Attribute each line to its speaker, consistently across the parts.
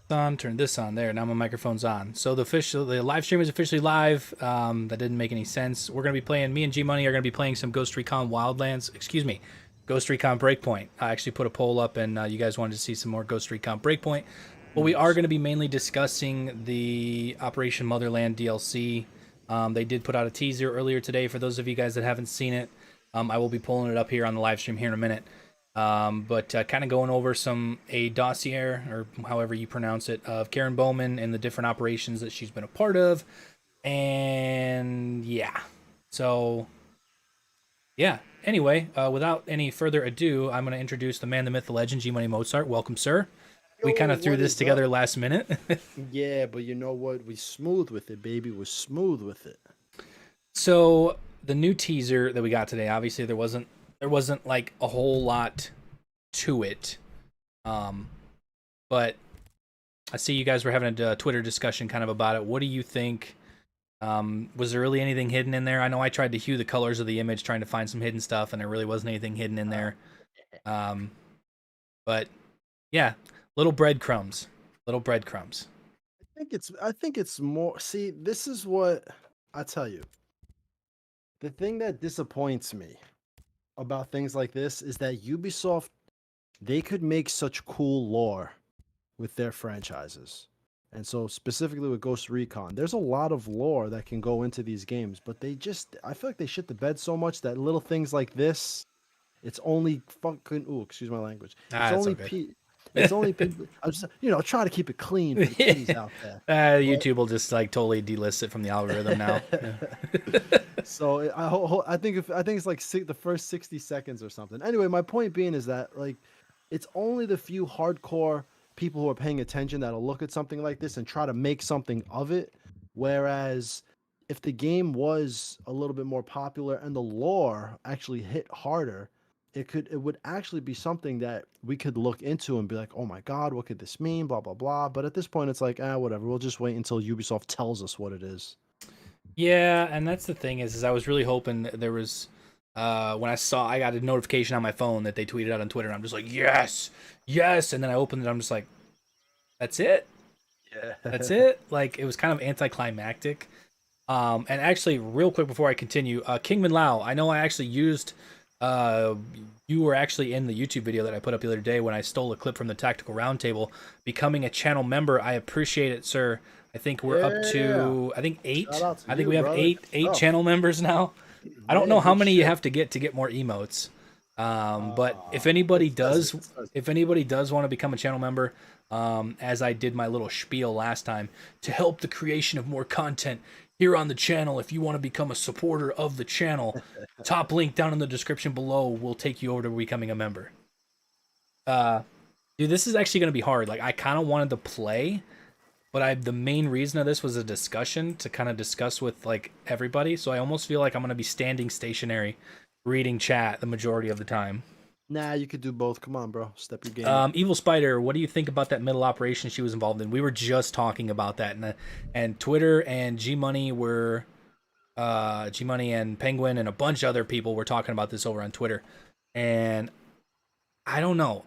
Speaker 1: On, turn this on. There, now my microphone's on. So the live stream is officially live. That didn't make any sense. We're gonna be playing. Me and G Money are gonna be playing some Ghost Recon Wildlands. Excuse me, Ghost Recon Breakpoint. I actually put a poll up, and you guys wanted to see some more Ghost Recon Breakpoint. But we are
Speaker 2: Nice.
Speaker 1: going to be mainly discussing the Operation Motherland DLC. They did put out a teaser earlier today. For those of you guys that haven't seen it, I will be pulling it up here on the live stream here in a minute. But kind of going over a dossier, or however you pronounce it, of Karen Bowman and the different operations that she's been a part of. And yeah. So, yeah. Anyway, without any further ado, I'm going to introduce the man, the myth, the legend, G Money Mozart. Welcome, sir. We
Speaker 2: Yo,
Speaker 1: kind of threw
Speaker 2: what
Speaker 1: this
Speaker 2: is up?
Speaker 1: together last minute.
Speaker 2: Yeah, but you know what? We smooth with it, baby. We're smooth with it.
Speaker 1: So the new teaser that we got today, obviously there wasn't like a whole lot to it. Um, but I see you guys were having a Twitter discussion kind of about it. What do you think? Was there really anything hidden in there? I know I tried to hue the colors of the image trying to find some hidden stuff, and there really wasn't anything hidden in
Speaker 2: Uh,
Speaker 1: there. Um, but yeah, little breadcrumbs, little breadcrumbs.
Speaker 2: I think it's more. See, this is what I tell you. The thing that disappoints me about things like this is that Ubisoft, they could make such cool lore with their franchises. And so specifically with Ghost Recon, there's a lot of lore that can go into these games, but I feel like they shit the bed so much that little things like this, it's only fucking ooh, excuse my language.
Speaker 1: Ah, that's okay.
Speaker 2: It's only people. I'm just try to keep it clean for the kiddies out there. But
Speaker 1: YouTube will just like totally delist it from the algorithm now. Yeah.
Speaker 2: so I think it's like the first 60 seconds or something. Anyway, my point being is that like it's only the few hardcore people who are paying attention that'll look at something like this and try to make something of it. Whereas if the game was a little bit more popular and the lore actually hit harder, it would actually be something that we could look into and be like, oh my god, what could this mean? Blah blah blah. But at this point, it's like, whatever. We'll just wait until Ubisoft tells us what it is.
Speaker 1: Yeah, and that's the thing is I was really hoping that there was when I got a notification on my phone that they tweeted out on Twitter, and I'm just like, yes, yes, and then I opened it, I'm just like, that's it, that's
Speaker 2: Yeah.
Speaker 1: it. Like it was kind of anticlimactic. And actually, real quick before I continue, Kingman Lao, I know I actually used uh you were actually in the YouTube video that I put up the other day when I stole a clip from the Tactical Roundtable, becoming a channel member. I appreciate it, sir. I think we're up
Speaker 2: Yeah.
Speaker 1: to I think
Speaker 2: Shout
Speaker 1: eight.
Speaker 2: out to
Speaker 1: I think
Speaker 2: you,
Speaker 1: we have
Speaker 2: brother.
Speaker 1: eight
Speaker 2: Oh,
Speaker 1: channel members now. I don't
Speaker 2: yeah,
Speaker 1: know how
Speaker 2: good
Speaker 1: many you
Speaker 2: shit.
Speaker 1: have to get more emotes. But
Speaker 2: It says it. It says
Speaker 1: if anybody does want to become a channel member, as I did my little spiel last time, to help the creation of more content here on the channel, if you want to become a supporter of the channel, top link down in the description below will take you over to becoming a member. Uh, Dude, this is actually going to be hard. Like, I kind of wanted to play, but the main reason of this was a discussion to kind of discuss with like everybody. So I almost feel like I'm going to be standing stationary, reading chat the majority of the time.
Speaker 2: nah, you could do both. Come on, bro. Step your game up.
Speaker 1: Evil Spider, what do you think about that middle operation she was involved in? We were just talking about that, and Twitter and G Money were G Money and Penguin and a bunch of other people were talking about this over on Twitter, and I don't know.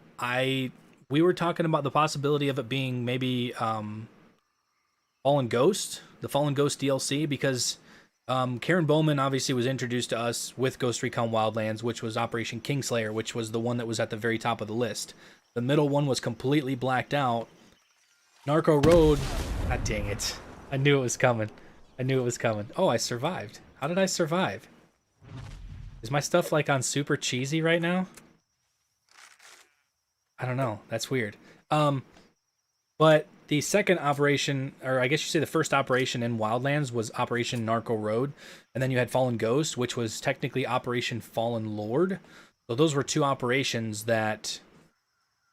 Speaker 1: We were talking about the possibility of it being maybe Fallen Ghost, the Fallen Ghost DLC, because Karen Bowman obviously was introduced to us with Ghost Recon Wildlands, which was Operation Kingslayer, which was the one that was at the very top of the list. The middle one was completely blacked out. Narco Road, god dang it. I knew it was coming. I knew it was coming. Oh, I survived. How did I survive? Is my stuff like on super cheesy right now? I don't know. That's weird. Um, But the second operation, or I guess you say the first operation in Wildlands was Operation Narco Road, and then you had Fallen Ghost, which was technically Operation Fallen Lord. So those were two operations that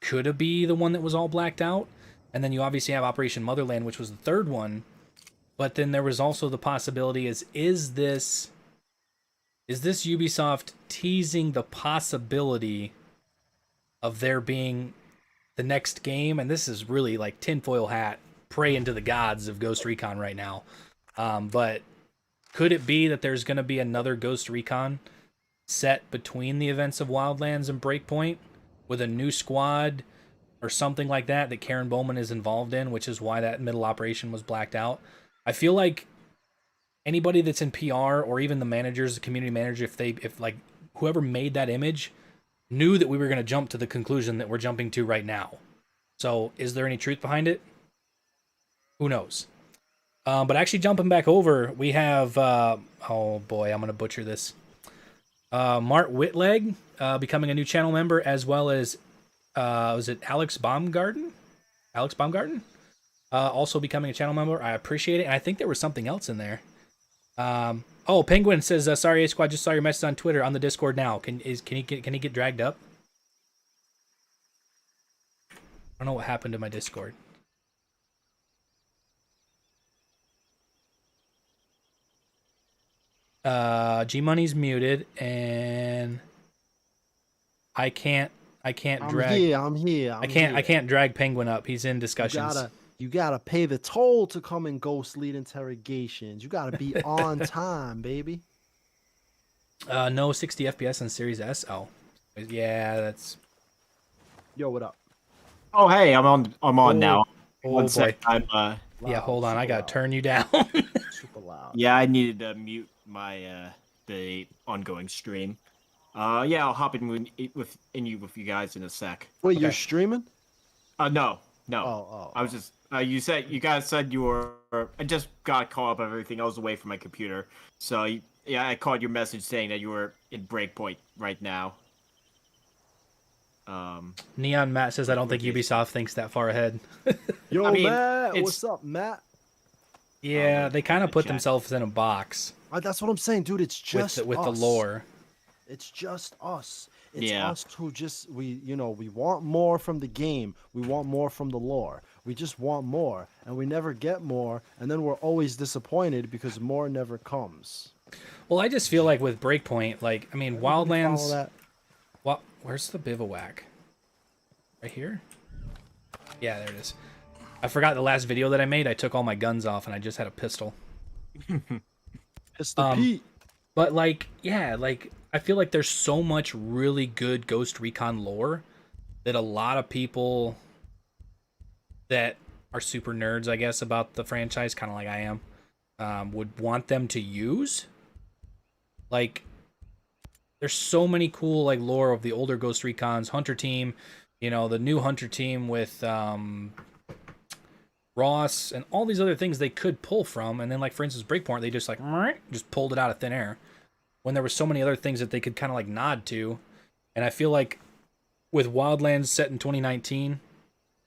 Speaker 1: could have be the one that was all blacked out. And then you obviously have Operation Motherland, which was the third one. But then there was also the possibility is this Ubisoft teasing the possibility of there being the next game, and this is really like tinfoil hat, praying to the gods of Ghost Recon right now. But could it be that there's going to be another Ghost Recon set between the events of Wildlands and Breakpoint with a new squad, or something like that that Karen Bowman is involved in, which is why that middle operation was blacked out. I feel like anybody that's in PR or even the managers, the community manager, if like whoever made that image knew that we were going to jump to the conclusion that we're jumping to right now. So is there any truth behind it? Who knows? But actually jumping back over, we have, oh boy, I'm going to butcher this. Mart Whitleg becoming a new channel member, as well as, was it Alex Baumgarten? Alex Baumgarten? Also becoming a channel member. I appreciate it. And I think there was something else in there. Oh, Penguin says, sorry, A Squad, just saw your message on Twitter on the Discord now. Can he get dragged up? I don't know what happened to my Discord. G Money's muted, and I can't drag.
Speaker 2: I'm here.
Speaker 1: I can't drag Penguin up. He's in discussions.
Speaker 2: You gotta pay the toll to come in Ghost Lead interrogations. You gotta be on time, baby.
Speaker 1: No 60 FPS on Series S. Oh, yeah, that's.
Speaker 2: Yo, what up?
Speaker 3: Oh, hey, I'm on now.
Speaker 1: Oh,
Speaker 3: One
Speaker 1: boy.
Speaker 3: sec.
Speaker 1: Yeah, hold on. I gotta turn you down.
Speaker 2: Super loud.
Speaker 3: Yeah, I needed to mute my the ongoing stream. Yeah, I'll hop in with you guys in a sec.
Speaker 2: Wait,
Speaker 1: Okay.
Speaker 2: you're streaming?
Speaker 3: No.
Speaker 2: Oh.
Speaker 3: I was just you guys said you were. I just got caught up on everything. I was away from my computer, so yeah, I caught your message saying that you were in Breakpoint right now.
Speaker 1: Neon Matt says, I don't think Ubisoft thinks that far ahead.
Speaker 2: Yo,
Speaker 3: I mean,
Speaker 2: Matt, what's up, Matt?
Speaker 1: Yeah, they kind of put themselves in a box
Speaker 2: That's what I'm saying, dude. It's just
Speaker 1: with the
Speaker 2: us.
Speaker 1: lore.
Speaker 2: It's just us. It's
Speaker 3: Yeah.
Speaker 2: us who just we want more from the game. We want more from the lore. We just want more, and we never get more, and then we're always disappointed because more never comes.
Speaker 1: Well, I just feel like with Breakpoint, like, I mean,
Speaker 2: Follow
Speaker 1: Wildlands.
Speaker 2: that.
Speaker 1: What? Where's the bivouac? Right here? Yeah, there it is. I forgot the last video that I made. I took all my guns off and I just had a pistol.
Speaker 2: It's the Pete.
Speaker 1: But like, yeah, like I feel like there's so much really good Ghost Recon lore that a lot of people that are super nerds, I guess, about the franchise, kind of like I am, would want them to use. Like, there's so many cool like lore of the older Ghost Recons, Hunter Team, you know, the new Hunter Team with Ross and all these other things they could pull from, and then like for instance Breakpoint, they just like just pulled it out of thin air when there were so many other things that they could kind of like nod to. And I feel like with Wildlands set in 2019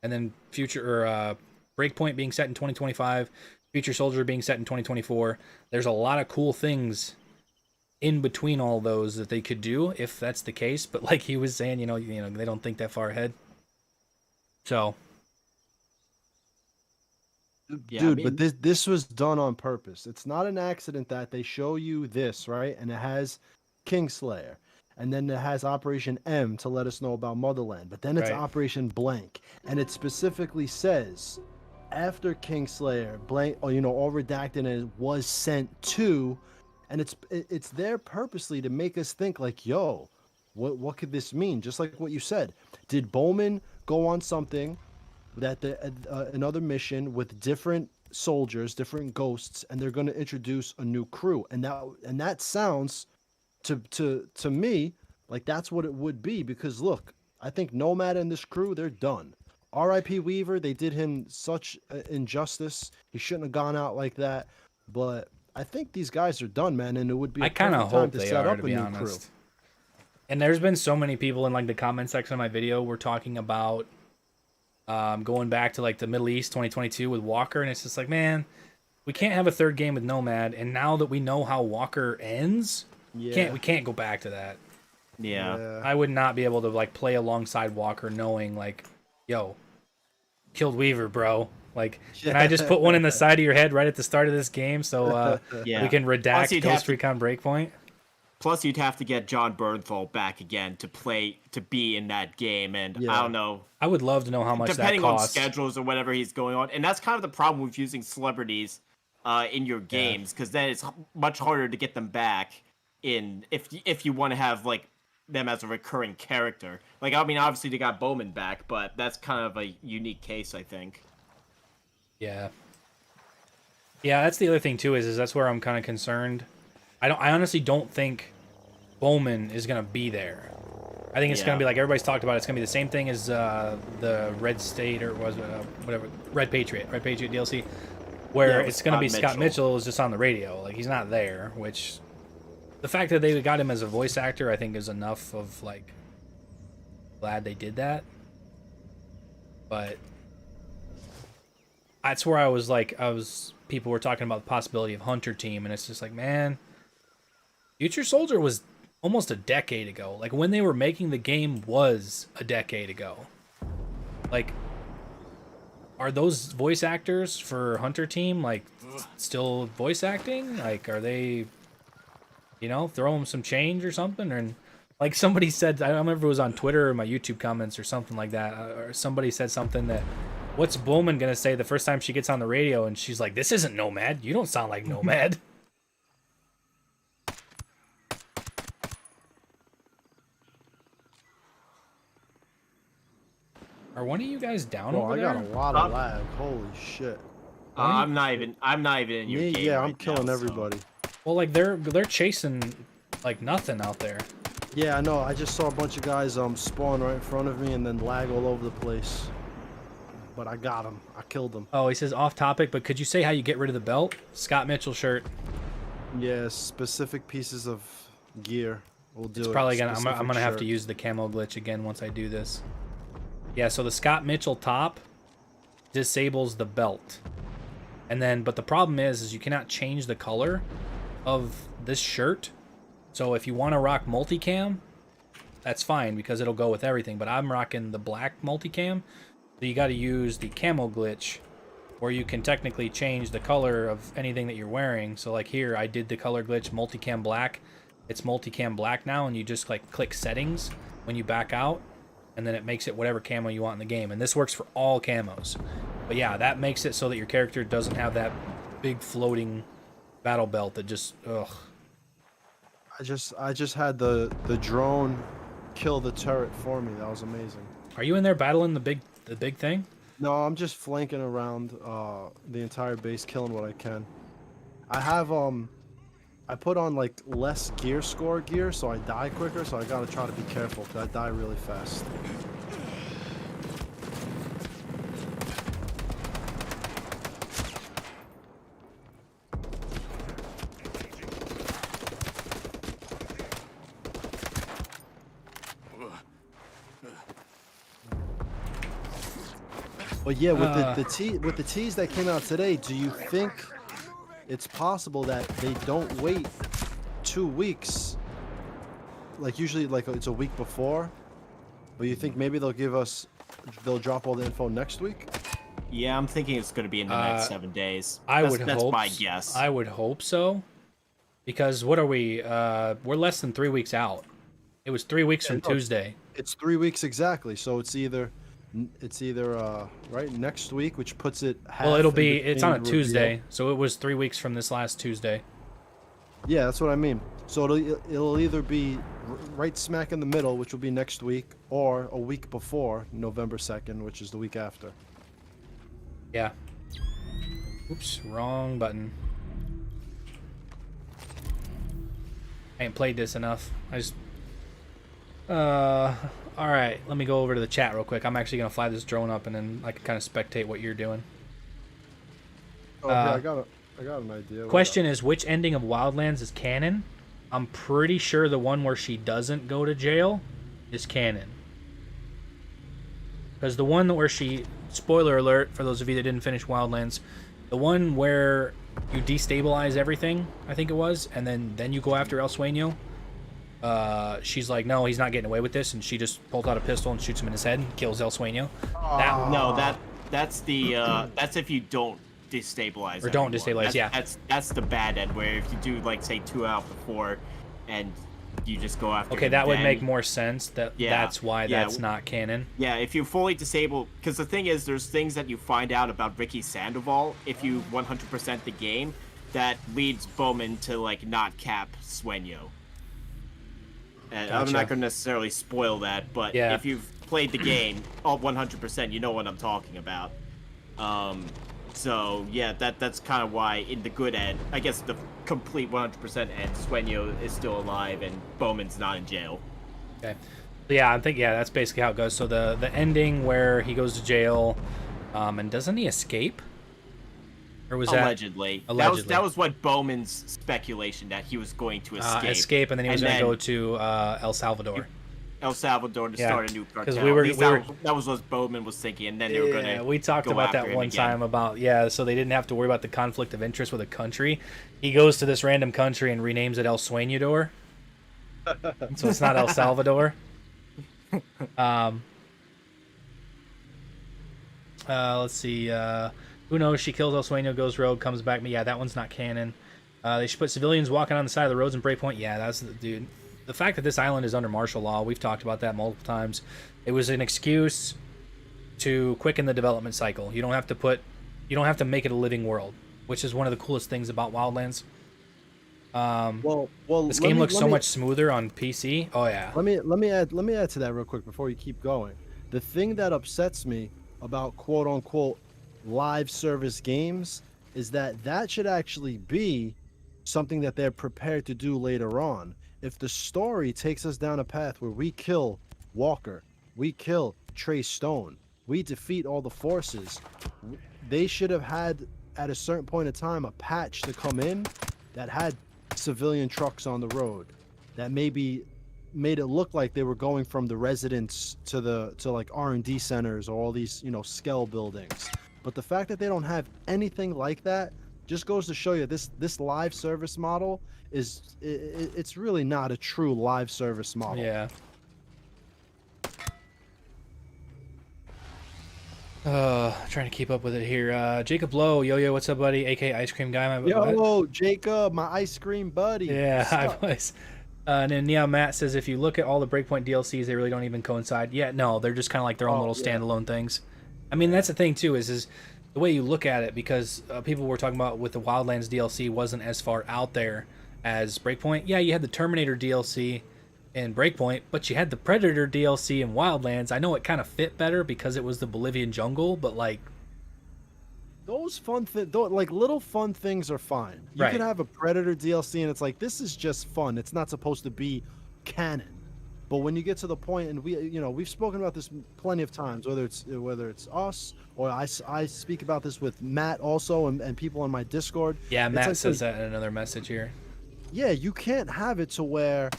Speaker 1: and then Breakpoint being set in 2025, Future Soldier being set in 2024, there's a lot of cool things in between all those that they could do if that's the case. But like he was saying, you know, they don't think that far ahead. So
Speaker 3: Yeah,
Speaker 2: dude,
Speaker 3: I mean,
Speaker 2: but this was done on purpose. It's not an accident that they show you this, right? And it has Kingslayer, and then it has Operation M to let us know about Motherland, but then it's
Speaker 1: Right.
Speaker 2: Operation Blank, and it specifically says after Kingslayer, blank, or all redacted, and it was sent to, and it's there purposely to make us think like, yo, what could this mean? Just like what you said, did Bowman go on something that another mission with different soldiers, different ghosts, and they're going to introduce a new crew, and that sounds to me like that's what it would be, because look, I think Nomad and this crew, they're done. R.I.P. Weaver, they did him such injustice. He shouldn't have gone out like that, but I think these guys are done, man, and it would be
Speaker 1: I kind of hope they are, to be
Speaker 2: crew.
Speaker 1: honest. And there's been so many people in like the comment section of my video were talking about going back to like the Middle East 2022 with Walker, and it's just like, man, we can't have a third game with Nomad, and now that we know how Walker ends, we can't go back to that.
Speaker 3: yeah.
Speaker 1: I would not be able to like play alongside Walker knowing like, yo, killed Weaver, bro. Like, can I just put one in the side of your head right at the start of this game so
Speaker 3: Yeah.
Speaker 1: we can
Speaker 3: Plus,
Speaker 1: redact
Speaker 3: you'd have
Speaker 1: Ghost
Speaker 3: to-
Speaker 1: Recon Breakpoint?
Speaker 3: Plus, you'd have to get John Bernthal back again to be in that game, and I don't know.
Speaker 1: I would love to know how much
Speaker 3: Depending
Speaker 1: that
Speaker 3: on
Speaker 1: costs.
Speaker 3: schedules or whatever he's going on, and that's kind of the problem with using celebrities in your games, because then it's much harder to get them back in if you want to have like them as a recurring character. Like, I mean, obviously they got Bowman back, but that's kind of a unique case, I think.
Speaker 1: Yeah. Yeah, that's the other thing too. Is that's where I'm kind of concerned. I honestly don't think Bowman is gonna be there. I think it's gonna be like everybody's talked about. It's gonna be the same thing as the Red State or was whatever Red Patriot DLC, where it's gonna be Scott Mitchell is just on the radio. Like he's not there. Which the fact that they got him as a voice actor, I think, is enough of like glad they did that. But that's where I was like, people were talking about the possibility of Hunter Team, and it's just like, man, Future Soldier was almost a decade ago. Like, when they were making the game was a decade ago. Like, are those voice actors for Hunter Team, like, still voice acting? Like, are they, throw them some change or something? Or, like, somebody said, I don't remember if it was on Twitter or my YouTube comments or something like that, or somebody said something that, what's Bowman gonna say the first time she gets on the radio and she's like, this isn't Nomad. You don't sound like Nomad. Are one of you guys down over there?
Speaker 2: I got a lot of lag. Holy shit.
Speaker 3: I'm not even in your game.
Speaker 2: Yeah, I'm killing everybody.
Speaker 1: Well, like they're chasing like nothing out there.
Speaker 2: Yeah, I know. I just saw a bunch of guys spawn right in front of me and then lag all over the place. But I got him. I killed him.
Speaker 1: Oh, he says off topic, but could you say how you get rid of the belt? Scott Mitchell shirt.
Speaker 2: Yeah, specific pieces of gear will do it.
Speaker 1: It's probably gonna. I'm gonna have to use the camo glitch again once I do this. Yeah, so the Scott Mitchell top disables the belt, and then but the problem is you cannot change the color of this shirt. So if you want to rock multicam, that's fine because it'll go with everything. But I'm rocking the black multicam. So you got to use the camo glitch, where you can technically change the color of anything that you're wearing. So like here, I did the color glitch multicam black. It's multicam black now, and you just like click settings when you back out, and then it makes it whatever camo you want in the game. And this works for all camos. But yeah, that makes it so that your character doesn't have that big floating battle belt that just ugh.
Speaker 2: I just had the drone kill the turret for me. That was amazing.
Speaker 1: Are you in there battling the big thing?
Speaker 2: No, I'm just flanking around the entire base, killing what I can. I have I put on like less gear score gear, so I die quicker. So I gotta try to be careful because I die really fast. But yeah, with the teas that came out today, do you think it's possible that they don't wait 2 weeks? Like usually, like it's a week before. But you think maybe they'll drop all the info next week?
Speaker 3: Yeah, I'm thinking it's going to be in the next 7 days.
Speaker 1: That's
Speaker 3: hope. My guess.
Speaker 1: I would hope so, because what are we? We're less than 3 weeks out. It was 3 weeks from Tuesday.
Speaker 2: It's 3 weeks exactly. So it's either right next week, which puts it half.
Speaker 1: Well, it's on a Tuesday, so it was 3 weeks from this last Tuesday.
Speaker 2: Yeah, that's what I mean. So it'll either be right smack in the middle, which will be next week, or a week before November 2nd, which is the week after.
Speaker 1: Yeah. Oops, wrong button. I ain't played this enough. All right, let me go over to the chat real quick. I'm actually gonna fly this drone up, and then I can kind of spectate what you're doing.
Speaker 2: Oh, yeah, I got an idea.
Speaker 1: Question is, which ending of Wildlands is canon? I'm pretty sure the one where she doesn't go to jail is canon. Because the one where she, spoiler alert for those of you that didn't finish Wildlands, the one where you destabilize everything, I think it was, and then you go after El Sueño. She's like, no, he's not getting away with this, and she just pulls out a pistol and shoots him in his head and kills El Sueño.
Speaker 3: That's if you don't destabilize
Speaker 1: or don't destabilize.
Speaker 3: That's the bad end, where if you do like say 2 out before and you just go after
Speaker 1: that would make more sense. That's why that's not canon.
Speaker 3: Yeah, if you fully disable, because the thing is, there's things that you find out about Ricky Sandoval if you 100% the game that leads Bowman to like not cap Sueño. And I'm
Speaker 1: Gotcha.
Speaker 3: not going to necessarily spoil that, but
Speaker 1: Yeah.
Speaker 3: if you've played the game all 100%, you know what I'm talking about. So yeah, that's kind of why in the good end, I guess the complete 100% end, Sueño is still alive and Bowman's not in jail.
Speaker 1: Okay. Yeah, I think that's basically how it goes. So the ending where he goes to jail, and doesn't he escape? Or was
Speaker 3: Allegedly.
Speaker 1: that allegedly?
Speaker 3: That was what Bowman's speculation, that he was going to escape.
Speaker 1: And then he was going to go to El Salvador.
Speaker 3: El Salvador to start a new cartel. That was what Bowman was thinking, and then they were going to.
Speaker 1: We talked
Speaker 3: go
Speaker 1: about
Speaker 3: after
Speaker 1: that
Speaker 3: him
Speaker 1: one
Speaker 3: again.
Speaker 1: time about so they didn't have to worry about the conflict of interest with a country. He goes to this random country and renames it El Sueñador, so it's not El Salvador. Let's see. Who knows? She kills El Sueño, goes rogue, comes back. But yeah, that one's not canon. They should put civilians walking on the side of the roads in Breakpoint. Yeah, that's the dude. The fact that this island is under martial law, we've talked about that multiple times. It was an excuse to quicken the development cycle. You don't have to make it a living world, which is one of the coolest things about Wildlands.
Speaker 2: Well,
Speaker 1: this game looks so much smoother on PC. Oh yeah.
Speaker 2: Let me add to that real quick before you keep going. The thing that upsets me about quote unquote live service games is that should actually be something that they're prepared to do later on. If the story takes us down a path where we kill Walker, we kill Trey Stone, we defeat all the forces, they should have had at a certain point in time a patch to come in that had civilian trucks on the road, that maybe made it look like they were going from the residence to like R&D centers or all these skell buildings. But the fact that they don't have anything like that just goes to show you this live service model it's really not a true live service model.
Speaker 1: Yeah. Trying to keep up with it here. Jacob Lowe, yo, what's up, buddy? AK Ice Cream Guy.
Speaker 2: Yo, Jacob, my ice cream buddy.
Speaker 1: Yeah, hi, boys. And then Matt says, if you look at all the Breakpoint DLCs, they really don't even coincide. Yeah, no, they're just kind of like their own little standalone things. I mean, that's the thing too, is the way you look at it, because people were talking about with the Wildlands DLC wasn't as far out there as Breakpoint. Yeah, you had the Terminator DLC in Breakpoint, but you had the Predator DLC in Wildlands. I know it kind of fit better because it was the Bolivian jungle, but like
Speaker 2: those fun like little fun things are fine. You
Speaker 1: Right.
Speaker 2: could have a Predator DLC and it's like, this is just fun. It's not supposed to be canon. But when you get to the point, and we've spoken about this plenty of times, whether it's us or I speak about this with Matt also and people on my Discord.
Speaker 1: Yeah,
Speaker 2: It's
Speaker 1: Matt
Speaker 2: like,
Speaker 1: says that in another message here.
Speaker 2: yeah, you can't have it to where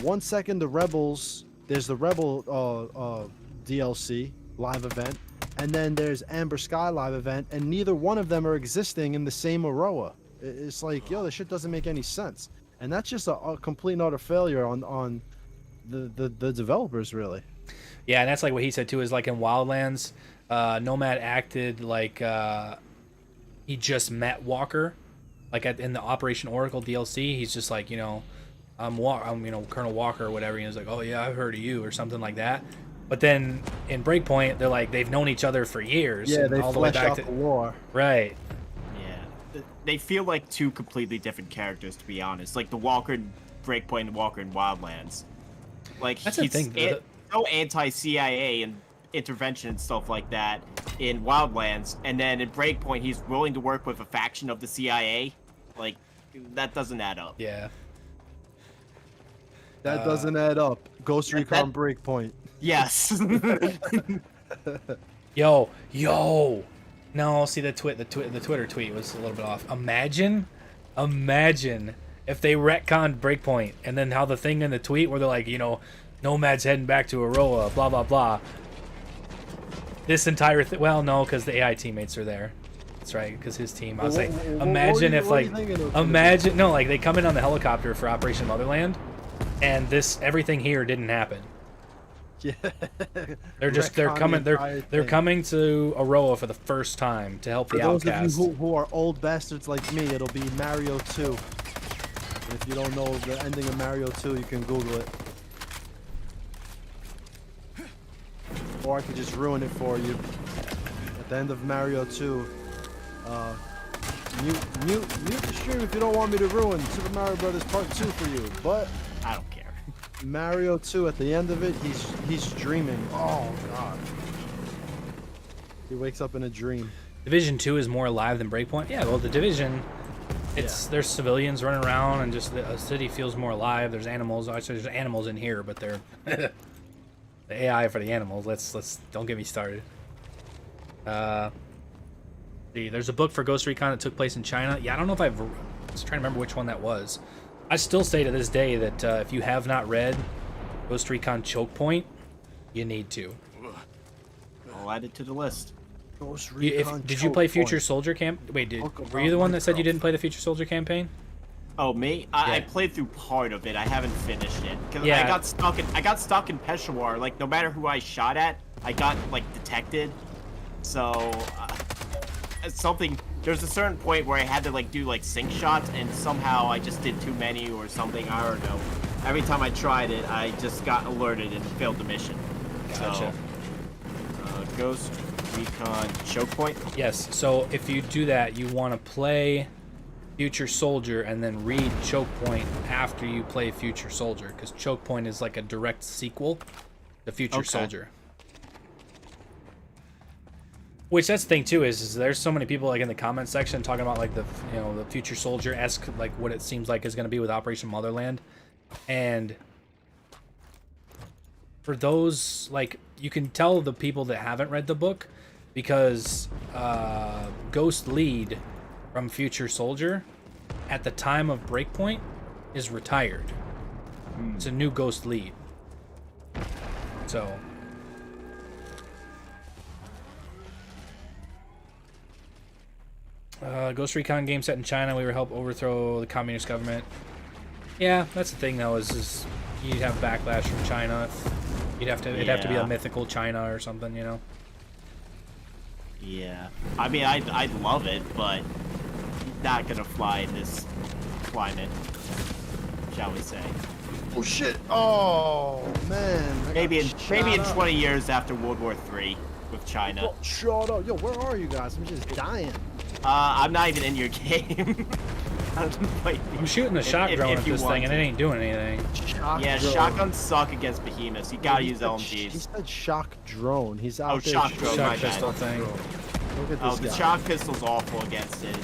Speaker 2: 1 second there's the Rebel DLC live event, and then there's Amber Sky live event, and neither one of them are existing in the same Aroa. It's like, yo, this shit doesn't make any sense, and that's just a complete and utter failure on the developers, really.
Speaker 1: Yeah, and that's like what he said too, is like in Wildlands, Nomad acted like he just met Walker. Like in the Operation Oracle DLC, he's just like, I'm Colonel Walker or whatever. And he's like, oh yeah, I've heard of you or something like that. But then in Breakpoint, they're like, they've known each other for years.
Speaker 2: Yeah, they
Speaker 1: all the way
Speaker 2: flesh
Speaker 1: back
Speaker 2: out
Speaker 1: to
Speaker 2: the war.
Speaker 1: Right.
Speaker 3: Yeah, they feel like two completely different characters, to be honest. Like the Walker in Breakpoint and Walker in Wildlands. Like
Speaker 1: That's the
Speaker 3: he's
Speaker 1: thing.
Speaker 3: so anti-CIA and intervention and stuff like that in Wildlands, and then in Breakpoint he's willing to work with a faction of the CIA. Like that doesn't add up.
Speaker 1: Yeah.
Speaker 2: That doesn't add up. Ghost Recon Breakpoint.
Speaker 3: Yes.
Speaker 1: Yo. No, see the Twitter tweet was a little bit off. Imagine if they retconned Breakpoint, and then how the thing in the tweet where they're like, Nomad's heading back to Aroa, blah blah blah. This entire thing. Well, no, because the AI teammates are there. That's right, because his team. I was like, imagine if like, no, like they come in on the helicopter for Operation Motherland, and everything here didn't happen.
Speaker 2: Yeah.
Speaker 1: They're coming to Aroa for the first time to help the
Speaker 2: outcasts.
Speaker 1: outcasts.
Speaker 2: For those of you who are old bastards like me, it'll be Mario 2. And if you don't know the ending of Mario 2, you can Google it. Or I could just ruin it for you. At the end of Mario 2, mute the stream if you don't want me to ruin Super Mario Brothers Part 2 for you. But
Speaker 3: I don't care.
Speaker 2: Mario 2 at the end of it, he's dreaming. Oh god. He wakes up in a dream.
Speaker 1: Division 2 is more alive than Breakpoint. Yeah, well, the Division, there's civilians running around, and just a city feels more alive. There's animals. Actually, there's animals in here, but they're the AI for the animals. Let's don't get me started. See, there's a book for Ghost Recon that took place in China. Yeah, I don't know if I was trying to remember which one that was. I still say to this day that if you have not read Ghost Recon Choke Point, you need to.
Speaker 3: I'll add it to the list.
Speaker 2: Ghost Recon
Speaker 1: Did you play
Speaker 2: Choke
Speaker 1: Future
Speaker 2: Point.
Speaker 1: Soldier Wait, were you the one that said you didn't play the Future Soldier campaign?
Speaker 3: Oh, me? I played through part of it. I haven't finished it because
Speaker 1: Yeah.
Speaker 3: I got stuck in Peshawar. Like no matter who I shot at, I got like detected. So there's a certain point where I had to like do like sync shots, and somehow I just did too many or something. I don't know. Every time I tried it, I just got alerted and failed the mission.
Speaker 1: Gotcha.
Speaker 3: So, Ghost Recon Choke Point.
Speaker 1: Yes. So if you do that, you want to play Future Soldier and then read Choke Point after you play Future Soldier, because Choke Point is like a direct sequel to Future Soldier. Which that's the thing too is there's so many people like in the comment section talking about like the the Future Soldier-esque like what it seems like is going to be with Operation Motherland, and for those like you can tell the people that haven't read the book because Ghost Lead from Future Soldier at the time of Breakpoint is retired. It's a new Ghost Lead. So Ghost Recon game set in China. We were help overthrow the communist government. Yeah, that's the thing though. Is you'd have backlash from China. It'd have to be a mythical China or something,
Speaker 3: Yeah. I mean, I'd love it, but not gonna fly in this climate, shall we say?
Speaker 2: Oh shit! Oh man!
Speaker 3: Maybe in 20 years after World War III with China.
Speaker 2: Oh, shut up! Yo, where are you guys? I'm just dying.
Speaker 3: I'm not even in your game.
Speaker 1: I'm shooting the shock drone at this thing, and it ain't doing anything.
Speaker 3: Shotguns suck against behemoths. You gotta use
Speaker 2: He
Speaker 3: LMGs.
Speaker 2: said shock drone. He's out there.
Speaker 3: Shock drone, my
Speaker 1: Shock
Speaker 3: bad.
Speaker 1: pistol thing.
Speaker 2: Look at this
Speaker 3: The
Speaker 2: guy.
Speaker 3: shock pistol's awful against it.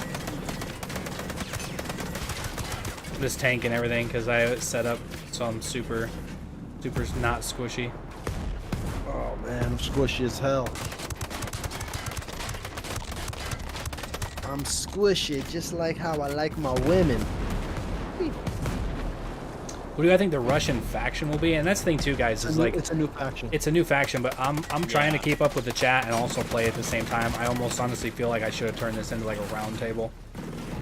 Speaker 1: This tank and everything because I have it set up so I'm super not squishy.
Speaker 2: Oh man, I'm squishy as hell. I'm squishy, just like how I like my women.
Speaker 1: What do I think the Russian faction will be? And that's the thing too, guys, is like
Speaker 2: it's a new faction.
Speaker 1: it's a new faction, but I'm trying to keep up with the chat and also play at the same time. I almost honestly feel like I should have turned this into like a round table.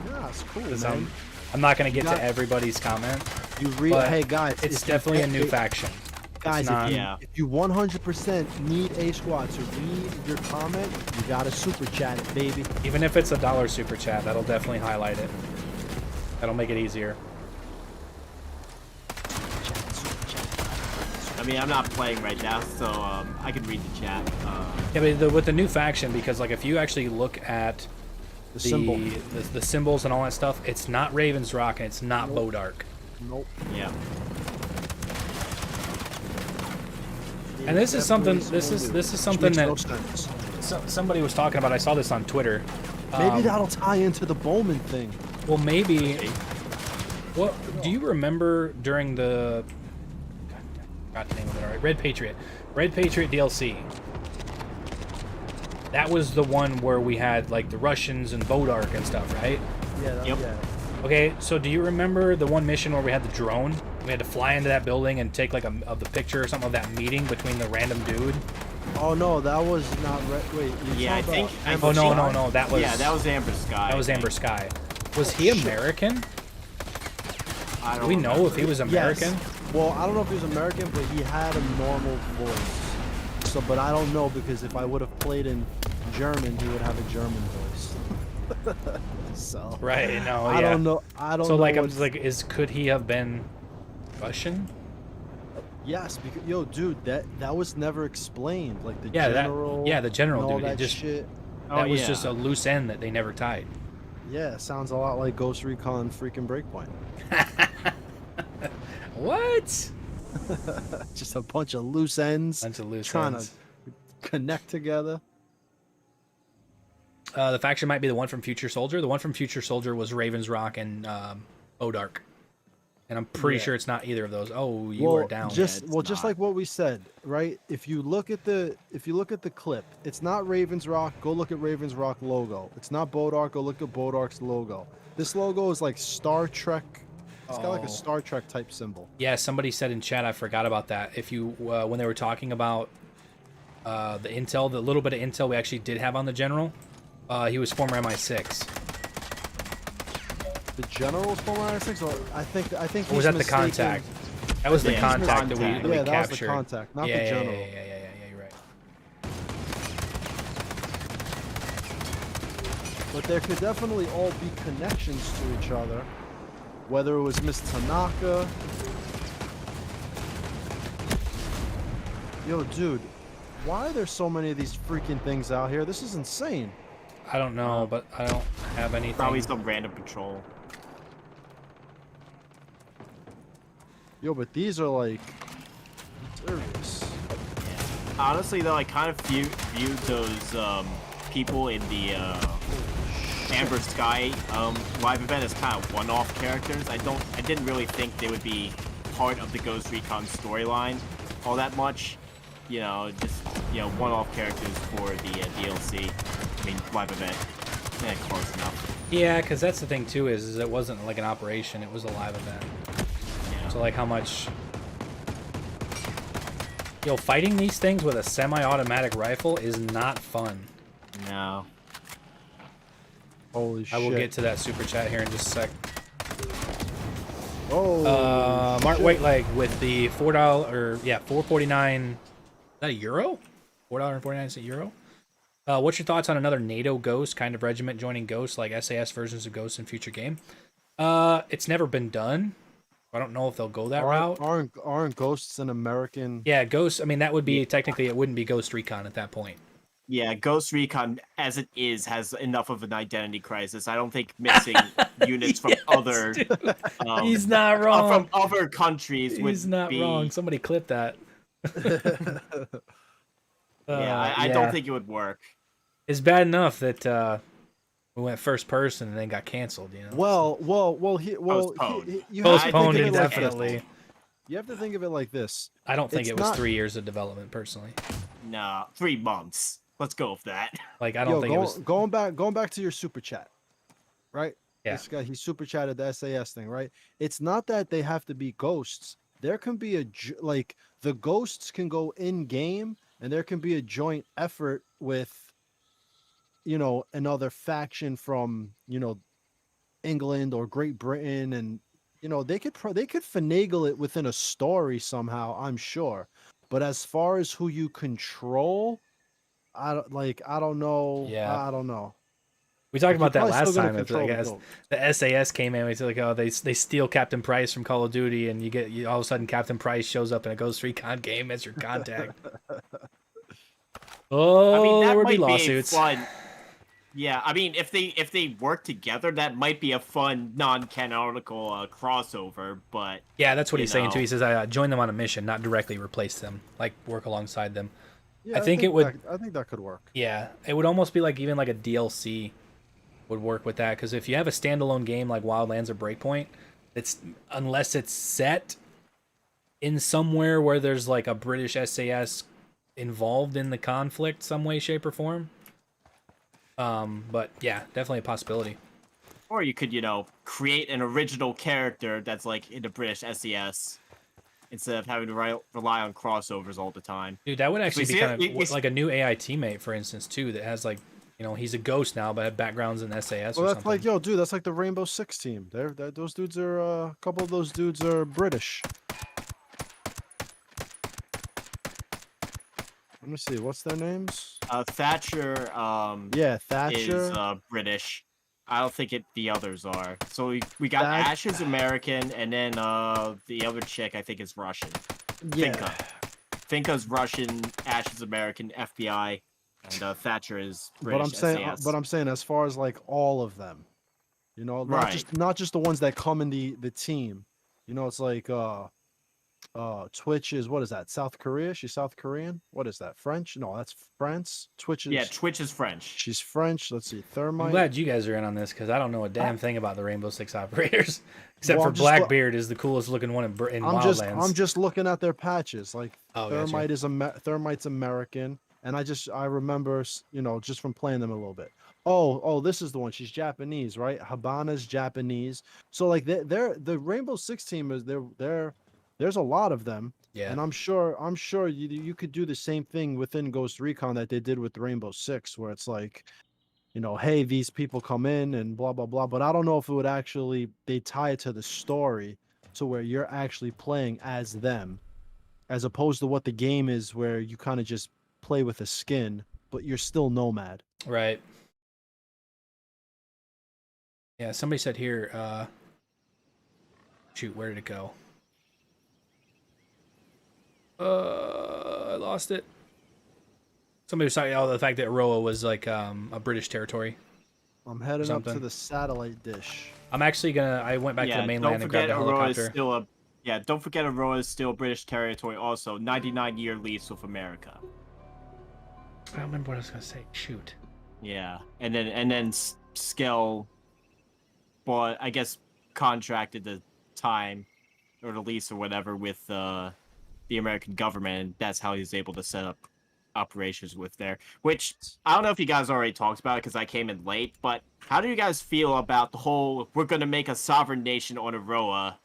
Speaker 2: Yeah, it's cool,
Speaker 1: Because
Speaker 2: man.
Speaker 1: I'm not gonna get
Speaker 2: got-
Speaker 1: to everybody's comment.
Speaker 2: You read,
Speaker 1: but
Speaker 2: hey guys,
Speaker 1: it's
Speaker 2: if
Speaker 1: definitely a
Speaker 2: you-
Speaker 1: new faction.
Speaker 2: Guys,
Speaker 1: It's not-
Speaker 2: if you 100% need A Squad to read your comment, you gotta super chat it, baby.
Speaker 1: Even if it's $1 super chat, that'll definitely highlight it. That'll make it easier.
Speaker 3: I mean, I'm not playing right now, so I can read the chat.
Speaker 1: Yeah, but with the new faction, because like if you actually look at
Speaker 2: The symbol.
Speaker 1: the symbols and all that stuff, it's not Raven's Rock and it's not Bodark.
Speaker 2: Nope.
Speaker 3: Yeah.
Speaker 1: And this is something. This is something
Speaker 2: Which
Speaker 1: that
Speaker 2: makes no sense.
Speaker 1: somebody was talking about. I saw this on Twitter.
Speaker 2: Maybe that'll tie into the Bowman thing.
Speaker 1: Well, maybe. What do you remember during the? Got the name of it alright. Red Patriot DLC. That was the one where we had like the Russians and Bodark and stuff, right?
Speaker 2: Yeah.
Speaker 3: Yep.
Speaker 2: Yeah.
Speaker 1: Okay, so do you remember the one mission where we had the drone? We had to fly into that building and take like of the picture or something of that meeting between the random dude.
Speaker 2: Oh no, that was not. Wait.
Speaker 3: Yeah, I think.
Speaker 1: Oh no, that was.
Speaker 3: Yeah, that was Amber Sky.
Speaker 1: That was Amber Sky. Was he American?
Speaker 3: I
Speaker 1: Do
Speaker 3: don't
Speaker 1: we know if he was American?
Speaker 2: Yes. Well, I don't know if he was American, but he had a normal voice. So, but I don't know because if I would have played in German, he would have a German voice. So.
Speaker 1: Right. No.
Speaker 2: I
Speaker 1: yeah.
Speaker 2: don't know. I don't.
Speaker 1: So
Speaker 2: know
Speaker 1: like, I'm
Speaker 2: what-
Speaker 1: just like, could he have been Russian?
Speaker 2: Yes, because yo, dude, that was never explained. Like the
Speaker 1: Yeah,
Speaker 2: general.
Speaker 1: the general
Speaker 2: and all
Speaker 1: dude. It
Speaker 2: that
Speaker 1: just
Speaker 2: shit.
Speaker 1: that was just a loose end that they never tied.
Speaker 2: Yeah, sounds a lot like Ghost Recon freaking Breakpoint.
Speaker 1: What?
Speaker 2: Just a bunch of loose ends
Speaker 1: Bunch of loose
Speaker 2: trying
Speaker 1: ends.
Speaker 2: to connect together.
Speaker 1: The faction might be the one from Future Soldier. The one from Future Soldier was Raven's Rock and Odark. And I'm pretty sure it's not either of those. Oh, you are down.
Speaker 2: Just
Speaker 3: Yeah, it's
Speaker 2: just
Speaker 3: not.
Speaker 2: like what we said, right? If you look at the clip, it's not Raven's Rock. Go look at Raven's Rock logo. It's not Bodark. Go look at Bodark's logo. This logo is like Star Trek. It's got like a Star Trek type symbol.
Speaker 1: Yeah, somebody said in chat, I forgot about that. If you when they were talking about the intel, the little bit of intel we actually did have on the general, he was former MI6.
Speaker 2: The general's former MI6. I think
Speaker 1: Or
Speaker 2: he's
Speaker 1: was that the
Speaker 2: mistaken-
Speaker 1: contact? That was the
Speaker 3: Yeah,
Speaker 1: contact that
Speaker 3: contact.
Speaker 1: we
Speaker 2: Yeah, that
Speaker 1: captured.
Speaker 2: was the contact, not
Speaker 1: yeah,
Speaker 2: the general.
Speaker 1: Yeah, you're right.
Speaker 2: But there could definitely all be connections to each other. Whether it was Miss Tanaka. Yo, dude, why are there so many of these freaking things out here? This is insane.
Speaker 1: I don't know, but I don't have anything.
Speaker 3: Probably some random patrol.
Speaker 2: Yo, but these are like serious.
Speaker 3: Honestly, though, I kind of viewed those people in the Amber Sky live event as kind of one-off characters. I didn't really think they would be part of the Ghost Recon storyline all that much. You know, just one-off characters for the DLC. I mean, live event. Yeah, close enough.
Speaker 1: Yeah, because that's the thing too is it wasn't like an operation; it was a live event.
Speaker 3: Yeah.
Speaker 1: So like, how much? Yo, fighting these things with a semi-automatic rifle is not fun.
Speaker 3: No.
Speaker 2: Holy shit.
Speaker 1: I will get to that super chat here in just a sec.
Speaker 2: Oh.
Speaker 1: Mark
Speaker 2: shit.
Speaker 1: Whiteleg with the $4 or yeah, $4.49. Is that a euro? $4.49 euro. What's your thoughts on another NATO Ghost kind of regiment joining Ghost, like SAS versions of Ghost in future game? It's never been done. I don't know if they'll go that route.
Speaker 2: Aren't Ghosts an American?
Speaker 1: Yeah, Ghost. I mean, that would be technically it wouldn't be Ghost Recon at that point.
Speaker 3: Yeah, Ghost Recon, as it is, has enough of an identity crisis. I don't think mixing units from other
Speaker 1: He's not wrong.
Speaker 3: from other countries would
Speaker 1: He's not
Speaker 3: be...
Speaker 1: wrong. Somebody clip that.
Speaker 3: I don't think it would work.
Speaker 1: It's bad enough that we went first person and then got canceled. You know.
Speaker 3: Postponed.
Speaker 2: You have to think
Speaker 1: Postponed
Speaker 2: of it like this.
Speaker 1: indefinitely.
Speaker 2: You have to think of it like this.
Speaker 1: I don't think
Speaker 2: It's
Speaker 1: it was
Speaker 2: not-
Speaker 1: 3 years of development personally.
Speaker 3: Nah, 3 months. Let's go with that.
Speaker 1: Like I don't think it was.
Speaker 2: Going back to your super chat, right?
Speaker 1: Yeah.
Speaker 2: This guy, he super chatted the SAS thing, right? It's not that they have to be ghosts. There can be like the ghosts can go in game, and there can be a joint effort with, another faction from England or Great Britain, and they could finagle it within a story somehow, I'm sure. But as far as who you control, I don't know.
Speaker 1: Yeah.
Speaker 2: I don't know.
Speaker 1: We talked about that
Speaker 2: Probably
Speaker 1: last
Speaker 2: still gonna
Speaker 1: time. If,
Speaker 2: control
Speaker 1: like,
Speaker 2: the
Speaker 1: as
Speaker 2: goat.
Speaker 1: the SAS came in, we said like, oh, they steal Captain Price from Call of Duty, and you all of a sudden Captain Price shows up in a Ghost Recon game as your contact. Oh,
Speaker 3: I mean, that
Speaker 1: there would
Speaker 3: might
Speaker 1: be
Speaker 3: be a
Speaker 1: lawsuits.
Speaker 3: fun. Yeah, I mean, if they work together, that might be a fun non-canonical crossover. But
Speaker 1: Yeah, that's what he's saying too.
Speaker 3: know.
Speaker 1: He says, "I join them on a mission, not directly replace them. Like work alongside them."
Speaker 2: Yeah,
Speaker 1: I think it would.
Speaker 2: I think that could work.
Speaker 1: Yeah, it would almost be like even like a DLC would work with that, because if you have a standalone game like Wildlands or Breakpoint, it's unless it's set in somewhere where there's like a British SAS involved in the conflict some way, shape, or form. But yeah, definitely a possibility.
Speaker 3: Or you could, create an original character that's like in the British SES instead of having to rely on crossovers all the time.
Speaker 1: Dude, that would actually be
Speaker 3: see
Speaker 1: kind
Speaker 3: it-
Speaker 1: of like a new AI teammate, for instance, too, that has like, he's a ghost now, but had backgrounds in SAS
Speaker 2: Well,
Speaker 1: or
Speaker 2: that's
Speaker 1: something.
Speaker 2: like, dude, that's like the Rainbow Six team. Those dudes are a couple of those dudes are British. Let me see, what's their names?
Speaker 3: Thatcher
Speaker 2: Yeah, Thatcher.
Speaker 3: is British. I don't think the others are. So we got
Speaker 2: That-
Speaker 3: Ash is American, and then the other chick I think is Russian.
Speaker 2: Yeah.
Speaker 3: Finka's Russian, Ash is American, FBI, and Thatcher is British.
Speaker 2: But I'm saying as far as like all of them,
Speaker 3: Right.
Speaker 2: not just the ones that come in the team. It's like Twitch is, what is that? South Korea? She's South Korean? What is that? French? No, that's France. Twitch
Speaker 3: Yeah,
Speaker 2: is
Speaker 3: Twitch is French.
Speaker 2: she's French. Let's see.
Speaker 1: I'm
Speaker 2: Thermite.
Speaker 1: glad you guys are in on this because I don't know a damn thing about the Rainbow Six operators, except
Speaker 2: Well,
Speaker 1: for
Speaker 2: I'm just
Speaker 1: Blackbeard is the coolest looking one in Wildlands.
Speaker 2: I'm just looking at their patches. Like
Speaker 1: Oh,
Speaker 2: Thermite
Speaker 1: gotcha.
Speaker 2: is Thermite's American, and I remember just from playing them a little bit. Oh, this is the one. She's Japanese, right? Habana's Japanese. So like they're the Rainbow Six team is there's a lot of them.
Speaker 1: Yeah.
Speaker 2: And I'm sure you could do the same thing within Ghost Recon that they did with the Rainbow Six, where it's like, hey, these people come in and blah blah blah. But I don't know if it would actually they tie it to the story to where you're actually playing as them, as opposed to what the game is, where you kind of just play with a skin, but you're still Nomad.
Speaker 1: Right. Yeah, somebody said here, shoot, where did it go? I lost it. Somebody was talking about the fact that Roa was like a British territory.
Speaker 2: I'm heading up to
Speaker 1: Something.
Speaker 2: the satellite dish.
Speaker 1: I'm actually I went back to the mainland and grabbed a helicopter.
Speaker 3: Don't forget Aurora is still British territory also. 99-year lease with America.
Speaker 1: I don't remember what I was gonna say. Shoot.
Speaker 3: Yeah, and then Skell bought, I guess, contracted the time or the lease or whatever with the American government, and that's how he's able to set up operations with there. Which I don't know if you guys already talked about it because I came in late, but how do you guys feel about the whole we're gonna make a sovereign nation on Aroa,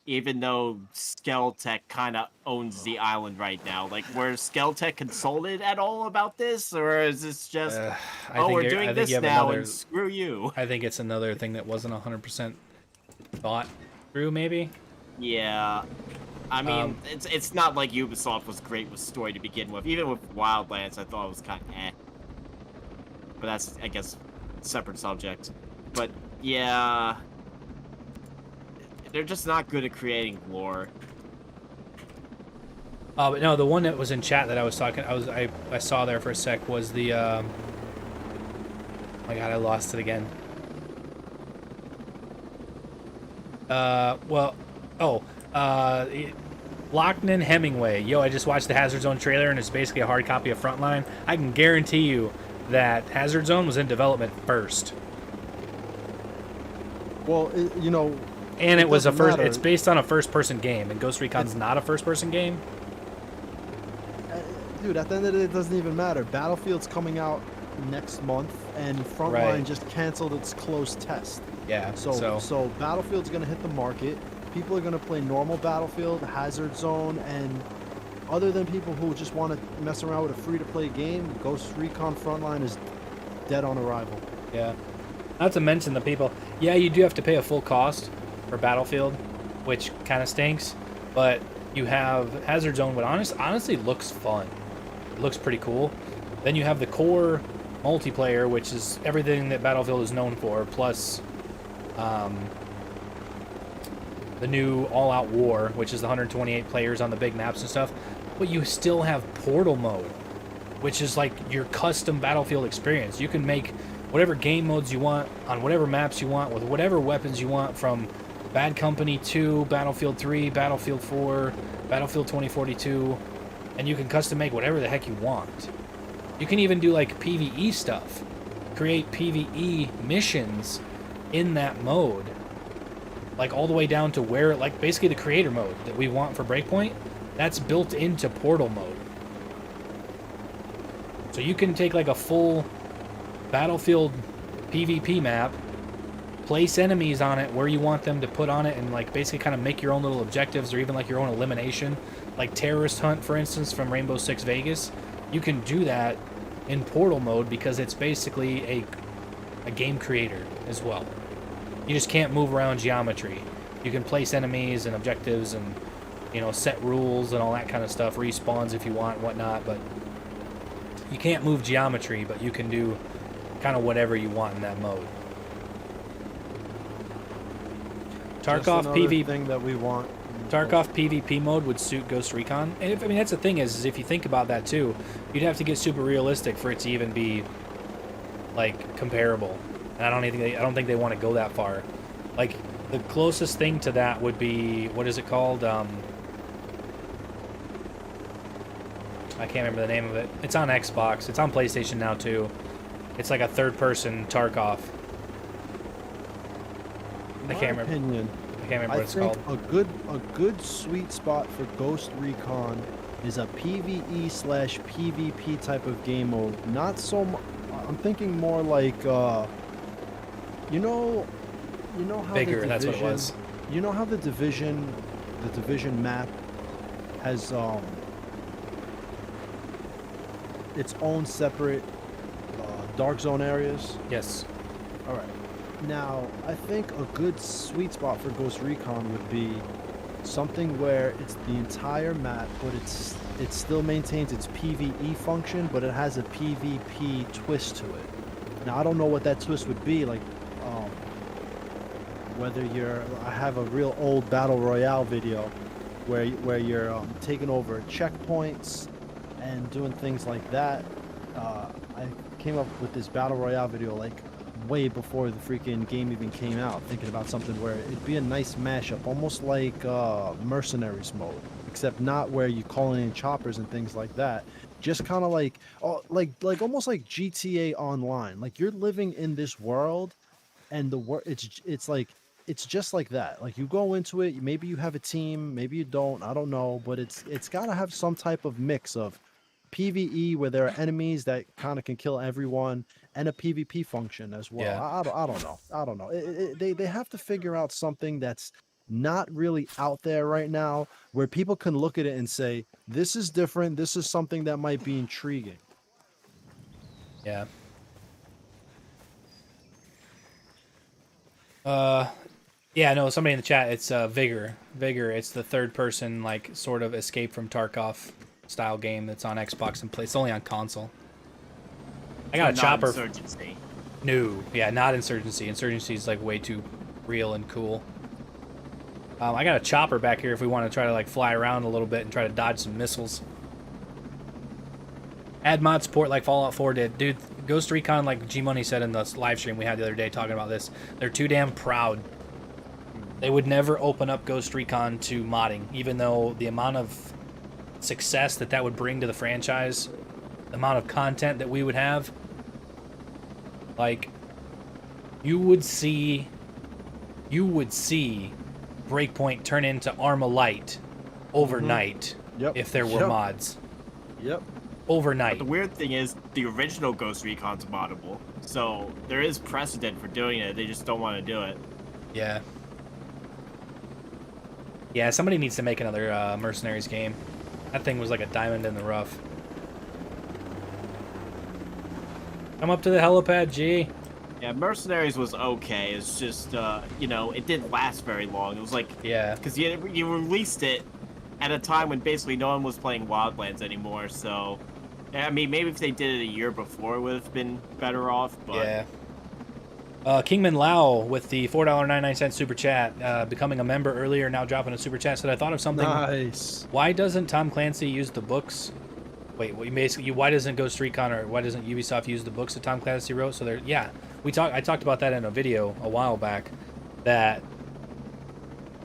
Speaker 3: even though Skeltech kind of owns the island right now? Like, were Skeltech consulted at all about this, or is this just we're doing this now and screw you?
Speaker 1: I think it's another thing that wasn't 100% thought through, maybe.
Speaker 3: Yeah. I mean, it's not like Ubisoft was great with story to begin with. Even with Wildlands, I thought it was kind of eh. But that's, I guess, a separate subject. But yeah, they're just not good at creating lore.
Speaker 1: Oh, but no, the one that was in chat that I was talking, I saw there for a sec was the. Oh my god, I lost it again. Lochnan Hemingway. Yo, I just watched the Hazard Zone trailer and it's basically a hard copy of Frontline. I can guarantee you that Hazard Zone was in development first.
Speaker 2: Well,
Speaker 1: And it was a
Speaker 2: doesn't
Speaker 1: first.
Speaker 2: matter.
Speaker 1: It's based on a first-person game, and Ghost Recon's not a first-person game.
Speaker 2: Dude, at the end of the day, it doesn't even matter. Battlefield's coming out next month, and Frontline
Speaker 1: Right.
Speaker 2: just canceled its closed test.
Speaker 1: Yeah.
Speaker 2: So Battlefield's gonna hit the market. People are gonna play normal Battlefield, Hazard Zone, and other than people who just want to mess around with a free-to-play game, Ghost Recon Frontline is dead on arrival.
Speaker 1: Yeah. Not to mention the people. Yeah, you do have to pay a full cost for Battlefield, which kind of stinks. But you have Hazard Zone, which honestly looks fun. It looks pretty cool. Then you have the core multiplayer, which is everything that Battlefield is known for, plus the new All-Out War, which is the 128 players on the big maps and stuff. But you still have Portal mode, which is like your custom Battlefield experience. You can make whatever game modes you want on whatever maps you want with whatever weapons you want, from Bad Company 2, Battlefield 3, Battlefield 4, Battlefield 2042, and you can custom make whatever the heck you want. You can even do like PvE stuff, create PvE missions in that mode, like all the way down to where, like basically the creator mode that we want for Breakpoint, that's built into Portal mode. So you can take like a full Battlefield PvP map, place enemies on it where you want them to put on it, and like basically kind of make your own little objectives, or even like your own elimination, like terrorist hunt, for instance, from Rainbow Six Vegas. You can do that in Portal mode because it's basically a game creator as well. You just can't move around geometry. You can place enemies and objectives and, set rules and all that kind of stuff, respawns if you want, whatnot, but you can't move geometry, but you can do kind of whatever you want in that mode. Tarkov PvP
Speaker 2: thing that we want.
Speaker 1: Tarkov PvP mode would suit Ghost Recon. And that's the thing is if you think about that too, you'd have to get super realistic for it to even be like comparable. And I don't think they want to go that far. Like the closest thing to that would be, what is it called? I can't remember the name of it. It's on Xbox. It's on PlayStation now too. It's like a third-person Tarkov. I can't remember. I can't remember what it's called.
Speaker 2: A good sweet spot for Ghost Recon is a PvE/PvP type of game mode. Not so. I'm thinking more like you know how
Speaker 1: Bigger.
Speaker 2: the Division,
Speaker 1: That's what it was.
Speaker 2: You know how the Division map has its own separate dark zone areas.
Speaker 1: Yes.
Speaker 2: All right. Now, I think a good sweet spot for Ghost Recon would be something where it's the entire map, but it still maintains its PvE function, but it has a PvP twist to it. Now, I don't know what that twist would be, like whether I have a real old battle royale video where you're taking over checkpoints and doing things like that. I came up with this battle royale video like way before the freaking game even came out, thinking about something where it'd be a nice mashup, almost like Mercenaries mode, except not where you calling in choppers and things like that. Just kind of like almost like GTA Online. Like you're living in this world, and it's just like that. Like you go into it, maybe you have a team, maybe you don't. I don't know, but it's got to have some type of mix of PvE where there are enemies that kind of can kill everyone, and a PvP function as well.
Speaker 1: Yeah.
Speaker 2: I don't know. I don't know. They have to figure out something that's not really out there right now, where people can look at it and say, "This is different. This is something that might be intriguing."
Speaker 1: Yeah. Yeah, no, somebody in the chat, it's Vigor. Vigor, it's the third person, like, sort of Escape from Tarkov style game that's on Xbox and play. It's only on console. I got a chopper.
Speaker 3: Insurgency.
Speaker 1: No, yeah, not Insurgency. Insurgency is like way too real and cool. I got a chopper back here if we want to try to like fly around a little bit and try to dodge some missiles. Add mod support like Fallout 4 did. Dude, Ghost Recon, like G Money said in the live stream we had the other day talking about this, they're too damn proud. They would never open up Ghost Recon to modding, even though the amount of success that would bring to the franchise, the amount of content that we would have, like, you would see Breakpoint turn into Armalite overnight if there were mods.
Speaker 2: Yep.
Speaker 1: Overnight.
Speaker 3: But the weird thing is, the original Ghost Recon's moddable, so there is precedent for doing it. They just don't want to do it.
Speaker 1: Yeah. Yeah, somebody needs to make another Mercenaries game. That thing was like a diamond in the rough. Come up to the helipad, G.
Speaker 3: Yeah, Mercenaries was okay. It's just, you know, it didn't last very long. It was like,
Speaker 1: yeah,
Speaker 3: because you released it at a time when basically no one was playing Wildlands anymore. So, I mean, maybe if they did it a year before, it would have been better off. But
Speaker 1: yeah. Kingman Lau with the $4.99 super chat, becoming a member earlier, now dropping a super chat, said, I thought of something.
Speaker 2: Nice.
Speaker 1: Why doesn't Tom Clancy use the books? Wait, why doesn't Ghost Recon or why doesn't Ubisoft use the books that Tom Clancy wrote? So yeah, I talked about that in a video a while back, that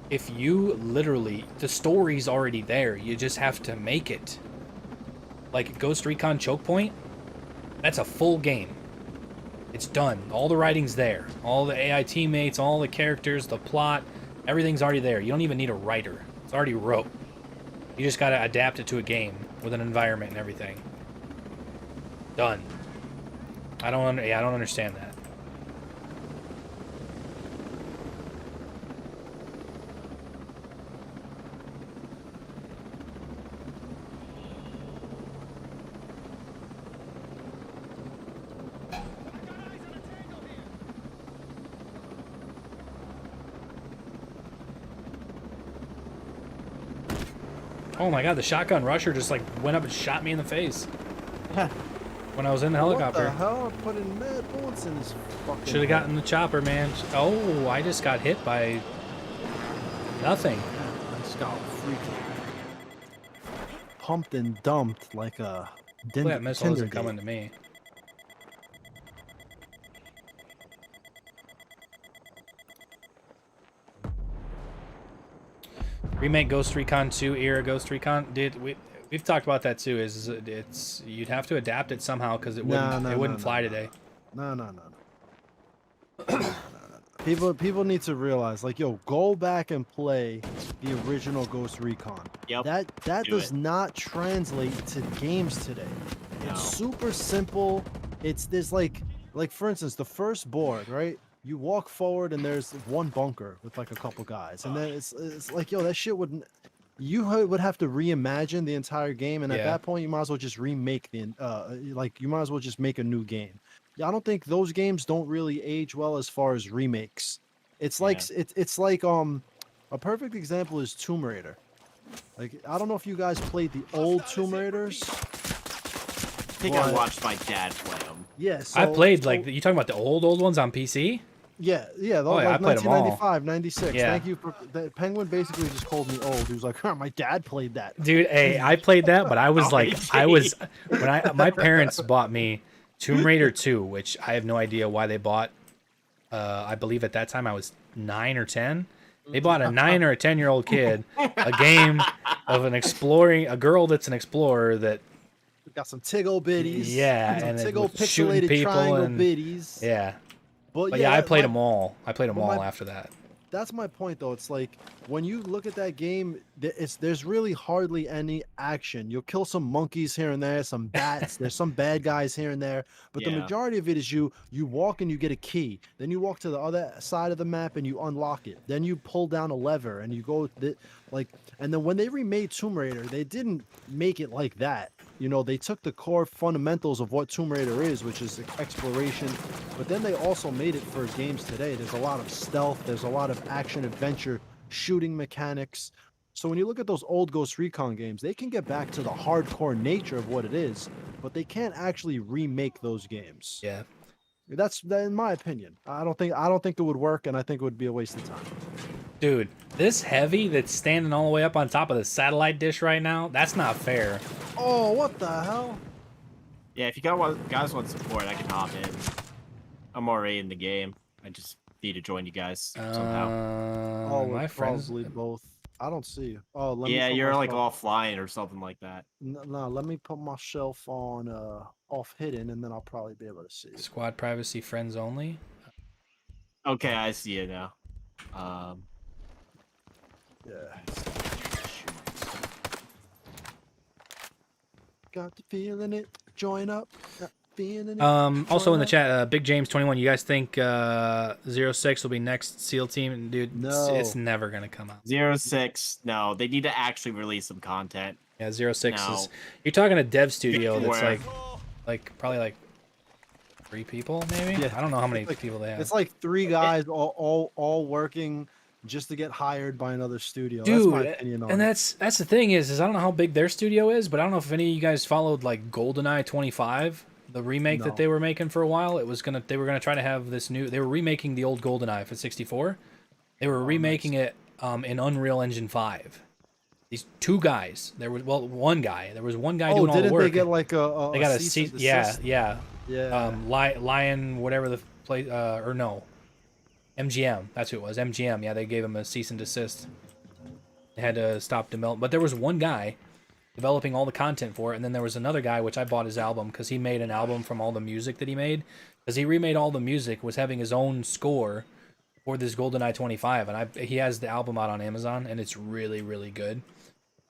Speaker 1: if you literally, the story's already there, you just have to make it. Like Ghost Recon Choke Point, that's a full game. It's done. All the writing's there. All the AI teammates, all the characters, the plot, everything's already there. You don't even need a writer. It's already wrote. You just gotta adapt it to a game with an environment and everything. Done. I don't understand that. Oh my god, the shotgun rusher just like went up and shot me in the face when I was in the helicopter.
Speaker 2: What the hell? I'm putting mad bullets in this fucking...
Speaker 1: Should have gotten the chopper, man. Oh, I just got hit by nothing.
Speaker 2: I just got freaking pumped and dumped like a
Speaker 1: That missile isn't coming to me. Remake Ghost Recon 2 era Ghost Recon. Dude, we've talked about that too. It's you'd have to adapt it somehow because it wouldn't fly today.
Speaker 2: No. People need to realize, like, yo, go back and play the original Ghost Recon.
Speaker 3: Yep.
Speaker 2: That does not translate to games today.
Speaker 3: No.
Speaker 2: It's super simple. There's like for instance, the first board, right? You walk forward and there's one bunker with like a couple guys, and then it's like, yo, that shit would have to reimagine the entire game, and at that point, you might as well just remake the you might as well just make a new game. I don't think those games don't really age well as far as remakes. It's like it's like a perfect example is Tomb Raider. Like, I don't know if you guys played the old Tomb Raiders.
Speaker 3: I think I watched my dad play them.
Speaker 2: Yeah,
Speaker 1: I played like you talking about the old ones on PC.
Speaker 2: Yeah,
Speaker 1: I
Speaker 2: like
Speaker 1: played them all.
Speaker 2: 1995, 96.
Speaker 1: Yeah.
Speaker 2: Thank you for the Penguin. Basically, just called me old. He was like, "Huh, my dad played that."
Speaker 1: Dude, hey, I played that, but I was my parents bought me Tomb Raider 2, which I have no idea why they bought. I believe at that time I was 9 or 10. They bought a 9 or a 10-year-old kid a game of a girl that's an explorer that
Speaker 2: got some tiggle bitties.
Speaker 1: Yeah,
Speaker 2: some
Speaker 1: and
Speaker 2: tiggle
Speaker 1: shooting
Speaker 2: pixelated
Speaker 1: people
Speaker 2: triangle
Speaker 1: and
Speaker 2: bitties.
Speaker 1: yeah.
Speaker 2: But
Speaker 1: yeah, I played them all. I played them all after that.
Speaker 2: That's my point, though. It's like when you look at that game, there's really hardly any action. You'll kill some monkeys here and there, some bats. There's some bad guys here and there, but the majority of it is you walk and you get a key. Then you walk to the other side of the map and you unlock it. Then you pull down a lever and you go and then when they remade Tomb Raider, they didn't make it like that. You know, they took the core fundamentals of what Tomb Raider is, which is exploration, but then they also made it for games today. There's a lot of stealth, there's a lot of action adventure shooting mechanics. So when you look at those old Ghost Recon games, they can get back to the hardcore nature of what it is, but they can't actually remake those games.
Speaker 1: Yeah.
Speaker 2: That's in my opinion. I don't think it would work, and I think it would be a waste of time.
Speaker 1: Dude, this heavy that's standing all the way up on top of the satellite dish right now, that's not fair.
Speaker 2: Oh, what the hell?
Speaker 3: Yeah, if you guys want support, I can hop in. I'm already in the game. I just need to join you guys somehow.
Speaker 1: My friends
Speaker 2: probably both. I don't see you. Oh,
Speaker 3: you're like offline or something like that.
Speaker 2: No, let me put myself on off hidden, and then I'll probably be able to see you.
Speaker 1: Squad privacy friends only.
Speaker 3: Okay, I see it now.
Speaker 2: Yeah. Got the feeling it. Join up. Got the feeling it.
Speaker 1: Also in the chat, Big James 21. You guys think 06 will be next SEAL team? Dude,
Speaker 2: no,
Speaker 1: it's never gonna come out.
Speaker 3: 06. No, they need to actually release some content.
Speaker 1: Yeah, 06 is. You're talking a dev studio that's probably like 3 people, maybe.
Speaker 2: Yeah.
Speaker 1: I don't know how many people they have.
Speaker 2: It's like 3 guys all working just to get hired by another studio.
Speaker 1: Dude,
Speaker 2: that's my opinion on
Speaker 1: and
Speaker 2: it.
Speaker 1: that's the thing is I don't know how big their studio is, but I don't know if any of you guys followed like GoldenEye 25, the remake that they were making for a while. They were gonna try to have this new. They were remaking the old GoldenEye for 64. They were remaking it in Unreal Engine 5. These 2 guys. One guy. There was one guy doing all the work.
Speaker 2: They get like a
Speaker 1: they got a
Speaker 2: cease and
Speaker 1: desist?
Speaker 2: desist?
Speaker 1: Yeah. Lion, whatever the place, or no. MGM, that's who it was. MGM, yeah, they gave him a cease and desist. They had to stop development. But there was one guy developing all the content for it, and then there was another guy, which I bought his album, because he made an album from all the music that he made. Because he remade all the music, was having his own score for this GoldenEye 25, and he has the album out on Amazon, and it's really, really good.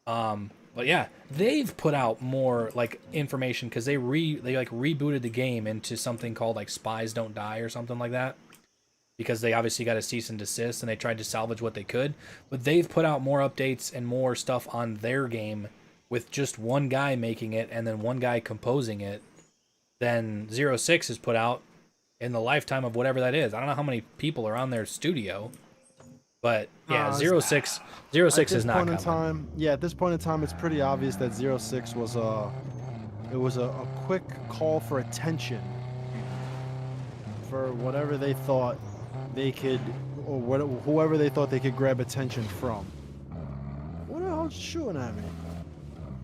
Speaker 1: But yeah, they've put out more like information, because they rebooted the game into something called like Spies Don't Die or something like that. Because they obviously got a cease and desist, and they tried to salvage what they could. But they've put out more updates and more stuff on their game with just one guy making it and then one guy composing it than 06 has put out in the lifetime of whatever that is. I don't know how many people are on their studio, but yeah, 06 is not coming.
Speaker 2: At this point in time, it's pretty obvious that 06 was a quick call for attention for whatever they thought they could, or whoever they thought they could grab attention from. What the hell's shooting at me?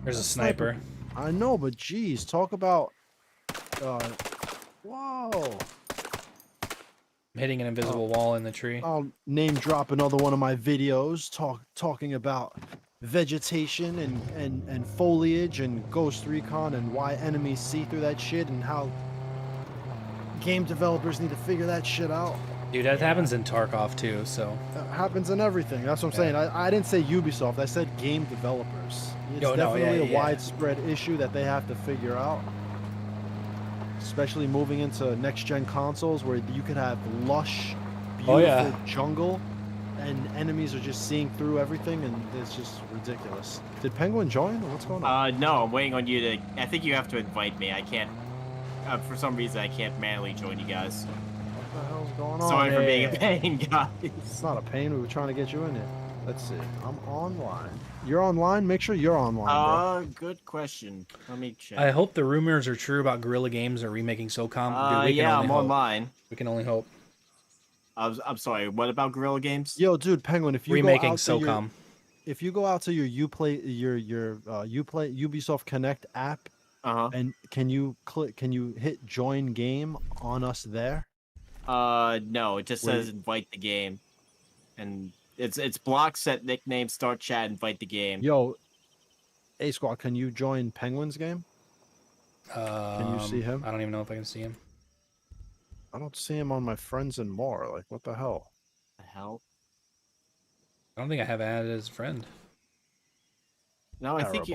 Speaker 1: There's a sniper.
Speaker 2: I know, but geez, talk about. Whoa.
Speaker 1: I'm hitting an invisible wall in the tree.
Speaker 2: I'll name drop another one of my videos talking about vegetation and foliage and Ghost Recon and why enemies see through that shit and how game developers need to figure that shit out.
Speaker 1: Dude, that happens in Tarkov too, so.
Speaker 2: That happens in everything. That's what I'm saying. I didn't say Ubisoft. I said game developers. It's definitely a widespread issue that they have to figure out. Especially moving into next-gen consoles where you could have lush, beautiful jungle and enemies are just seeing through everything, and it's just ridiculous. Did Penguin join? Or what's going on?
Speaker 3: No, I'm waiting on you to... I think you have to invite me. I can't... for some reason, I can't manually join you guys.
Speaker 2: What the hell's going on?
Speaker 3: Sorry for being a pain, guys.
Speaker 2: It's not a pain. We were trying to get you in here. Let's see. I'm online. You're online? Make sure you're online, bro.
Speaker 3: Good question. Let me check.
Speaker 1: I hope the rumors are true about Guerrilla Games or remaking SOCOM. Dude,
Speaker 3: yeah, I'm online.
Speaker 1: We can only hope.
Speaker 3: I'm sorry. What about Guerrilla Games?
Speaker 2: Yo, dude, Penguin, if you
Speaker 1: remaking
Speaker 2: go out
Speaker 1: SOCOM.
Speaker 2: If you go out to your Uplay Ubisoft Connect app, and can you hit join game on us there?
Speaker 3: No, it just says invite the game, and it's block, set nickname, start chat, invite the game.
Speaker 2: Yo, A Squad, can you join Penguin's game? Can you see him?
Speaker 1: I don't even know if I can see him.
Speaker 2: I don't see him on my friends and more. Like, what the hell?
Speaker 3: The hell?
Speaker 1: I don't think I have added as a friend.
Speaker 3: No, I think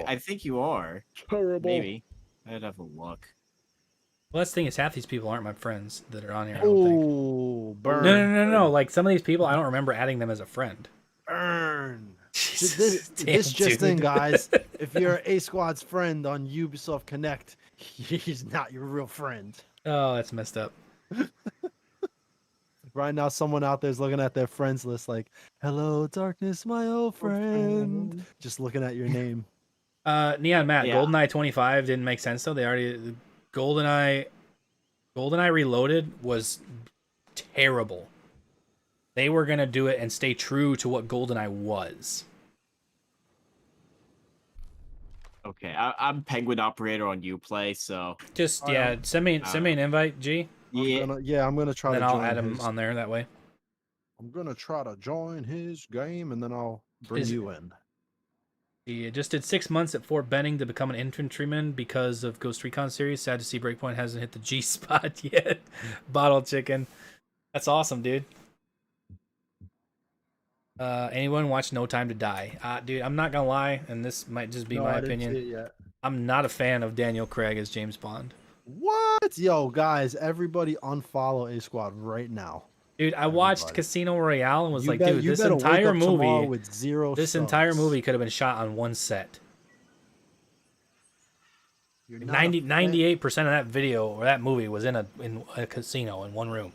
Speaker 3: you are.
Speaker 2: Terrible.
Speaker 3: Maybe. I'd have a look.
Speaker 1: Well, that's the thing is half these people aren't my friends that are on here. I don't think.
Speaker 2: Oh, burn.
Speaker 1: No. Like some of these people, I don't remember adding them as a friend.
Speaker 2: Burn.
Speaker 1: Jesus,
Speaker 2: This just in, guys. If you're A Squad's friend on Ubisoft Connect, he's not your real friend.
Speaker 1: Oh, that's messed up.
Speaker 2: Right now, someone out there is looking at their friends list like, hello, darkness, my old friend. Just looking at your name.
Speaker 1: Neon Matt, GoldenEye 25 didn't make sense, though. They already... GoldenEye Reloaded was terrible. They were going to do it and stay true to what GoldenEye was.
Speaker 3: Okay, I'm Penguin Operator on Uplay, so...
Speaker 1: Just, send me an invite, G.
Speaker 2: I'm gonna try.
Speaker 1: Then
Speaker 2: to
Speaker 1: I'll
Speaker 2: join
Speaker 1: add him on there that way.
Speaker 2: I'm gonna try to join his game, and then I'll bring you in.
Speaker 1: He just did 6 months at Fort Benning to become an infantryman because of Ghost Recon series. Sad to see Breakpoint hasn't hit the G spot yet. Bottle chicken. That's awesome, dude. Anyone watch No Time to Die? Dude, I'm not gonna lie, and this might just be my opinion.
Speaker 2: Didn't see it yet.
Speaker 1: I'm not a fan of Daniel Craig as James Bond.
Speaker 2: What? Yo, guys, everybody unfollow A Squad right now.
Speaker 1: Dude, I watched Casino Royale and was like, dude, this entire movie could have been shot on one set. 98% of that video or that movie was in a casino in one room.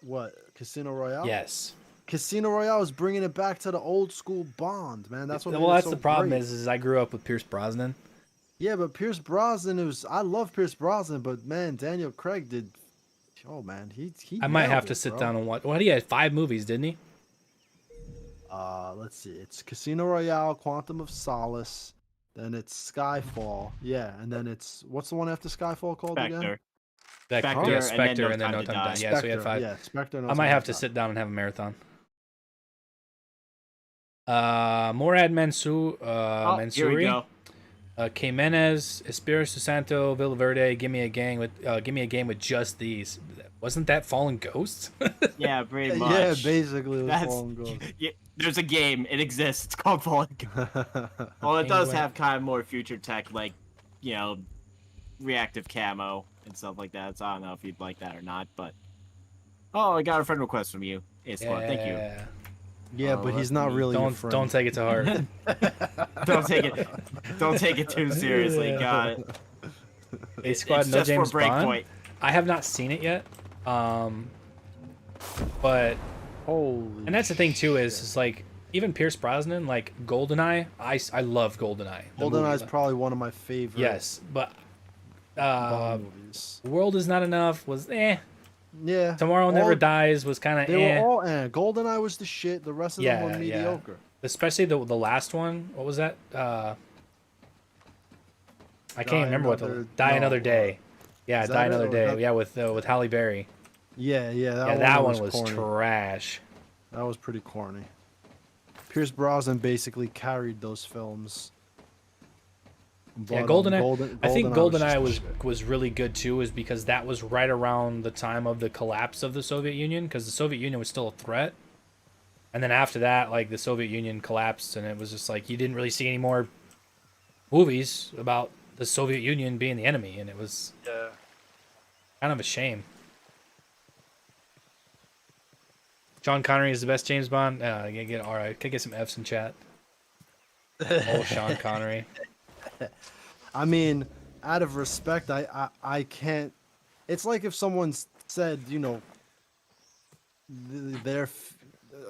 Speaker 2: What? Casino Royale?
Speaker 1: Yes.
Speaker 2: Casino Royale is bringing it back to the old school Bond, man. That's what.
Speaker 1: Well, that's the problem is I grew up with Pierce Brosnan.
Speaker 2: Yeah, but Pierce Brosnan I love Pierce Brosnan, but man, Daniel Craig did. Oh man, he
Speaker 1: I might have to sit down and watch. Well, he had 5 movies, didn't he?
Speaker 2: Let's see. It's Casino Royale, Quantum of Solace, then it's Skyfall. Yeah, and then it's what's the one after Skyfall called again?
Speaker 1: Spectre, and then No Time to Die. Yeah, so he had 5.
Speaker 2: Yeah, Spectre.
Speaker 1: I might have to sit down and have a marathon. Morad Mansouri.
Speaker 3: Here we go.
Speaker 1: Jimenez, Espiritu Santo, Villaverde. Give me a game with just these. Wasn't that Fallen Ghosts?
Speaker 3: Yeah, pretty much.
Speaker 2: Yeah, basically, it was Fallen Ghosts.
Speaker 3: Yeah, there's a game. It exists. It's called Fallen Ghosts. Well, it does have kind of more future tech, like, you know, reactive camo and stuff like that. So I don't know if you'd like that or not, but oh, I got a friend request from you. Thank you.
Speaker 2: Yeah, but he's not really your friend.
Speaker 1: Don't take it to heart.
Speaker 3: Don't take it too seriously. Got it.
Speaker 1: A Squad,
Speaker 3: it's
Speaker 1: no
Speaker 3: just
Speaker 1: James
Speaker 3: for
Speaker 1: Bond.
Speaker 3: Breakpoint.
Speaker 1: I have not seen it yet. But and that's the thing too is like even Pierce Brosnan, like GoldenEye. I love GoldenEye.
Speaker 2: GoldenEye is probably one of my favorites.
Speaker 1: Yes, but
Speaker 2: Bond movies.
Speaker 1: World Is Not Enough was
Speaker 2: Yeah.
Speaker 1: Tomorrow Never Dies was kind of
Speaker 2: They were all GoldenEye was the shit. The rest of them were mediocre.
Speaker 1: Especially the last one. What was that? I can't remember what Die Another Day. Yeah, Die Another Day. Yeah, with Halle Berry.
Speaker 2: Yeah,
Speaker 1: Yeah, that one was
Speaker 2: corny.
Speaker 1: trash.
Speaker 2: That was pretty corny. Pierce Brosnan basically carried those films.
Speaker 1: Yeah,
Speaker 2: But
Speaker 1: GoldenEye. I think
Speaker 2: GoldenEye was just
Speaker 1: GoldenEye
Speaker 2: the
Speaker 1: was
Speaker 2: shit.
Speaker 1: was really good too, is because that was right around the time of the collapse of the Soviet Union, because the Soviet Union was still a threat. And then after that, like the Soviet Union collapsed, and it was just like you didn't really see any more movies about the Soviet Union being the enemy, and it was kind of a shame. Sean Connery is the best James Bond. All right. Can I get some F's in chat? Oh, Sean Connery.
Speaker 2: I mean, out of respect, I can't. It's like if someone said, you know, they're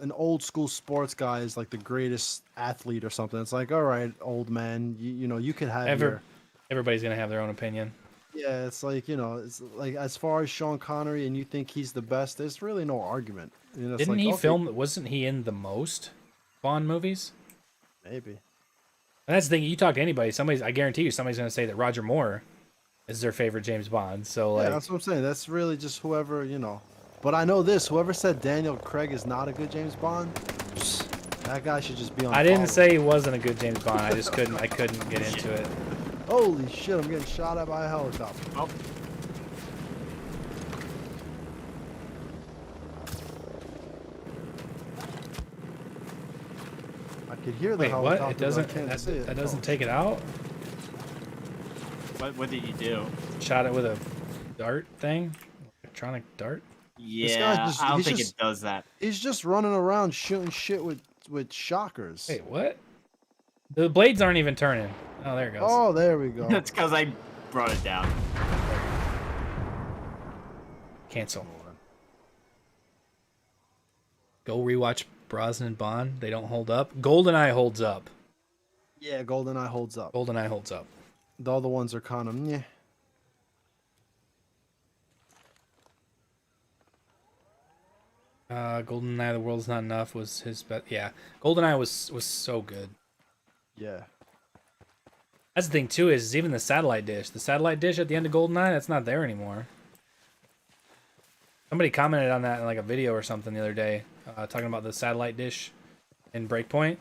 Speaker 2: an old school sports guy is like the greatest athlete or something. It's like, all right, old man, you know, you could have your.
Speaker 1: Everybody's gonna have their own opinion.
Speaker 2: Yeah, it's like, you know, it's like as far as Sean Connery and you think he's the best, there's really no argument. You know, it's
Speaker 1: Didn't
Speaker 2: like,
Speaker 1: he
Speaker 2: okay,
Speaker 1: film? Wasn't he in the most Bond movies?
Speaker 2: maybe.
Speaker 1: And that's the thing. You talk to anybody, I guarantee you, somebody's gonna say that Roger Moore is their favorite James Bond. So
Speaker 2: Yeah,
Speaker 1: like,
Speaker 2: that's what I'm saying. That's really just whoever, you know. But I know this, whoever said Daniel Craig is not a good James Bond, that guy should just be on
Speaker 1: I didn't
Speaker 2: follow.
Speaker 1: say he wasn't a good James Bond. I just couldn't. I couldn't get into it.
Speaker 2: Holy shit, I'm getting shot at by a helicopter.
Speaker 3: Oh,
Speaker 2: I could hear the
Speaker 1: Wait,
Speaker 2: helicopter.
Speaker 1: what? It
Speaker 2: but I
Speaker 1: doesn't.
Speaker 2: can't see it.
Speaker 1: That doesn't
Speaker 2: Oh,
Speaker 1: take it out.
Speaker 3: what did you do?
Speaker 1: Shot it with a dart thing, electronic dart.
Speaker 3: Yeah,
Speaker 2: just-
Speaker 3: I don't
Speaker 2: he's
Speaker 3: think
Speaker 2: just-
Speaker 3: it does that.
Speaker 2: He's just running around shooting shit with shockers.
Speaker 1: Wait, what? The blades aren't even turning. Oh, there it goes.
Speaker 2: Oh, there we go.
Speaker 3: That's because I brought it down.
Speaker 1: Cancel. Go rewatch Brosnan Bond. They don't hold up. GoldenEye holds up.
Speaker 2: Yeah, GoldenEye holds up.
Speaker 1: GoldenEye holds up.
Speaker 2: The other ones are kind of yeah.
Speaker 1: GoldenEye, The World's Not Enough was his best. Yeah, GoldenEye was so good.
Speaker 2: Yeah.
Speaker 1: That's the thing too, is even the satellite dish. The satellite dish at the end of GoldenEye, that's not there anymore. Somebody commented on that in like a video or something the other day, talking about the satellite dish in Breakpoint.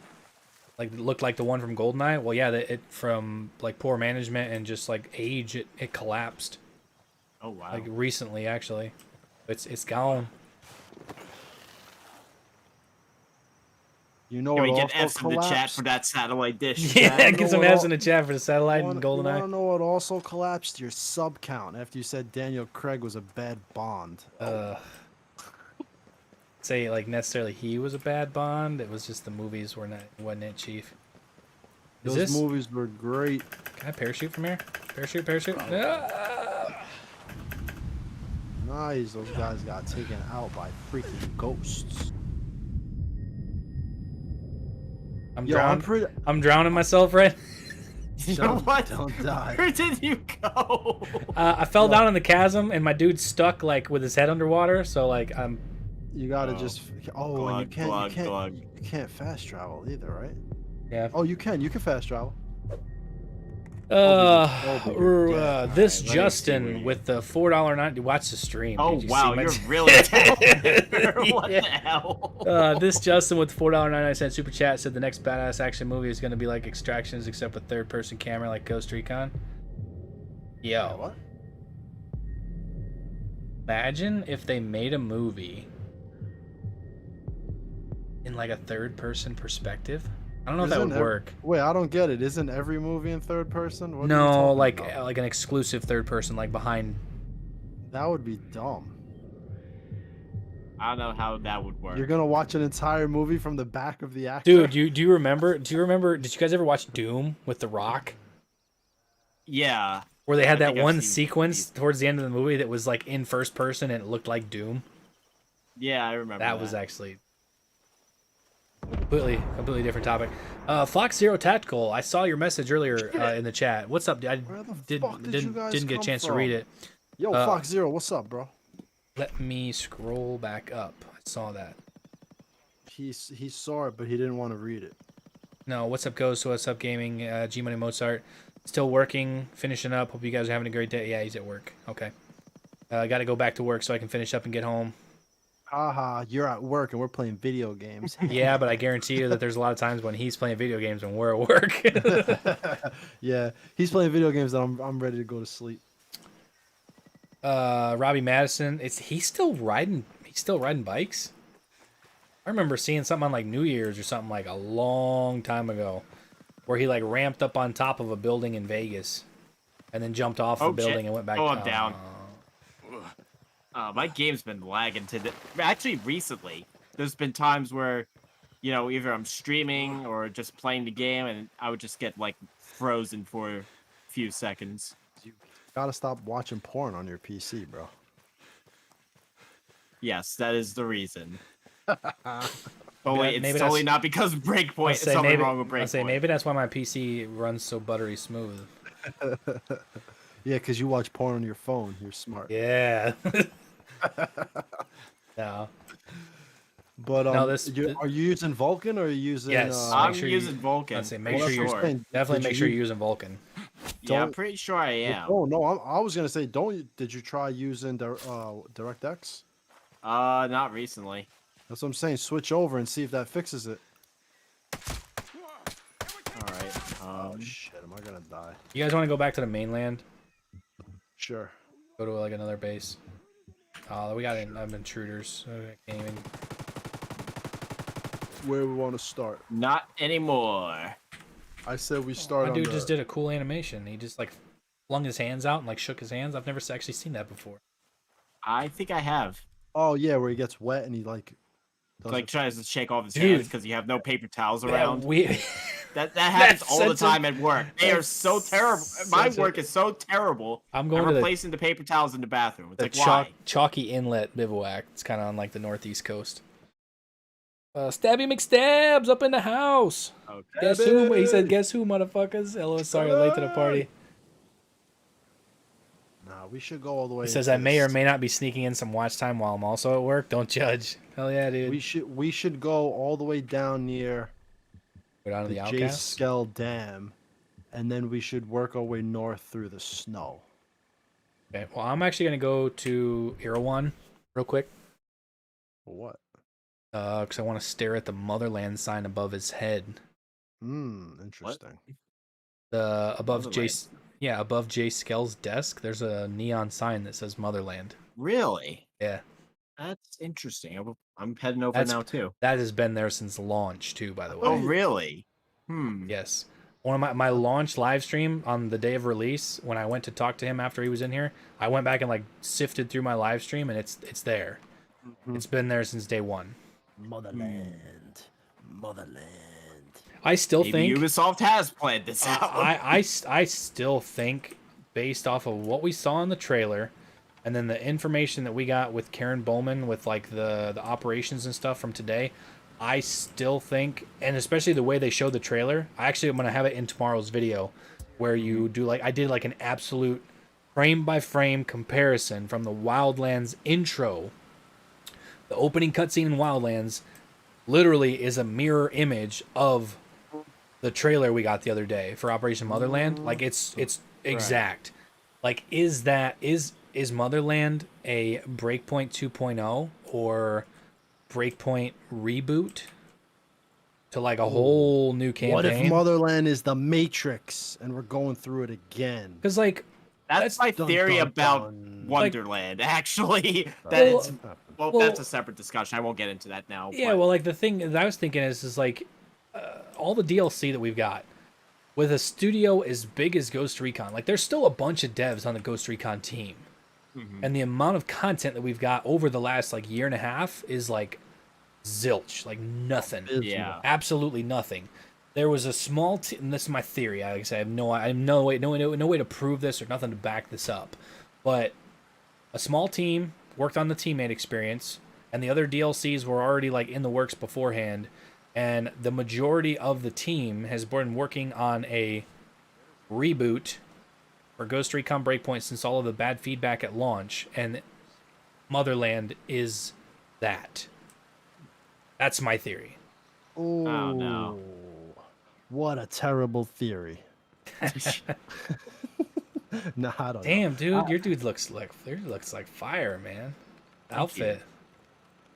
Speaker 1: Like, it looked like the one from GoldenEye. Well, yeah, it from like poor management and just like age, it collapsed.
Speaker 3: Oh wow.
Speaker 1: Like recently, actually. It's gone.
Speaker 2: You know
Speaker 3: Can we
Speaker 2: what
Speaker 3: get
Speaker 2: also
Speaker 3: F's in the chat
Speaker 2: collapsed?
Speaker 3: for that satellite dish?
Speaker 1: Yeah,
Speaker 2: know
Speaker 1: get some
Speaker 2: what
Speaker 1: F's
Speaker 2: all-
Speaker 1: in the chat for the satellite and
Speaker 2: You want to
Speaker 1: GoldenEye.
Speaker 2: know what also collapsed? Your sub count after you said Daniel Craig was a bad Bond.
Speaker 1: Say like necessarily he was a bad Bond. It was just the movies wasn't it, Chief? Is
Speaker 2: Those
Speaker 1: this?
Speaker 2: movies were great.
Speaker 1: Can I parachute from here? Parachute. Ah!
Speaker 2: Nice, those guys got taken out by freaking ghosts.
Speaker 1: I'm
Speaker 2: Yo,
Speaker 1: drowning. I'm drowning myself, right?
Speaker 3: You know what?
Speaker 2: Don't die.
Speaker 3: Where did you go?
Speaker 1: I fell down in the chasm, and my dude's stuck like with his head underwater. So like I'm.
Speaker 2: You gotta
Speaker 3: Oh.
Speaker 2: just. Oh, and you
Speaker 3: Glug,
Speaker 2: can't.
Speaker 3: glug,
Speaker 2: You
Speaker 3: glug.
Speaker 2: can't fast travel either, right?
Speaker 1: Yeah.
Speaker 2: Oh, you can. You can fast travel.
Speaker 1: This
Speaker 3: Alright, let me see
Speaker 1: Justin
Speaker 3: what
Speaker 1: with the $4.90. Watch the stream.
Speaker 3: Oh
Speaker 1: Did you
Speaker 3: wow,
Speaker 1: see my-
Speaker 3: you're really talented. What
Speaker 1: Yeah.
Speaker 3: the hell?
Speaker 1: This Justin with $4.99 super chat said the next badass action movie is going to be like Extractions, except with third-person camera like Ghost Recon. Yo,
Speaker 2: What?
Speaker 1: imagine if they made a movie in like a third-person perspective. I don't know if that
Speaker 2: Isn't
Speaker 1: would
Speaker 2: ev-
Speaker 1: work.
Speaker 2: Wait, I don't get it. Isn't every movie in third person? What are you
Speaker 1: No,
Speaker 2: talking
Speaker 1: like
Speaker 2: about?
Speaker 1: an exclusive third-person, like behind.
Speaker 2: That would be dumb.
Speaker 3: I don't know how that would work.
Speaker 2: You're gonna watch an entire movie from the back of the actor.
Speaker 1: Dude, do you remember? Did you guys ever watch Doom with The Rock?
Speaker 3: Yeah.
Speaker 1: Where they had
Speaker 3: I
Speaker 1: that
Speaker 3: think I've
Speaker 1: one
Speaker 3: seen
Speaker 1: sequence
Speaker 3: these.
Speaker 1: towards the end of the movie that was like in first person and it looked like Doom.
Speaker 3: Yeah, I remember
Speaker 1: That was actually completely different topic. Fox Zero Tactical, I saw your message earlier in the chat. What's up? I
Speaker 2: Where the fuck did you guys
Speaker 1: didn't get a
Speaker 2: come
Speaker 1: chance to
Speaker 2: from?
Speaker 1: read it.
Speaker 2: Yo, Fox Zero, what's up, bro?
Speaker 1: Let me scroll back up. I saw that.
Speaker 2: He saw it, but he didn't want to read it.
Speaker 1: No, what's up, Ghost? What's up, Gaming? G Money Mozart. Still working, finishing up. Hope you guys are having a great day. Yeah, he's at work. Okay. I got to go back to work so I can finish up and get home.
Speaker 2: Haha, you're at work and we're playing video games.
Speaker 1: Yeah, but I guarantee you that there's a lot of times when he's playing video games when we're at work.
Speaker 2: Yeah, he's playing video games and I'm ready to go to sleep.
Speaker 1: Robbie Madison, he's still riding bikes? I remember seeing something on like New Year's or something like a long time ago where he like ramped up on top of a building in Vegas and then jumped off the building and went back
Speaker 3: down. My game's been lagging actually recently. There's been times where, you know, either I'm streaming or just playing the game and I would just get like frozen for a few seconds.
Speaker 2: You gotta stop watching porn on your PC, bro.
Speaker 3: Yes, that is the reason. It's
Speaker 1: maybe
Speaker 3: totally not because of Breakpoint. It's something wrong with Breakpoint.
Speaker 1: I'll say maybe that's why my PC runs so buttery smooth.
Speaker 2: Yeah, because you watch porn on your phone. You're smart.
Speaker 1: Yeah. No.
Speaker 2: But
Speaker 1: No,
Speaker 2: are you using Vulkan or are you using?
Speaker 1: Yes,
Speaker 3: I'm using Vulkan.
Speaker 1: I'd say
Speaker 2: Definitely
Speaker 1: make sure you're using Vulkan.
Speaker 3: Yeah, I'm pretty sure I am.
Speaker 2: Oh no, I was gonna say, did you try using DirectX?
Speaker 3: Not recently.
Speaker 2: That's what I'm saying. Switch over and see if that fixes it.
Speaker 3: All right.
Speaker 2: Oh shit, am I gonna die?
Speaker 1: You guys want to go back to the mainland?
Speaker 2: Sure.
Speaker 1: Go to like another base. We got intruders. So I can't even...
Speaker 2: Where we want to start?
Speaker 3: Not anymore.
Speaker 2: I said we start.
Speaker 1: My dude just did a cool animation. He just like flung his hands out and like shook his hands. I've never actually seen that before.
Speaker 3: I think I have.
Speaker 2: Oh yeah, where he gets wet and he like
Speaker 3: tries to shake off his hands because you have no paper towels around. That happens all the time at work. They are so terrible. My work is so terrible. I'm replacing the paper towels in the bathroom. It's like, why?
Speaker 1: Chalky Inlet bivouac. It's kind of on like the northeast coast. Stabby McStabs up in the house.
Speaker 3: Okay.
Speaker 1: Guess who? He said, "Guess who, motherfuckers?" Hello, sorry, late to the party.
Speaker 2: Nah, we should go all the way.
Speaker 1: He says, "I may or may not be sneaking in some watch time while I'm also at work. Don't judge." Hell yeah, dude.
Speaker 2: We should go all the way down near
Speaker 1: Go down to the
Speaker 2: J.
Speaker 1: Outcast.
Speaker 2: Skell Dam, and then we should work our way north through the snow.
Speaker 1: Okay. Well, I'm actually gonna go to Erewhon real quick.
Speaker 2: For what?
Speaker 1: Because I want to stare at the Motherland sign above his head.
Speaker 2: Interesting.
Speaker 1: Above Jay Skell's desk, there's a neon sign that says Motherland.
Speaker 3: Really?
Speaker 1: Yeah.
Speaker 3: That's interesting. I'm heading over now too.
Speaker 1: That has been there since launch too, by the way.
Speaker 3: Oh, really?
Speaker 1: Yes. One of my launch live stream on the day of release, when I went to talk to him after he was in here, I went back and like sifted through my live stream, and it's there. It's been there since day one.
Speaker 2: Motherland.
Speaker 1: I still think
Speaker 3: Ubisoft has planned this out.
Speaker 1: I still think, based off of what we saw in the trailer, and then the information that we got with Karen Bowman with like the operations and stuff from today, I still think, and especially the way they showed the trailer, I'm gonna have it in tomorrow's video, where you do like I did like an absolute frame by frame comparison from the Wildlands intro. The opening cutscene in Wildlands literally is a mirror image of the trailer we got the other day for Operation Motherland. Like it's exact. Like is Motherland a Breakpoint 2.0 or Breakpoint reboot to like a whole new campaign?
Speaker 2: What if Motherland is the Matrix and we're going through it again?
Speaker 1: Because like
Speaker 3: that's my theory about Wonderland. Actually, that's a separate discussion. I won't get into that now.
Speaker 1: Yeah, well, like the thing that I was thinking is like all the DLC that we've got with a studio as big as Ghost Recon. Like there's still a bunch of devs on the Ghost Recon team, and the amount of content that we've got over the last like year and a half is like zilch, like nothing.
Speaker 3: Yeah,
Speaker 1: absolutely nothing. There was a small team, and this is my theory. Like I said, I have no way to prove this or nothing to back this up. But a small team worked on the teammate experience, and the other DLCs were already like in the works beforehand. And the majority of the team has been working on a reboot for Ghost Recon Breakpoint since all of the bad feedback at launch, and Motherland is that. That's my theory.
Speaker 2: Oh
Speaker 3: no.
Speaker 2: What a terrible theory. Nah, I don't know.
Speaker 1: Damn, dude, your dude looks like fire, man. Outfit.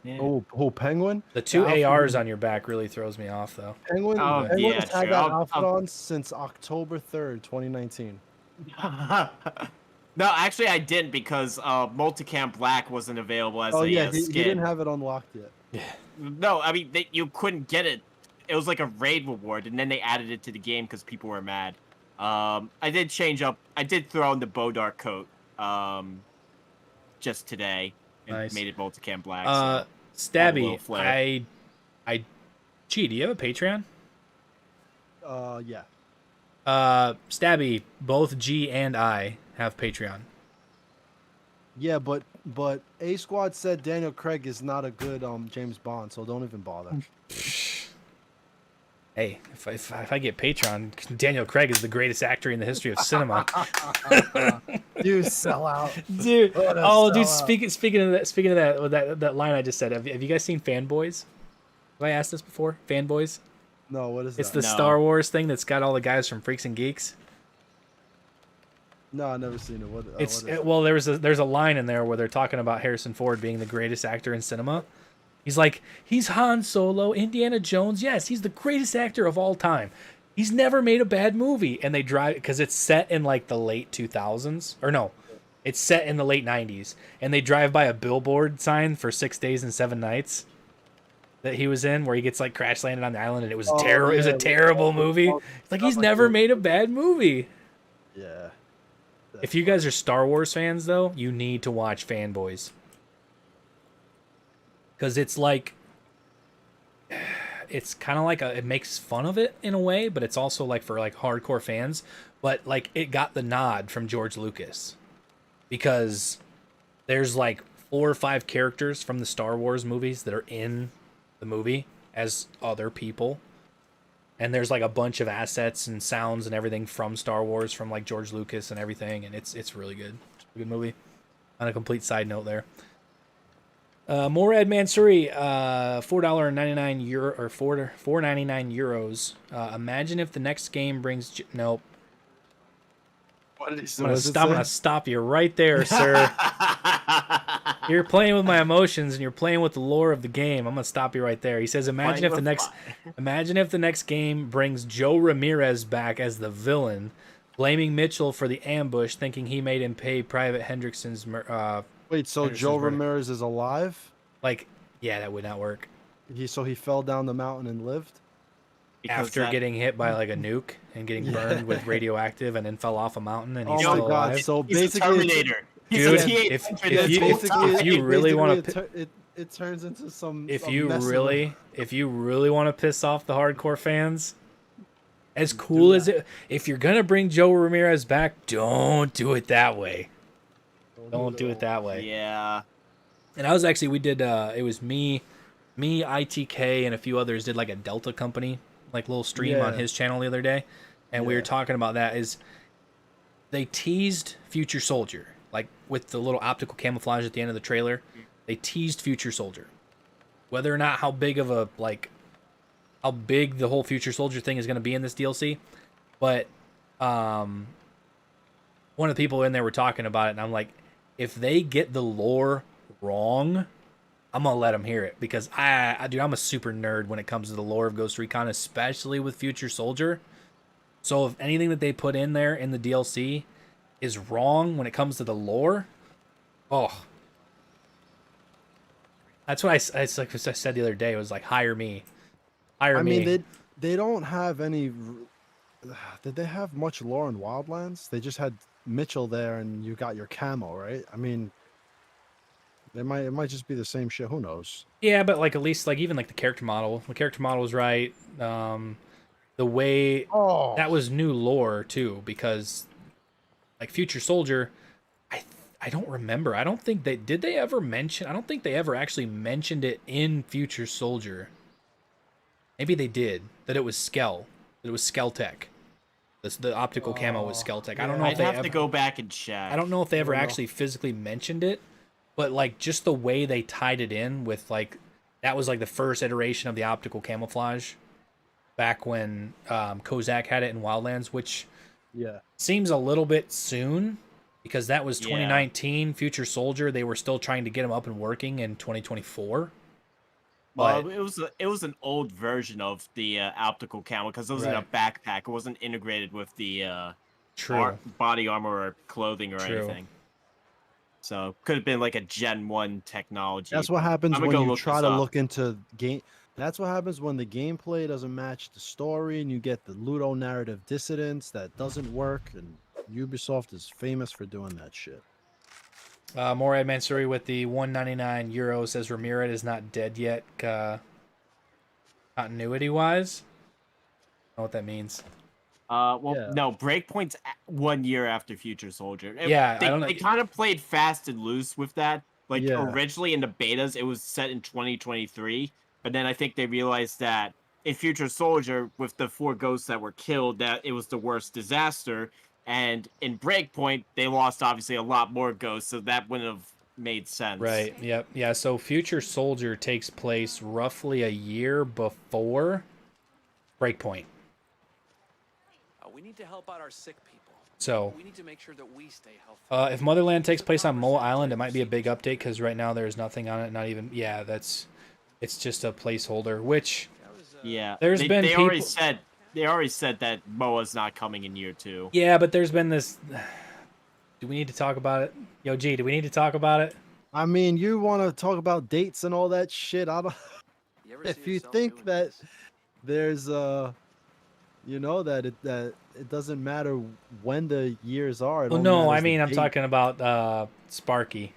Speaker 3: Yeah.
Speaker 2: Oh, Penguin.
Speaker 1: The two
Speaker 2: outfit
Speaker 1: ARs
Speaker 2: is-
Speaker 1: on your back really throws me off, though.
Speaker 2: Penguin.
Speaker 3: Oh,
Speaker 2: Penguin
Speaker 3: yeah,
Speaker 2: has had
Speaker 3: sure.
Speaker 2: that outfit on since October 3rd, 2019.
Speaker 3: No, actually, I didn't because Multicam Black wasn't available as
Speaker 2: Oh
Speaker 3: a
Speaker 2: yeah, he
Speaker 3: skin.
Speaker 2: didn't have it unlocked yet.
Speaker 3: No, I mean you couldn't get it. It was like a raid reward, and then they added it to the game because people were mad. I did change up. I did throw in the Bodar coat just today and
Speaker 1: Nice.
Speaker 3: made it Multicam Black. So.
Speaker 1: Stabby,
Speaker 3: flair.
Speaker 1: Gee, do you have a Patreon?
Speaker 2: Yeah.
Speaker 1: Stabby, both G and I have Patreon.
Speaker 2: Yeah, but A Squad said Daniel Craig is not a good James Bond, so don't even bother.
Speaker 1: Hey, if I get Patreon, Daniel Craig is the greatest actor in the history of cinema.
Speaker 2: You sell out,
Speaker 1: Dude,
Speaker 2: dude.
Speaker 1: Speaking of that line I just said, have you guys seen Fanboys? Have I asked this before? Fanboys?
Speaker 2: No, what is
Speaker 1: It's
Speaker 2: that?
Speaker 1: the
Speaker 3: No.
Speaker 1: Star Wars thing that's got all the guys from Freaks and Geeks.
Speaker 2: No, I've never seen it. What
Speaker 1: It's
Speaker 2: is it?
Speaker 1: well, there's a line in there where they're talking about Harrison Ford being the greatest actor in cinema. He's like, he's Han Solo, Indiana Jones. Yes, he's the greatest actor of all time. He's never made a bad movie. And they drive because it's set in like the late 2000s, or no, it's set in the late 90s. And they drive by a billboard sign for 6 Days and 7 Nights that he was in, where he gets like crash landed on the island, and it was terrible. It was a terrible movie. It's like he's never made a bad movie.
Speaker 2: Yeah.
Speaker 1: If you guys are Star Wars fans, though, you need to watch Fanboys. Because it's like... It's kind of like it makes fun of it in a way, but it's also like for like hardcore fans. But like it got the nod from George Lucas. Because there's like 4 or 5 characters from the Star Wars movies that are in the movie as other people. And there's like a bunch of assets and sounds and everything from Star Wars, from like George Lucas and everything, and it's really good. It's a good movie. On a complete side note there. Morad Mansouri, €4.99 or €4.99. Imagine if the next game brings nope.
Speaker 2: What did he say?
Speaker 1: I'm gonna stop you right there, sir. You're playing with my emotions and you're playing with the lore of the game. I'm gonna stop you right there. He says, imagine if the next game brings Joe Ramirez back as the villain, blaming Mitchell for the ambush, thinking he made him pay Private Hendrickson's.
Speaker 2: Wait, so
Speaker 1: Henderson's
Speaker 2: Joe
Speaker 1: murder.
Speaker 2: Ramirez is alive?
Speaker 1: Like, yeah, that would not work.
Speaker 2: He fell down the mountain and lived?
Speaker 3: Because
Speaker 1: After getting hit by like a nuke and getting burned with radioactive, and then fell off a mountain, and he's
Speaker 2: Oh my
Speaker 1: still
Speaker 2: God,
Speaker 1: alive.
Speaker 2: so
Speaker 3: he's a
Speaker 2: basically
Speaker 3: Terminator. He's
Speaker 1: Dude,
Speaker 3: a T800
Speaker 1: if
Speaker 3: that's
Speaker 1: you-
Speaker 3: full
Speaker 1: if
Speaker 3: time.
Speaker 1: you really wanna
Speaker 2: it turns into some
Speaker 1: If
Speaker 2: some
Speaker 1: you
Speaker 2: mess of-
Speaker 1: really want to piss off the hardcore fans, as cool as it, if you're gonna bring Joe Ramirez back, don't do it that way. Don't do it that way.
Speaker 3: Yeah.
Speaker 1: And I was actually, we did, it was me, ITK, and a few others did like a Delta Company, like little stream on
Speaker 2: Yeah.
Speaker 1: his channel the other day. And we were
Speaker 2: Yeah.
Speaker 1: talking about that is they teased Future Soldier, like with the little optical camouflage at the end of the trailer. They teased Future Soldier. Whether or not how big the whole Future Soldier thing is going to be in this DLC. But one of the people in there were talking about it, and I'm like, if they get the lore wrong, I'm gonna let them hear it, because dude, I'm a super nerd when it comes to the lore of Ghost Recon, especially with Future Soldier. So if anything that they put in there in the DLC is wrong when it comes to the lore, oh, that's what I said the other day. It was like, hire me.
Speaker 2: I mean, they don't have any. Did they have much lore in Wildlands? They just had Mitchell there, and you got your camo, right? I mean, it might just be the same shit. Who knows?
Speaker 1: Yeah, but like at least like even like the character model was right. The way that was new lore too, because like Future Soldier, I don't remember. I don't think they ever mention. I don't think they ever actually mentioned it in Future Soldier. Maybe they did, that it was Skell, that it was Skelltech. The optical camo was Skelltech. I don't know if
Speaker 3: I'd
Speaker 1: they
Speaker 3: have
Speaker 1: ever,
Speaker 3: to go back and check.
Speaker 1: I don't know if they ever
Speaker 2: I don't know.
Speaker 1: actually physically mentioned it, but like just the way they tied it in with like, that was like the first iteration of the optical camouflage back when Kozak had it in Wildlands, which
Speaker 2: Yeah.
Speaker 1: Seems a little bit soon because that was
Speaker 3: Yeah.
Speaker 1: 2019. Future Soldier, they were still trying to get him up and working in 2024.
Speaker 3: Well,
Speaker 1: But
Speaker 3: it was an old version of the optical camera because it was in a
Speaker 1: Right.
Speaker 3: backpack. It wasn't integrated with the
Speaker 1: true,
Speaker 3: body armor or clothing or
Speaker 1: True.
Speaker 3: anything. So could have been like a Gen 1 technology.
Speaker 2: That's what
Speaker 3: but
Speaker 2: happens
Speaker 3: I'm gonna
Speaker 2: when
Speaker 3: go
Speaker 2: you
Speaker 3: look
Speaker 2: try
Speaker 3: this
Speaker 2: to
Speaker 3: up.
Speaker 2: look into game. That's what happens when the gameplay doesn't match the story, and you get the ludo narrative dissonance that doesn't work. And Ubisoft is famous for doing that shit.
Speaker 1: Morad Mansouri with the 199 euro says Ramirez is not dead yet, continuity wise. I don't know what that means.
Speaker 3: Well,
Speaker 2: Yeah.
Speaker 3: no, Breakpoint's 1 year after Future Soldier.
Speaker 1: Yeah, I don't know.
Speaker 3: They kind of played fast and loose with that. Like
Speaker 2: Yeah.
Speaker 3: originally in the betas, it was set in 2023, but then I think they realized that in Future Soldier, with the 4 ghosts that were killed, that it was the worst disaster. And in Breakpoint, they lost obviously a lot more ghosts, so that wouldn't have made sense.
Speaker 1: Right. Yep. Yeah. So Future Soldier takes place roughly a year before Breakpoint.
Speaker 4: We need to help out our sick people.
Speaker 1: So
Speaker 4: We need to make sure that we stay healthy.
Speaker 1: if Motherland takes place on Moa Island, it might be a big update because right now there's nothing on it. Not even. Yeah. It's just a placeholder. Which
Speaker 3: Yeah,
Speaker 1: There's
Speaker 3: they,
Speaker 1: been
Speaker 3: they already
Speaker 1: people-
Speaker 3: said that Moa's not coming in year 2.
Speaker 1: yeah, but there's been this. Do we need to talk about it? Yo, G, do we need to talk about it?
Speaker 2: I mean, you want to talk about dates and all that shit. I don't. If you think that there's you know that it doesn't matter when the years are. It
Speaker 1: Well,
Speaker 2: only
Speaker 1: no, I
Speaker 2: matters the
Speaker 1: mean I'm
Speaker 2: date.
Speaker 1: talking about Sparky.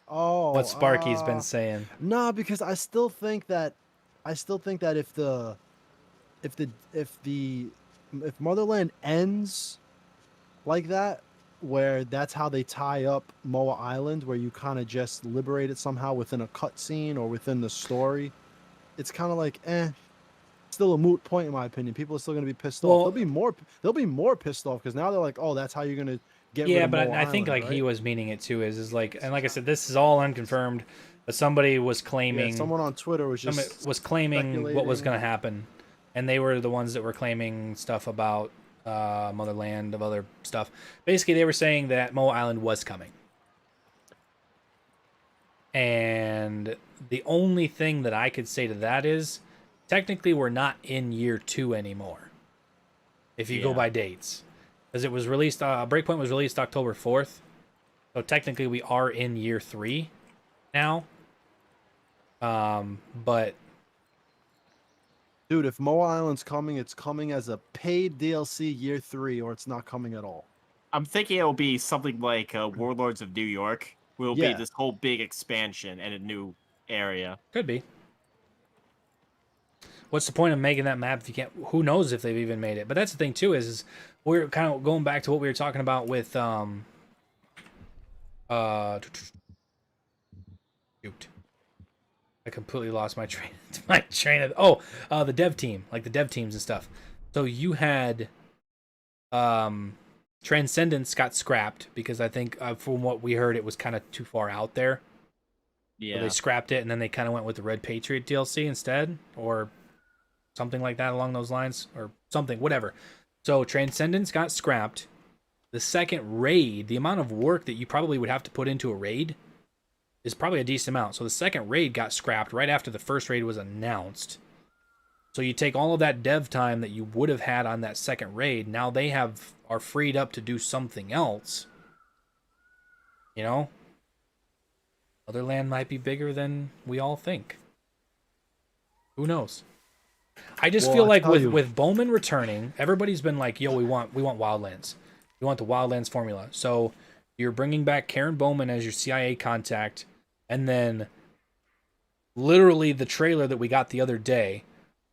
Speaker 2: Oh,
Speaker 1: What Sparky's been saying.
Speaker 2: Nah, because I still think that if Motherland ends like that, where that's how they tie up Moa Island, where you kind of just liberate it somehow within a cutscene or within the story, it's kind of like still a moot point in my opinion. People are still gonna be pissed
Speaker 1: Well-
Speaker 2: off. They'll be more pissed off because now they're like, oh, that's how you're gonna get rid
Speaker 1: Yeah,
Speaker 2: of
Speaker 1: but
Speaker 2: Moa
Speaker 1: I think
Speaker 2: Island,
Speaker 1: like he
Speaker 2: right?
Speaker 1: was meaning it too. Is like, and like I said, this is all unconfirmed. But somebody was
Speaker 2: Yeah,
Speaker 1: claiming
Speaker 2: someone on Twitter was
Speaker 1: somebody
Speaker 2: just
Speaker 1: was claiming what was
Speaker 2: speculating.
Speaker 1: going to happen, and they were the ones that were claiming stuff about Motherland of other stuff. Basically, they were saying that Moa Island was coming, and the only thing that I could say to that is, technically, we're not in year 2 anymore. If you go
Speaker 3: Yeah.
Speaker 1: by dates, because it was released, Breakpoint was released October 4th, so technically we are in year 3 now. But
Speaker 2: Dude, if Moa Island's coming, it's coming as a paid DLC year 3, or it's not coming at all.
Speaker 3: I'm thinking it'll be something like Warlords of New York. Will
Speaker 2: Yeah.
Speaker 3: be this whole big expansion and a new area.
Speaker 1: could be. What's the point of making that map if you can't? Who knows if they've even made it? But that's the thing too is we're kind of going back to what we were talking about with shoot. I completely lost my train of the dev team, like the dev teams and stuff. So you had Transcendence got scrapped because I think from what we heard it was kind of too far out there.
Speaker 3: Yeah.
Speaker 1: So they scrapped it and then they kind of went with the Red Patriot DLC instead, or something like that along those lines, or something, whatever. So Transcendence got scrapped. The second raid, the amount of work that you probably would have to put into a raid is probably a decent amount. So the second raid got scrapped right after the first raid was announced. So you take all of that dev time that you would have had on that second raid, now they are freed up to do something else. You know? Motherland might be bigger than we all think. Who knows? I just
Speaker 2: Well,
Speaker 1: feel
Speaker 2: I
Speaker 1: like
Speaker 2: tell you-
Speaker 1: with Bowman returning, everybody's been like, "Yo, we want Wildlands. We want the Wildlands formula." So you're bringing back Karen Bowman as your CIA contact, and then literally the trailer that we got the other day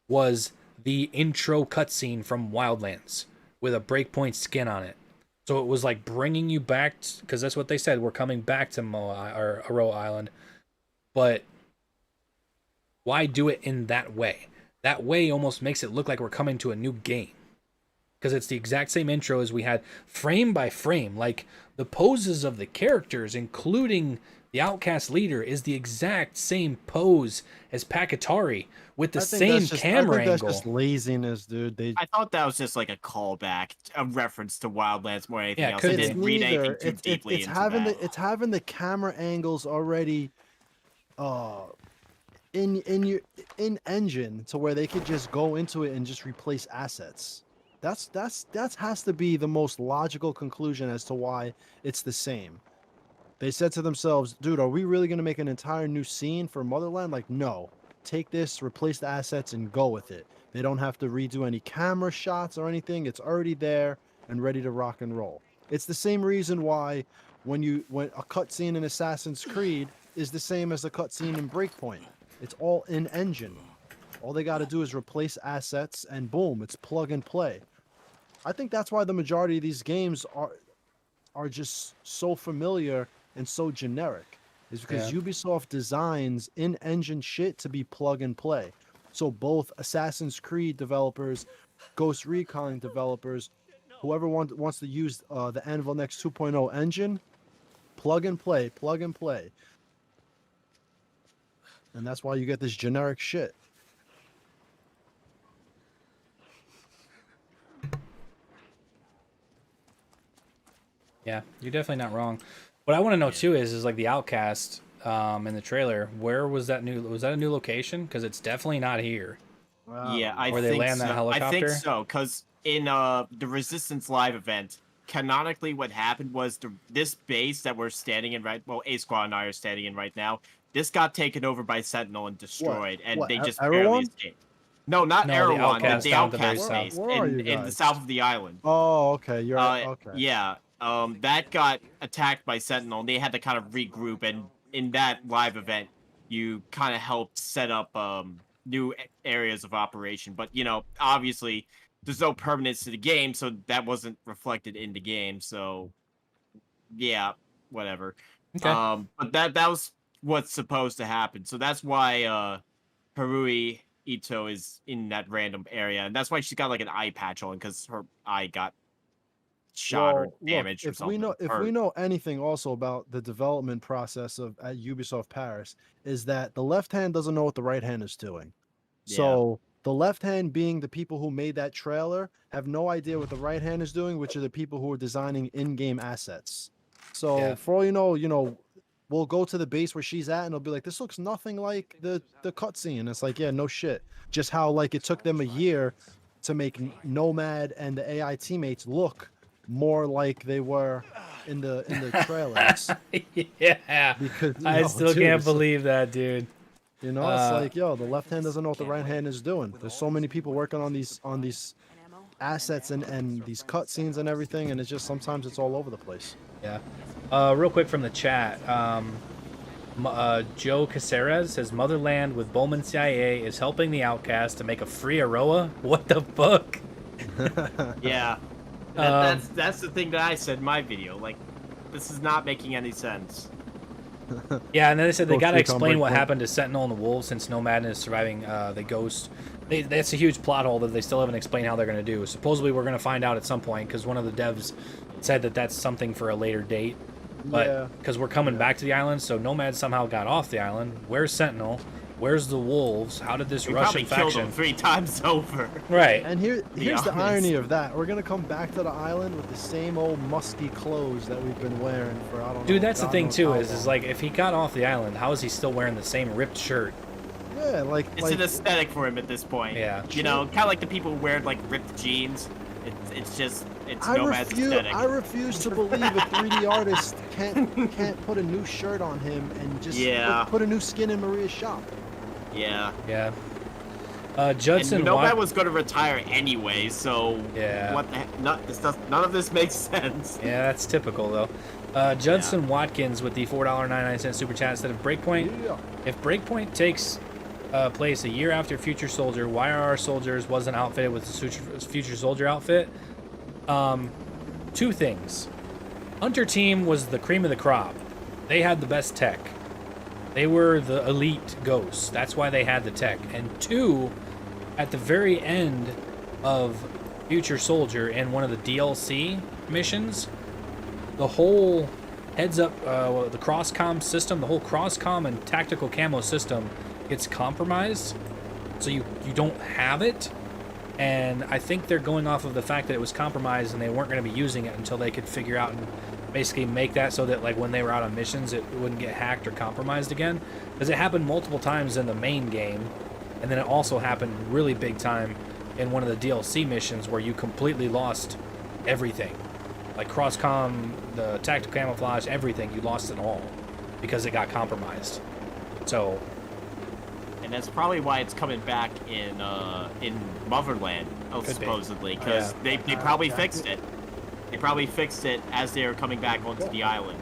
Speaker 1: was the intro cutscene from Wildlands with a Breakpoint skin on it. So it was like bringing you back, because that's what they said. We're coming back to Moa or Aroa Island, but why do it in that way? That way almost makes it look like we're coming to a new game, because it's the exact same intro as we had, frame by frame, like the poses of the characters, including The Outcast leader is the exact same pose as Pakatari with the
Speaker 2: I think
Speaker 1: same
Speaker 2: that's just, I
Speaker 1: camera
Speaker 2: think that's
Speaker 1: angle.
Speaker 2: just laziness, dude.
Speaker 3: I thought that was just like a callback, a reference to Wildlands more than anything
Speaker 1: Yeah,
Speaker 3: else.
Speaker 1: could
Speaker 3: I
Speaker 1: be.
Speaker 3: didn't read anything too deeply
Speaker 2: it's
Speaker 3: into
Speaker 2: having
Speaker 3: that.
Speaker 2: it's having the camera angles already uh in engine to where they could just go into it and just replace assets. That has to be the most logical conclusion as to why it's the same. They said to themselves, dude, are we really going to make an entire new scene for Motherland? Like, no. Take this, replace the assets, and go with it. They don't have to redo any camera shots or anything. It's already there and ready to rock and roll. It's the same reason why when a cutscene in Assassin's Creed is the same as a cutscene in Breakpoint. It's all in engine. All they got to do is replace assets, and boom, it's plug and play. I think that's why the majority of these games are just so familiar and so generic, is because
Speaker 1: Yeah.
Speaker 2: Ubisoft designs in-engine shit to be plug and play. So both Assassin's Creed developers, Ghost Recon developers, whoever wants to use the Anvil Next 2.0 engine, plug and play, plug and play. And that's why you get this generic shit.
Speaker 1: Yeah, you're definitely not wrong. What I want to know too is like the Outcast in the trailer. Where was that new? Was that a new location? Because it's definitely not here.
Speaker 3: Yeah, I
Speaker 1: Where they
Speaker 3: think
Speaker 1: land
Speaker 3: so.
Speaker 1: that
Speaker 3: I think
Speaker 1: helicopter?
Speaker 3: so, because in the Resistance Live event, canonically what happened was this base that we're standing in A Squad and I are standing in right now, this got taken over by Sentinel and destroyed, and
Speaker 2: What,
Speaker 3: they just barely
Speaker 2: everyone?
Speaker 3: escaped. No, not
Speaker 1: No, the
Speaker 3: Erewhon,
Speaker 1: Outcast
Speaker 3: the
Speaker 1: down at the very
Speaker 3: Outcast
Speaker 1: south.
Speaker 3: base
Speaker 2: Where are you
Speaker 3: in the
Speaker 2: guys?
Speaker 3: south of the island.
Speaker 2: Oh, okay. You're okay.
Speaker 3: Yeah, that got attacked by Sentinel, and they had to kind of regroup. And in that live event, you kind of helped set up new areas of operation. But obviously, there's no permanence to the game, so that wasn't reflected in the game. So, yeah, whatever.
Speaker 1: Okay.
Speaker 3: But that was what's supposed to happen. So that's why Harui Ito is in that random area, and that's why she's got like an eye patch on, because her eye got shot or
Speaker 2: Well, look,
Speaker 3: damaged or
Speaker 2: if
Speaker 3: something.
Speaker 2: we know anything also about the development process at Ubisoft Paris, is that the left hand doesn't know what the right hand is doing.
Speaker 3: Yeah.
Speaker 2: So the left hand, being the people who made that trailer, have no idea what the right hand is doing, which are the people who are designing in-game assets. So
Speaker 1: Yeah.
Speaker 2: for all you know, we'll go to the base where she's at, and they'll be like, "This looks nothing like the cutscene." It's like, yeah, no shit. Just how like it took them a year to make Nomad and the AI teammates look more like they were in the trailers.
Speaker 1: Yeah.
Speaker 2: Because
Speaker 1: I still
Speaker 2: dude,
Speaker 1: can't
Speaker 2: it's
Speaker 1: believe that, dude.
Speaker 2: it's like, yo, the left hand doesn't know what the right hand is doing. There's so many people working on these assets and these cutscenes and everything, and it's just sometimes it's all over the place.
Speaker 1: Yeah. Real quick from the chat, Joe Caceres says Motherland with Bowman CIA is helping the Outcast to make a free Aroa. What the fuck?
Speaker 3: Yeah. That's the thing that I said in my video. Like, this is not making any sense.
Speaker 1: Yeah, and then they said they
Speaker 2: Ghost
Speaker 1: gotta
Speaker 2: Recon
Speaker 1: explain what
Speaker 2: Breakpoint.
Speaker 1: happened to Sentinel and the Wolves since Nomad is surviving the Ghost. That's a huge plot hole that they still haven't explained how they're gonna do. Supposedly we're gonna find out at some point because one of the devs said that that's something for a later date. But
Speaker 2: Yeah.
Speaker 1: because we're coming back to the island, so Nomad somehow got off the island. Where's Sentinel? Where's the Wolves? How did this
Speaker 3: We probably
Speaker 1: Russian
Speaker 3: killed
Speaker 1: faction?
Speaker 3: them 3 times over.
Speaker 1: Right.
Speaker 2: And here's the
Speaker 3: honest.
Speaker 2: irony of that. We're gonna come back to the island with the same old musky clothes that we've been wearing for I don't know.
Speaker 1: Dude, that's the
Speaker 2: God
Speaker 1: thing
Speaker 2: knows
Speaker 1: too.
Speaker 2: how
Speaker 1: Is
Speaker 2: long.
Speaker 1: like if he got off the island, how is he still wearing the same ripped shirt?
Speaker 2: Yeah, like
Speaker 3: It's an aesthetic for him at this point.
Speaker 1: Yeah.
Speaker 3: Kind of like the people who wear like ripped jeans. It's
Speaker 2: I
Speaker 3: Nomad's aesthetic.
Speaker 2: refuse to believe a 3D artist can't put a new shirt on him and just
Speaker 3: Yeah.
Speaker 2: put a new skin in Maria's shop.
Speaker 3: Yeah.
Speaker 1: Yeah.
Speaker 3: And
Speaker 1: Judson
Speaker 3: Nomad was going to retire anyway, so
Speaker 1: Yeah.
Speaker 3: what the heck? None of this makes sense.
Speaker 1: Yeah, that's typical though. Judson Watkins with the $4.99 super chat said, if Breakpoint takes place a year after Future Soldier, why are our soldiers wasn't outfitted with the Future Soldier outfit? Two things. Hunter Team was the cream of the crop. They had the best tech. They were the elite ghosts. That's why they had the tech. And two, at the very end of Future Soldier in one of the DLC missions, the whole heads up, the cross-comm system, the whole cross-comm and tactical camo system gets compromised, so you don't have it. And I think they're going off of the fact that it was compromised and they weren't going to be using it until they could figure out and basically make that so that like when they were out on missions it wouldn't get hacked or compromised again. Because it happened multiple times in the main game, and then it also happened really big time in one of the DLC missions where you completely lost everything. Like cross-comm, the tactical camouflage, everything, you lost it all because it got compromised. So...
Speaker 3: And that's probably why it's coming back in Motherland, supposedly, because they probably fixed it. They probably fixed it as they were coming back onto the island.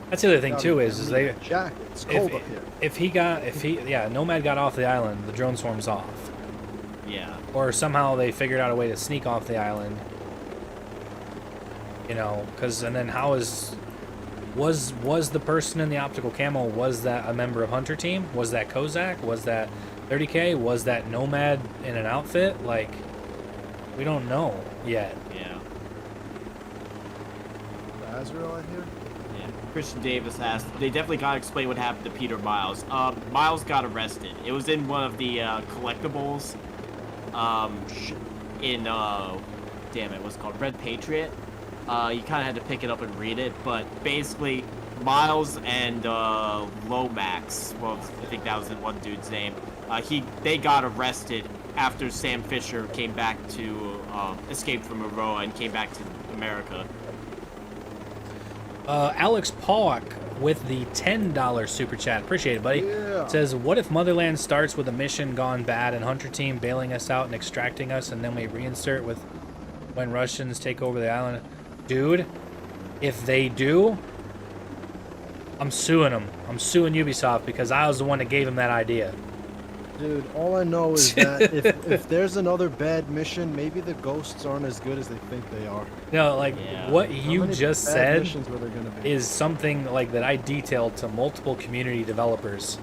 Speaker 1: That's the other thing too is they
Speaker 2: jacket. It's cold up here.
Speaker 1: Nomad got off the island, the drone swarm's off.
Speaker 3: Yeah.
Speaker 1: Or somehow they figured out a way to sneak off the island. You know, because and then how is was the person in the optical camo, was that a member of Hunter Team? Was that Kozak? Was that 30K? Was that Nomad in an outfit? Like, we don't know yet.
Speaker 3: Yeah.
Speaker 2: Azrael in here?
Speaker 3: Yeah. Christian Davis asked, they definitely got to explain what happened to Peter Miles. Miles got arrested. It was in one of the collectibles in, damn it, what's it called? Red Patriot. You kind of had to pick it up and read it, but basically Miles and Lomax, well, I think that was the one dude's name, they got arrested after Sam Fisher came back to escape from Aroa and came back to America.
Speaker 1: Alex Pollock with the $10 super chat, appreciate it, buddy.
Speaker 2: Yeah.
Speaker 1: Says, what if Motherland starts with a mission gone bad and Hunter Team bailing us out and extracting us, and then we reinsert with when Russians take over the island? Dude, if they do, I'm suing them. I'm suing Ubisoft because I was the one that gave them that idea.
Speaker 2: Dude, all I know is that if there's another bad mission, maybe the ghosts aren't as good as they think they are.
Speaker 1: No, like what
Speaker 2: How
Speaker 1: you
Speaker 2: many
Speaker 1: just
Speaker 2: bad
Speaker 1: said
Speaker 2: missions were there gonna be?
Speaker 1: is something like that I detailed to multiple community developers.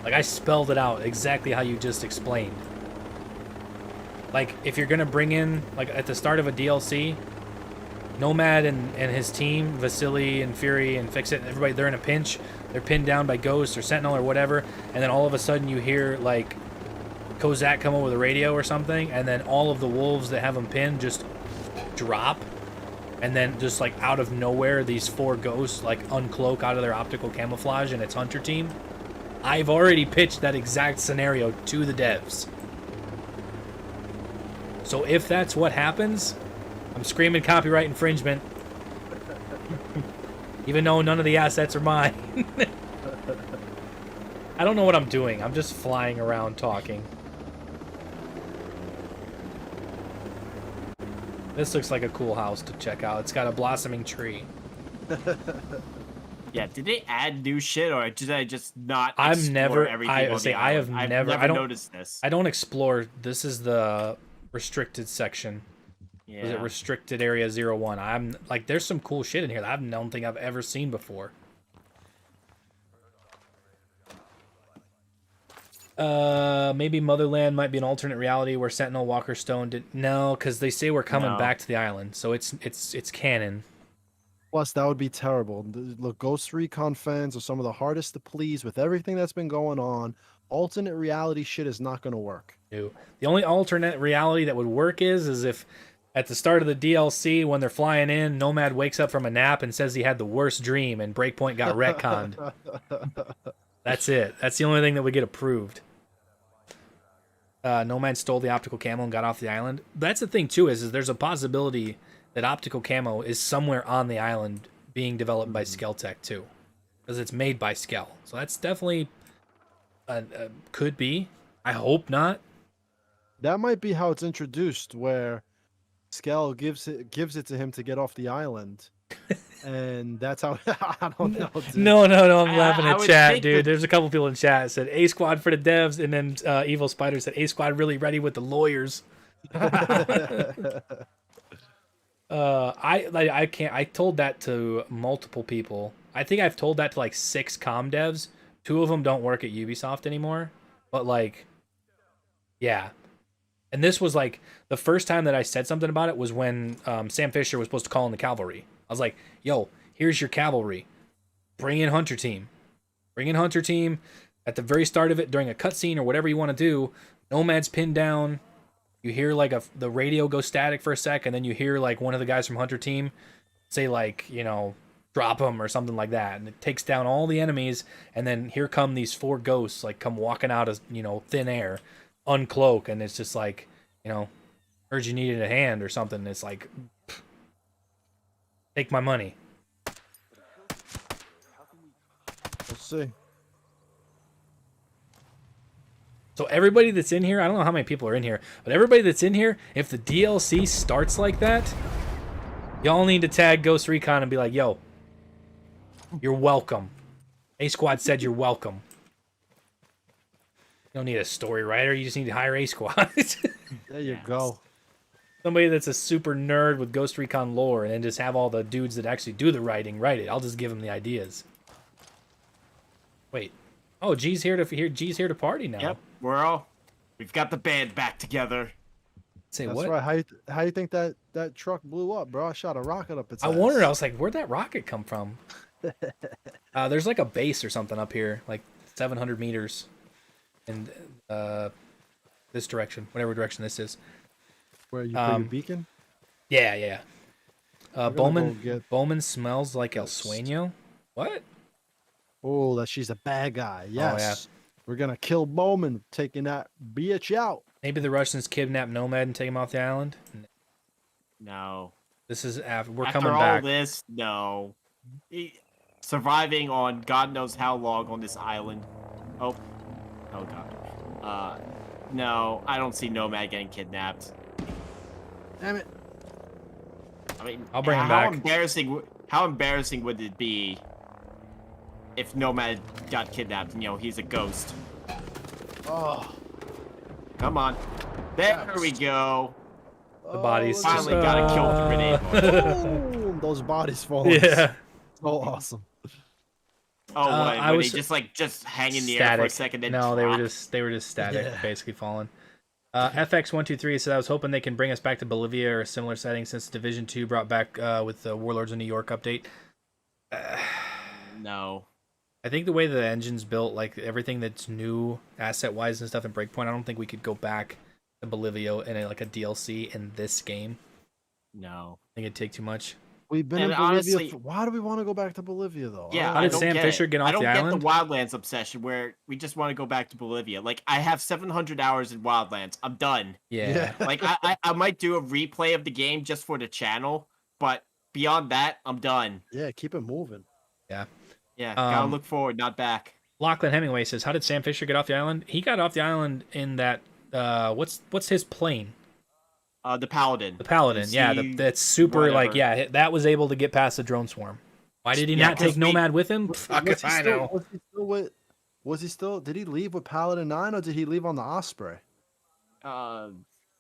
Speaker 1: Like I spelled it out exactly how you just explained. Like if you're gonna bring in, like at the start of a DLC, Nomad and his team, Vasily and Fury and Fix It, and everybody, they're in a pinch. They're pinned down by Ghost or Sentinel or whatever, and then all of a sudden you hear like Kozak come over the radio or something, and then all of the wolves that have them pinned just drop, and then just like out of nowhere these 4 ghosts like uncloak out of their optical camouflage, and it's Hunter Team. I've already pitched that exact scenario to the devs. So if that's what happens, I'm screaming copyright infringement. Even though none of the assets are mine. I don't know what I'm doing. I'm just flying around talking. This looks like a cool house to check out. It's got a blossoming tree.
Speaker 3: Yeah, did they add new shit, or did I just not
Speaker 1: I've
Speaker 3: explore
Speaker 1: never
Speaker 3: everything
Speaker 1: I
Speaker 3: on
Speaker 1: say
Speaker 3: the
Speaker 1: I have
Speaker 3: island?
Speaker 1: never
Speaker 3: I've
Speaker 1: I don't
Speaker 3: noticed this.
Speaker 1: I don't explore. This is the restricted section.
Speaker 3: Yeah.
Speaker 1: Was it restricted area 01? I'm like, there's some cool shit in here that I don't think I've ever seen before. Maybe Motherland might be an alternate reality where Sentinel, Walker Stone did no, because they say we're coming back to the island, so it's canon.
Speaker 2: Plus, that would be terrible. Look, Ghost Recon fans are some of the hardest to please with everything that's been going on. Alternate reality shit is not going to work.
Speaker 1: No. The only alternate reality that would work is if at the start of the DLC, when they're flying in, Nomad wakes up from a nap and says he had the worst dream and Breakpoint got retconned. That's it. That's the only thing that would get approved. Nomad stole the optical camo and got off the island. That's the thing, too, is there's a possibility that optical camo is somewhere on the island being developed by Skeltech, too. Because it's made by Skel. So that's definitely... could be. I hope not.
Speaker 2: That might be how it's introduced, where Skel gives it to him to get off the island. And that's how... I don't know, dude.
Speaker 1: No, I'm laughing
Speaker 3: I
Speaker 1: at
Speaker 3: would
Speaker 1: chat,
Speaker 3: think
Speaker 1: dude.
Speaker 3: that-
Speaker 1: There's a couple people in chat that said A Squad for the devs, and then Evil Spider said A Squad really ready with the lawyers. I told that to multiple people. I think I've told that to like 6 comm devs. 2 of them don't work at Ubisoft anymore. But like, yeah. And this was like the first time that I said something about it was when Sam Fisher was supposed to call in the cavalry. I was like, yo, here's your cavalry. Bring in Hunter Team. Bring in Hunter Team at the very start of it during a cutscene or whatever you want to do. Nomad's pinned down. You hear like the radio go static for a sec, and then you hear like one of the guys from Hunter Team say like, you know, drop him or something like that, and it takes down all the enemies, and then here come these 4 ghosts like come walking out of, you know, thin air, uncloak, and it's just like, you know, heard you needed a hand or something. It's like, pff, take my money.
Speaker 2: We'll see.
Speaker 1: So everybody that's in here, I don't know how many people are in here, but everybody that's in here, if the DLC starts like that, y'all need to tag Ghost Recon and be like, yo, you're welcome. A Squad said you're welcome. You don't need a story writer, you just need to hire A Squad.
Speaker 2: There you go.
Speaker 1: Somebody that's a super nerd with Ghost Recon lore, and then just have all the dudes that actually do the writing write it. I'll just give them the ideas. Wait. Oh, G's here to party now.
Speaker 3: Yep, we've got the band back together.
Speaker 1: Say
Speaker 2: That's
Speaker 1: what?
Speaker 2: right. How you think that truck blew up, bro? I shot a rocket up its ass.
Speaker 1: I wondered. I was like, where'd that rocket come from? There's like a base or something up here, like 700 meters in this direction, whatever direction this is.
Speaker 2: Where you put your beacon?
Speaker 1: Yeah.
Speaker 2: gonna
Speaker 1: Bowman.
Speaker 2: go get-
Speaker 1: Bowman smells like El Sueño. What?
Speaker 2: Oh, that she's a bad guy. Yes.
Speaker 1: yeah.
Speaker 2: We're gonna kill Bowman, taking that bitch out.
Speaker 1: Maybe the Russians kidnap Nomad and take him off the island.
Speaker 3: No.
Speaker 1: This is after we're
Speaker 3: After
Speaker 1: coming
Speaker 3: all
Speaker 1: back.
Speaker 3: this, no. Surviving on God knows how long on this island. Oh god. No, I don't see Nomad getting kidnapped.
Speaker 2: Damn it.
Speaker 3: I mean,
Speaker 1: I'll bring him
Speaker 3: how
Speaker 1: back.
Speaker 3: How embarrassing would it be if Nomad got kidnapped? You know, he's a ghost.
Speaker 2: Oh.
Speaker 3: Come on. There we go.
Speaker 1: The bodies.
Speaker 3: Finally got to kill the grenade launcher.
Speaker 2: Boom, those bodies falling.
Speaker 1: Yeah.
Speaker 2: So awesome.
Speaker 3: Oh,
Speaker 1: I
Speaker 3: were
Speaker 1: was
Speaker 3: they just hang in the air for a second? Then
Speaker 1: No,
Speaker 3: drop?
Speaker 1: they were just static,
Speaker 2: Yeah.
Speaker 1: basically falling. FX123 said I was hoping they can bring us back to Bolivia or a similar setting since Division 2 brought back with the Warlords of New York update.
Speaker 3: No.
Speaker 1: I think the way the engine's built, like everything that's new asset wise and stuff in Breakpoint, I don't think we could go back to Bolivia in a DLC in this game.
Speaker 3: No.
Speaker 1: I think it'd take too much.
Speaker 2: We've been
Speaker 3: And
Speaker 2: in Bolivia.
Speaker 3: honestly-
Speaker 2: why do we want to go back to Bolivia though?
Speaker 3: Yeah,
Speaker 1: How
Speaker 3: I
Speaker 1: did
Speaker 3: don't
Speaker 1: Sam
Speaker 3: get
Speaker 1: Fisher
Speaker 3: it.
Speaker 1: get off
Speaker 3: I don't
Speaker 1: the
Speaker 3: get
Speaker 1: island?
Speaker 3: the Wildlands obsession where we just want to go back to Bolivia. Like, I have 700 hours in Wildlands. I'm done.
Speaker 1: Yeah.
Speaker 3: Like, I might do a replay of the game just for the channel, but beyond that, I'm done.
Speaker 2: Yeah, keep it moving.
Speaker 3: Yeah, gotta
Speaker 1: Um,
Speaker 3: look forward, not back.
Speaker 1: Lachlan Hemingway says, how did Sam Fisher get off the island? He got off the island in that, what's his plane?
Speaker 3: The Paladin.
Speaker 1: The Paladin, yeah, that's super, like, yeah, that was able to get past the drone swarm. Why did he
Speaker 3: Yeah,
Speaker 1: not take
Speaker 3: 'cause
Speaker 1: Nomad with him? Fuck
Speaker 2: Was
Speaker 1: if
Speaker 2: he
Speaker 1: I
Speaker 2: still-
Speaker 1: know.
Speaker 2: Was he still? Did he leave with Paladin 9 or did he leave on the Osprey?
Speaker 3: Uh,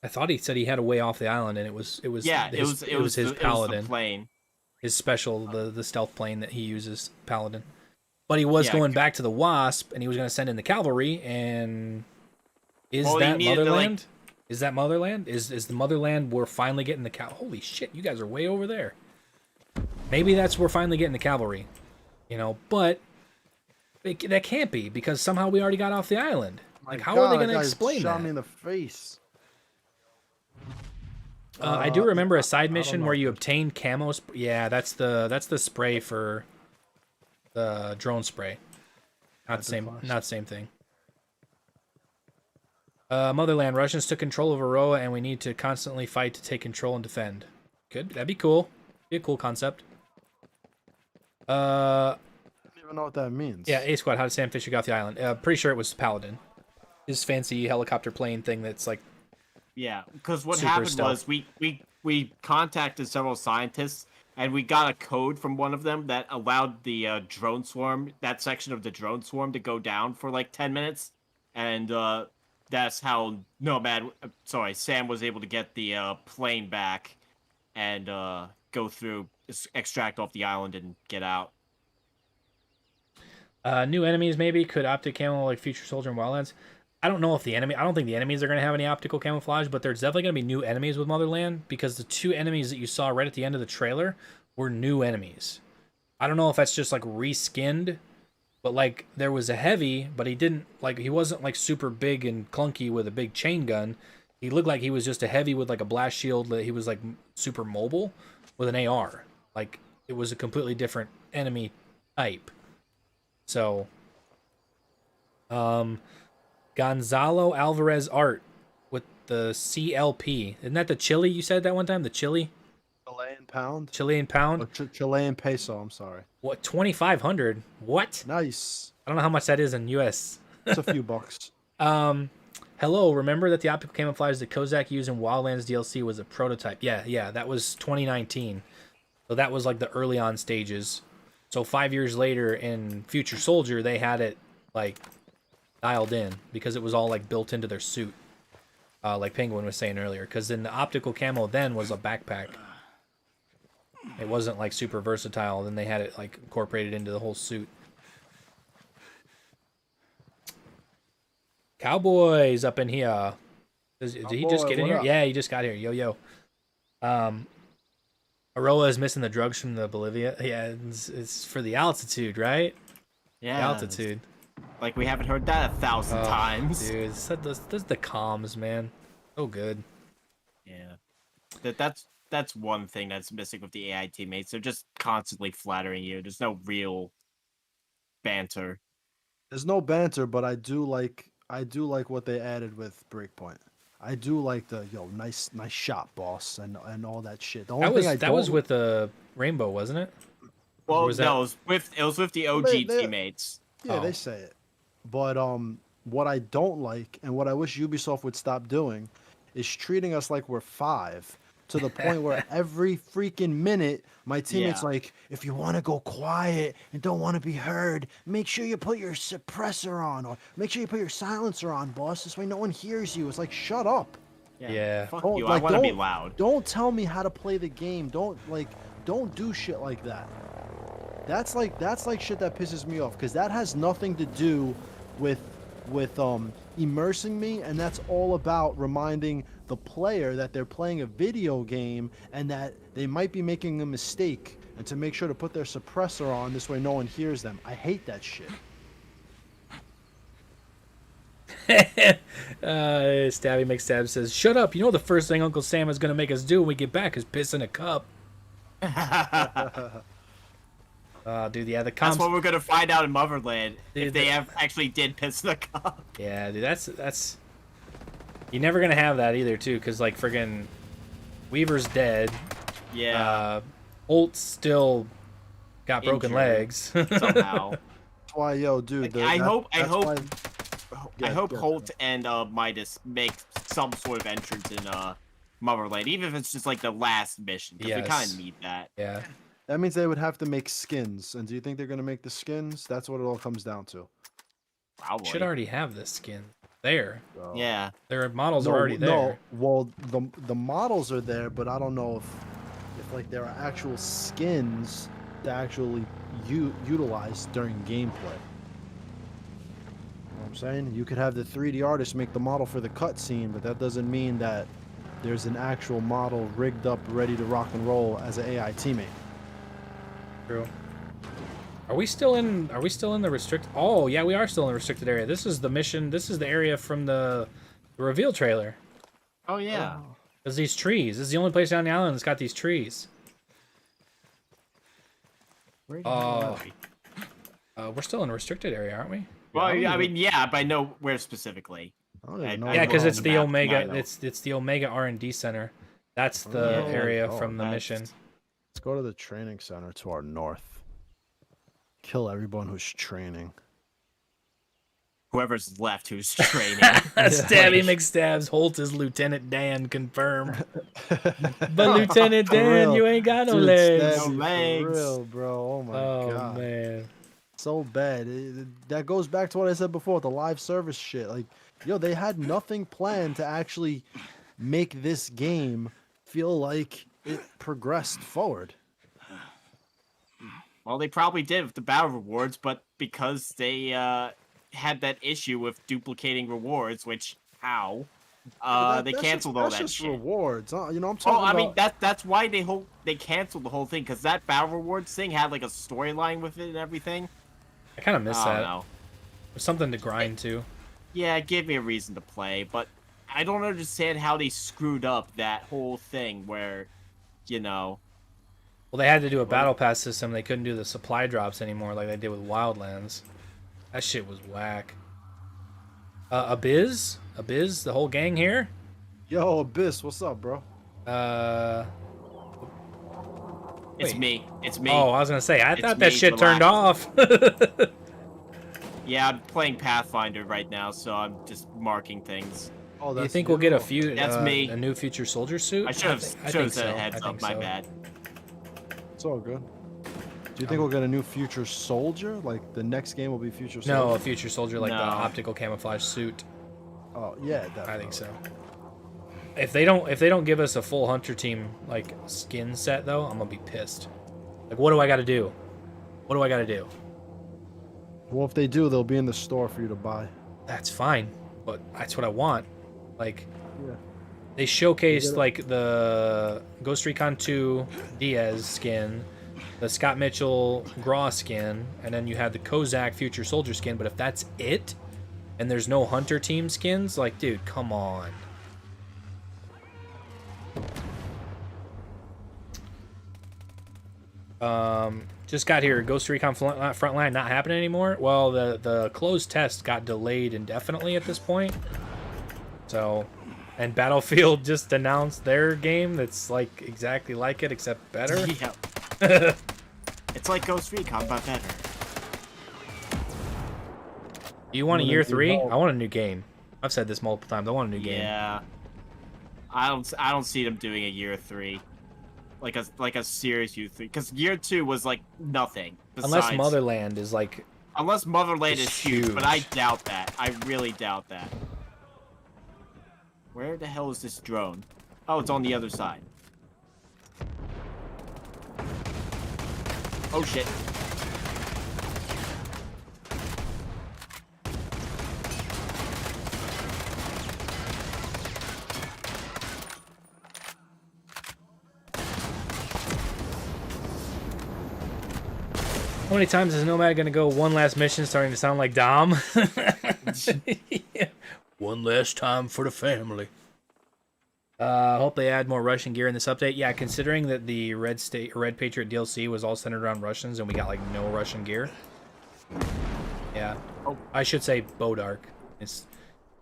Speaker 1: I thought he said he had a way off the island, and it was
Speaker 3: yeah,
Speaker 1: his,
Speaker 3: it was
Speaker 1: his
Speaker 3: the
Speaker 1: Paladin,
Speaker 3: plane.
Speaker 1: his special, the stealth plane that he uses, Paladin. But he was
Speaker 3: Yeah.
Speaker 1: going back to the Wasp, and he was going to send in the cavalry. And is
Speaker 3: Well, he
Speaker 1: that
Speaker 3: needed to,
Speaker 1: Motherland? Is that Motherland? Is the Motherland? We're finally getting the Holy shit! You guys are way over there. Maybe that's we're finally getting the cavalry. You know, but that can't be because somehow we already got off the island. Like, how are they going to explain
Speaker 2: shot
Speaker 1: that?
Speaker 2: me in the face.
Speaker 1: I do remember a side
Speaker 2: don't
Speaker 1: mission
Speaker 2: know.
Speaker 1: where you obtain camo. Yeah, that's the spray for the drone spray. Not the same.
Speaker 2: Class.
Speaker 1: Not the same thing. Motherland. Russians took control of Aroa, and we need to constantly fight to take control and defend. Good. That'd be cool. Be a cool concept.
Speaker 2: I don't even know what that means.
Speaker 1: Yeah. A Squad. How did Sam Fisher get off the island? Pretty sure it was Paladin. His fancy helicopter plane thing. That's like.
Speaker 3: Yeah, because what
Speaker 1: Super
Speaker 3: happened
Speaker 1: stealth.
Speaker 3: was we contacted several scientists and we got a code from one of them that allowed the drone swarm, that section of the drone swarm, to go down for like 10 minutes, and that's how Sam was able to get the plane back and go through, extract off the island and get out.
Speaker 1: New enemies maybe could optic camo like Future Soldier and Wildlands. I don't know if I don't think the enemies are going to have any optical camouflage, but there's definitely going to be new enemies with Motherland because the two enemies that you saw right at the end of the trailer were new enemies. I don't know if that's just like reskinned, but like there was a heavy, but he wasn't like super big and clunky with a big chain gun. He looked like he was just a heavy with like a blast shield. He was like super mobile with an AR. Like it was a completely different enemy type. So, Gonzalo Alvarez art with the CLP. Isn't that the chili you said that one time? The chili?
Speaker 2: Chilean pound?
Speaker 1: Chilean pound?
Speaker 2: Or Chilean peso, I'm sorry.
Speaker 1: What, 2,500? What?
Speaker 2: Nice.
Speaker 1: I don't know how much that is in US.
Speaker 2: It's a few bucks.
Speaker 1: Hello, remember that the optical camouflage that Kozak used in Wildlands DLC was a prototype? Yeah, that was 2019. So that was like the early on stages. So 5 years later in Future Soldier, they had it like dialed in because it was all like built into their suit. Like Penguin was saying earlier, because then the optical camo then was a backpack. It wasn't like super versatile. Then they had it like incorporated into the whole suit. Cowboys up in here. Did he just get in here? Yeah, he just got here. Yo. Aroa is missing the drugs from the Bolivia. Yeah, it's for the altitude, right?
Speaker 3: Yeah.
Speaker 1: The altitude.
Speaker 3: Like we haven't heard that 1,000 times.
Speaker 1: Dude, this is the comms, man. So good.
Speaker 3: Yeah. That's one thing that's missing with the AI teammates. They're just constantly flattering you. There's no real banter.
Speaker 2: There's no banter, but I do like what they added with Breakpoint. I do like the nice shot, boss, and all that shit. The only
Speaker 1: That was with the Rainbow, wasn't it?
Speaker 3: Well,
Speaker 1: was
Speaker 3: no, it was with the OG teammates.
Speaker 2: Yeah, they say it. But what I don't like and what I wish Ubisoft would stop doing is treating us like we're 5 to the point where every freaking minute my teammates like, if you want to go quiet and don't want to be heard, make sure you put your suppressor on or make sure you put your silencer on, boss. This way no one hears you. It's like, shut up.
Speaker 1: Yeah.
Speaker 3: Fuck you. I want to be loud.
Speaker 2: Don't tell me how to play the game. Don't do shit like that. That's like shit that pisses me off because that has nothing to do with immersing me, and that's all about reminding the player that they're playing a video game and that they might be making a mistake, and to make sure to put their suppressor on, this way no one hears them. I hate that shit.
Speaker 1: Stabby McStab says, "Shut up! You know the first thing Uncle Sam is gonna make us do when we get back is piss in a cup." Dude, yeah, the comms.
Speaker 3: That's what we're gonna find out in Motherland if they actually did piss in the cup.
Speaker 1: Yeah, dude, that's. You're never gonna have that either, too, because like friggin' Weaver's dead.
Speaker 3: Yeah.
Speaker 1: Holt still got broken
Speaker 3: Injured.
Speaker 1: legs.
Speaker 3: Somehow.
Speaker 2: That's why, dude.
Speaker 3: I hope
Speaker 2: Yeah,
Speaker 3: Holt and Midas make some sort of entrance in Motherland, even if it's just like the last mission, because we kind of need that.
Speaker 1: Yeah.
Speaker 2: That means they would have to make skins, and do you think they're gonna make the skins? That's what it all comes down to.
Speaker 3: Probably.
Speaker 1: Should already have this skin there.
Speaker 3: Yeah.
Speaker 1: Their models are already there.
Speaker 2: No, well, the models are there, but I don't know if like there are actual skins to actually utilize during gameplay. You know what I'm saying? You could have the 3D artist make the model for the cutscene, but that doesn't mean that there's an actual model rigged up, ready to rock and roll as an AI teammate.
Speaker 1: True. Are we still in the restricted? Oh, yeah, we are still in the restricted area. This is the mission. This is the area from the reveal trailer.
Speaker 3: Oh yeah.
Speaker 1: There's these trees. This is the only place on the island that's got these trees. We're still in a restricted area, aren't we?
Speaker 3: Well, I mean, yeah, but I know where specifically.
Speaker 1: Yeah, because it's the Omega. It's the Omega R&D Center. That's the area from the mission.
Speaker 2: Let's go to the training center to our north. Kill everyone who's training.
Speaker 3: Whoever's left who's training.
Speaker 1: Stabby McStabs. Holt is Lieutenant Dan, confirmed. But Lieutenant Dan, you ain't got no legs.
Speaker 3: No legs.
Speaker 2: For real, bro. Oh my god.
Speaker 1: Oh man.
Speaker 2: So bad. That goes back to what I said before, the live service shit. Like, they had nothing planned to actually make this game feel like it progressed forward.
Speaker 3: Well, they probably did with the battle rewards, but because they had that issue with duplicating rewards, which how? They canceled all
Speaker 2: that's
Speaker 3: that
Speaker 2: just
Speaker 3: shit.
Speaker 2: rewards. You know, I'm
Speaker 3: Oh,
Speaker 2: talking
Speaker 3: I mean
Speaker 2: about.
Speaker 3: that's why they canceled the whole thing, because that battle rewards thing had like a storyline with it and everything.
Speaker 1: I kind of miss
Speaker 3: I don't
Speaker 1: that.
Speaker 3: know.
Speaker 1: There's something to grind to.
Speaker 3: Yeah, it gave me a reason to play, but I don't understand how they screwed up that whole thing where, you know.
Speaker 1: Well, they had to do a battle pass system. They couldn't do the supply drops anymore like they did with Wildlands. That shit was whack. Abiz, the whole gang here.
Speaker 2: Yo, Abyss, what's up, bro?
Speaker 3: It's
Speaker 1: Wait.
Speaker 3: me. It's me.
Speaker 1: Oh, I was gonna say, I
Speaker 3: It's
Speaker 1: thought that
Speaker 3: me,
Speaker 1: shit turned
Speaker 3: relax.
Speaker 1: off.
Speaker 3: Yeah, I'm playing Pathfinder right now, so I'm just marking things.
Speaker 2: Oh,
Speaker 1: Do you
Speaker 2: that's
Speaker 1: think we'll get
Speaker 3: That's me.
Speaker 1: a new future soldier suit?
Speaker 3: I should have
Speaker 1: think
Speaker 3: said
Speaker 1: so.
Speaker 3: heads
Speaker 1: I think
Speaker 3: up. My
Speaker 1: so.
Speaker 3: bad.
Speaker 2: It's all good. Do you think we'll get a new Future Soldier? Like the next game will be Future Soldier?
Speaker 1: No, a future soldier like the
Speaker 3: No.
Speaker 1: optical camouflage suit.
Speaker 2: Oh yeah, definitely.
Speaker 1: I think so. If they don't give us a full hunter team like skin set though, I'm gonna be pissed. Like, what do I got to do? What do I got to do?
Speaker 2: Well, if they do, they'll be in the store for you to buy.
Speaker 1: That's fine, but that's what I want. Like,
Speaker 2: Yeah.
Speaker 1: they showcased like the Ghost Recon 2 Diaz skin, the Scott Mitchell Graw skin, and then you had the Kozak Future Soldier skin. But if that's it, and there's no hunter team skins, like, dude, come on. Just got here. Ghost Recon Frontline not happening anymore. Well, the closed test got delayed indefinitely at this point. So, and Battlefield just announced their game that's like exactly like it except better.
Speaker 3: Yeah. It's like Ghost Recon, but better.
Speaker 1: You want a
Speaker 2: I'm gonna
Speaker 1: year
Speaker 2: do
Speaker 1: 3?
Speaker 2: both.
Speaker 1: I want a new game. I've said this multiple times. I want a new game.
Speaker 3: Yeah. I don't see them doing a year 3. Like a serious year 3, because year 2 was like nothing.
Speaker 1: Unless
Speaker 3: besides-
Speaker 1: Motherland is like,
Speaker 3: Unless Motherland
Speaker 1: is
Speaker 3: is huge, but I
Speaker 1: huge.
Speaker 3: doubt that. I really doubt that. Where the hell is this drone? Oh, it's on the other side. Oh shit.
Speaker 1: how many times is Nomad gonna go one last mission starting to sound like Dom? Yeah. One last time for the family. Hope they add more Russian gear in this update. Yeah, considering that the Red Patriot DLC was all centered around Russians and we got like no Russian gear. Yeah.
Speaker 3: Oh.
Speaker 1: I should say Bodark. It's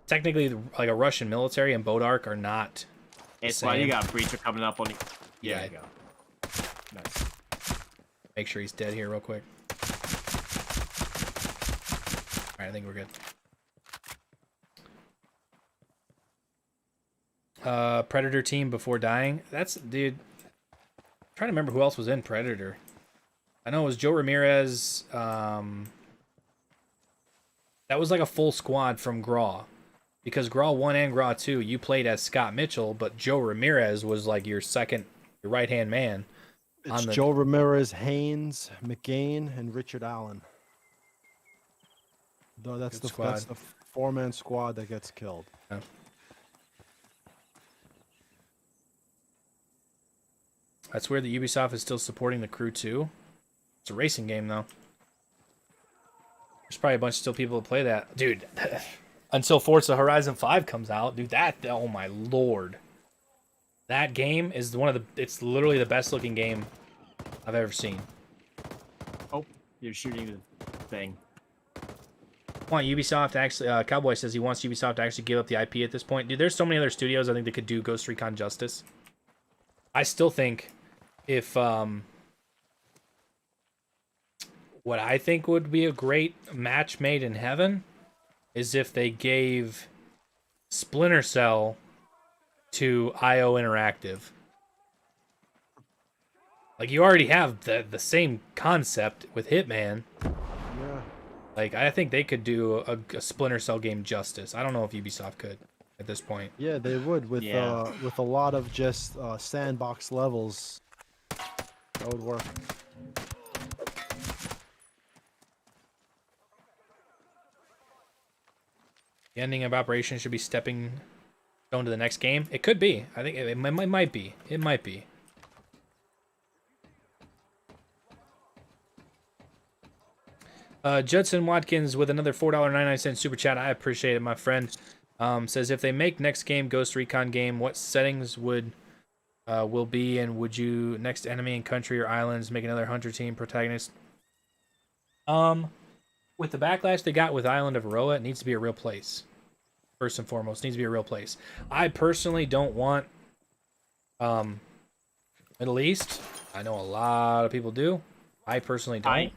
Speaker 1: technically like a Russian military, and Bodark are not.
Speaker 3: It's fine. You
Speaker 1: Same.
Speaker 3: got a Breacher coming up on you.
Speaker 1: Yeah.
Speaker 3: There you go. Nice.
Speaker 1: Make sure he's dead here real quick. Alright, I think we're good. Predator team before dying. That's, dude. I'm trying to remember who else was in Predator. I know it was Joe Ramirez. That was like a full squad from Graw. Because Graw 1 and Graw 2, you played as Scott Mitchell, but Joe Ramirez was like your right-hand man.
Speaker 2: It's
Speaker 1: the-
Speaker 2: Joe Ramirez, Haynes, McGain, and Richard Allen. No, that's
Speaker 1: Good
Speaker 2: that's
Speaker 1: squad.
Speaker 2: the 4-man squad that gets killed.
Speaker 1: Yeah. That's weird that Ubisoft is still supporting the Crew 2. It's a racing game, though. There's probably a bunch of still people that play that. Dude, until Forza Horizon 5 comes out, dude, oh my lord. That game is it's literally the best looking game I've ever seen.
Speaker 3: Oh, you're shooting the thing.
Speaker 1: I want Ubisoft to actually, Cowboy says he wants Ubisoft to actually give up the IP at this point. Dude, there's so many other studios I think that could do Ghost Recon justice. I still think if, what I think would be a great match made in heaven is if they gave Splinter Cell to IO Interactive. Like, you already have the same concept with Hitman.
Speaker 2: Yeah.
Speaker 1: Like, I think they could do a Splinter Cell game justice. I don't know if Ubisoft could at this point.
Speaker 2: Yeah, they would with a lot of just sandbox levels. That would work.
Speaker 1: The ending of Operation should be stepping Going to the next game. It could be. I think it might be. It might be. Judson Watkins with another $4.99 super chat. I appreciate it, my friend. Says if they make next game Ghost Recon game, what settings will be, and would you next enemy in country or islands make another hunter team protagonist? With the backlash they got with Island of Aroa, it needs to be a real place. First and foremost, it needs to be a real place. I personally don't want Middle East. I know a lot of people do. I personally don't.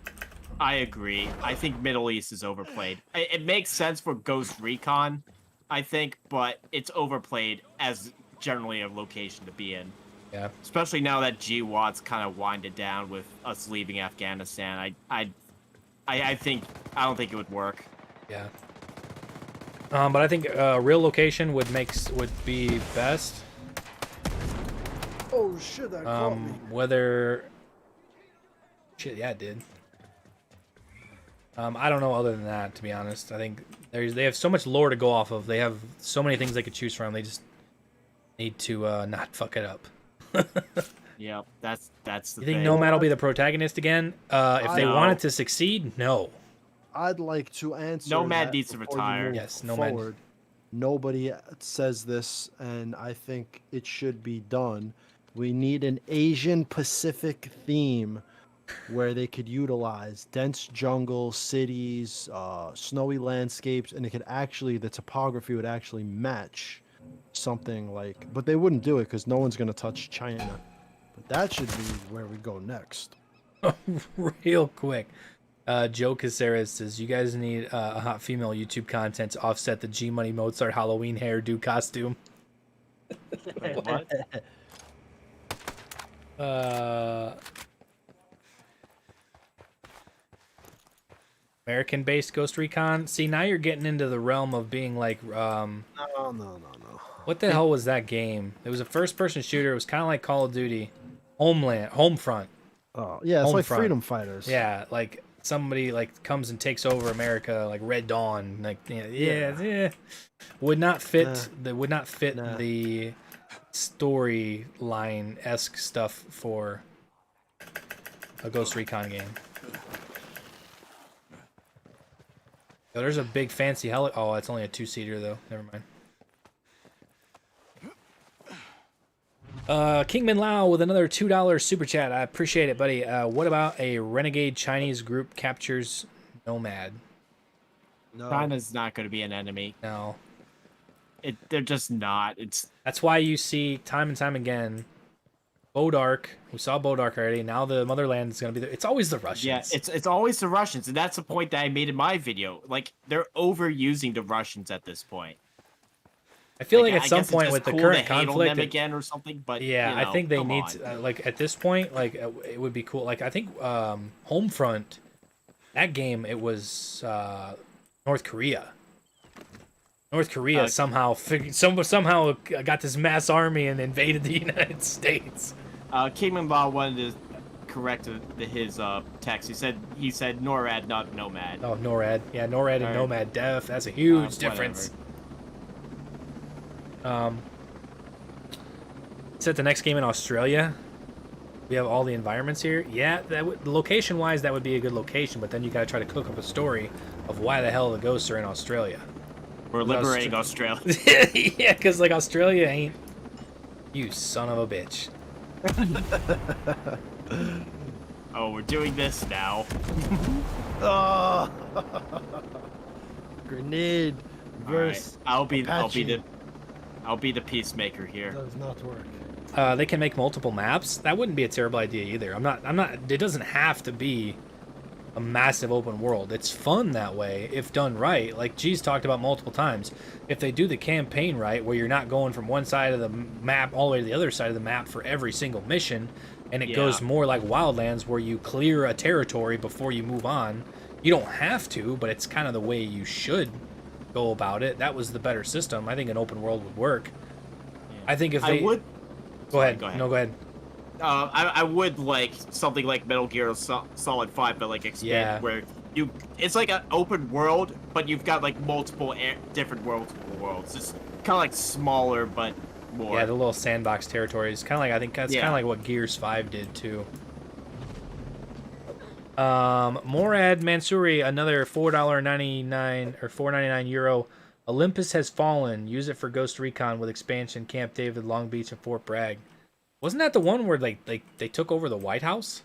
Speaker 3: I agree. I think Middle East is overplayed. It makes sense for Ghost Recon, I think, but it's overplayed as generally a location to be in.
Speaker 1: Yeah.
Speaker 3: Especially now that GWAT's kind of winded down with us leaving Afghanistan. I don't think it would work.
Speaker 1: Yeah. But I think a real location would be best.
Speaker 2: Oh shit, that caught me.
Speaker 1: Whether shit, yeah, it did. I don't know other than that, to be honest. I think they have so much lore to go off of. They have so many things they could choose from. They just need to not fuck it up.
Speaker 3: Yeah, that's the
Speaker 1: You think
Speaker 3: thing.
Speaker 1: Nomad will be the protagonist again? If they
Speaker 3: No.
Speaker 1: want it to succeed, no.
Speaker 2: I'd like to answer.
Speaker 3: Nomad
Speaker 2: that
Speaker 3: needs to
Speaker 2: before you
Speaker 3: retire.
Speaker 2: move
Speaker 1: Yes, Nomad.
Speaker 2: forward. Nobody says this, and I think it should be done. We need an Asian Pacific theme where they could utilize dense jungle, cities, snowy landscapes, and it could actually, the topography would actually match something like, but they wouldn't do it because no one's going to touch China. But that should be where we go next.
Speaker 1: Real quick. Joe Caceres says, you guys need a hot female YouTube content to offset the G Money Mozart Halloween hairdo costume.
Speaker 3: Wait, what?
Speaker 1: American-based Ghost Recon. See, now you're getting into the realm of being like,
Speaker 2: No.
Speaker 1: what the hell was that game? It was a first-person shooter. It was kind of like Call of Duty. Homefront.
Speaker 2: Oh, yeah, it's like
Speaker 1: Homefront.
Speaker 2: Freedom Fighters.
Speaker 1: Yeah, like somebody like comes and takes over America, like Red Dawn. Like, yeah. Would not fit. Would not fit the storyline-esque stuff for a Ghost Recon game. Oh, there's a big fancy Oh, it's only a 2-seater though. Never mind. Kingman Lao with another $2 super chat. I appreciate it, buddy. What about a renegade Chinese group captures Nomad?
Speaker 2: No.
Speaker 3: China's not going to be an enemy.
Speaker 1: No.
Speaker 3: They're just not.
Speaker 1: That's why you see time and time again Bodark. We saw Bodark already. Now the Motherland is going to be there. It's always the Russians.
Speaker 3: Yeah, it's always the Russians, and that's the point that I made in my video. Like, they're overusing the Russians at this point.
Speaker 1: I feel like
Speaker 3: I
Speaker 1: at some
Speaker 3: guess it's
Speaker 1: point
Speaker 3: just
Speaker 1: with the
Speaker 3: cool
Speaker 1: current
Speaker 3: to hate on
Speaker 1: conflict,
Speaker 3: them again or something. But
Speaker 1: yeah,
Speaker 3: you know,
Speaker 1: I think they
Speaker 3: come
Speaker 1: need
Speaker 3: on.
Speaker 1: to, like at this point, like it would be cool. Like I think Homefront, that game, it was North Korea. North Korea somehow got this mass army and invaded the United States.
Speaker 3: Kingman Law wanted to correct his text. He said NORAD, not Nomad.
Speaker 1: Oh, NORAD. Yeah, NORAD and
Speaker 3: Alright.
Speaker 1: Nomad Def. That's a huge difference. Set the next game in Australia. We have all the environments here. Yeah, location-wise, that would be a good location, but then you gotta try to cook up a story of why the hell the ghosts are in Australia.
Speaker 3: We're liberating Australia.
Speaker 1: Yeah, because like Australia ain't. You son of a bitch.
Speaker 3: Oh, we're doing this now.
Speaker 2: Oh. Grenade versus
Speaker 3: I'll be
Speaker 2: Apache.
Speaker 3: the peacemaker here.
Speaker 2: Does not work.
Speaker 1: They can make multiple maps. That wouldn't be a terrible idea either. I'm not. It doesn't have to be a massive open world. It's fun that way if done right. Like G's talked about multiple times. If they do the campaign right, where you're not going from one side of the map all the way to the other side of the map for every single mission, and it goes more like Wildlands, where you clear a territory before you move on. You don't have to, but it's kind of the way you should go about it. That was the better system. I think an open world would work.
Speaker 3: Yeah.
Speaker 1: I think if they
Speaker 3: Go ahead.
Speaker 1: No, go ahead.
Speaker 3: I would like something like Metal Gear Solid 5, but like expand where it's like an open world, but you've got like multiple different worlds. kind of like smaller, but more.
Speaker 1: Yeah, the little sandbox territories. Kind of like, I think that's kind
Speaker 3: Yeah.
Speaker 1: of like what Gears 5 did too. Morad Mansouri, another $4.99 or €4.99. Olympus has fallen. Use it for Ghost Recon with expansion, Camp David, Long Beach, and Fort Bragg. Wasn't that the one where they took over the White House?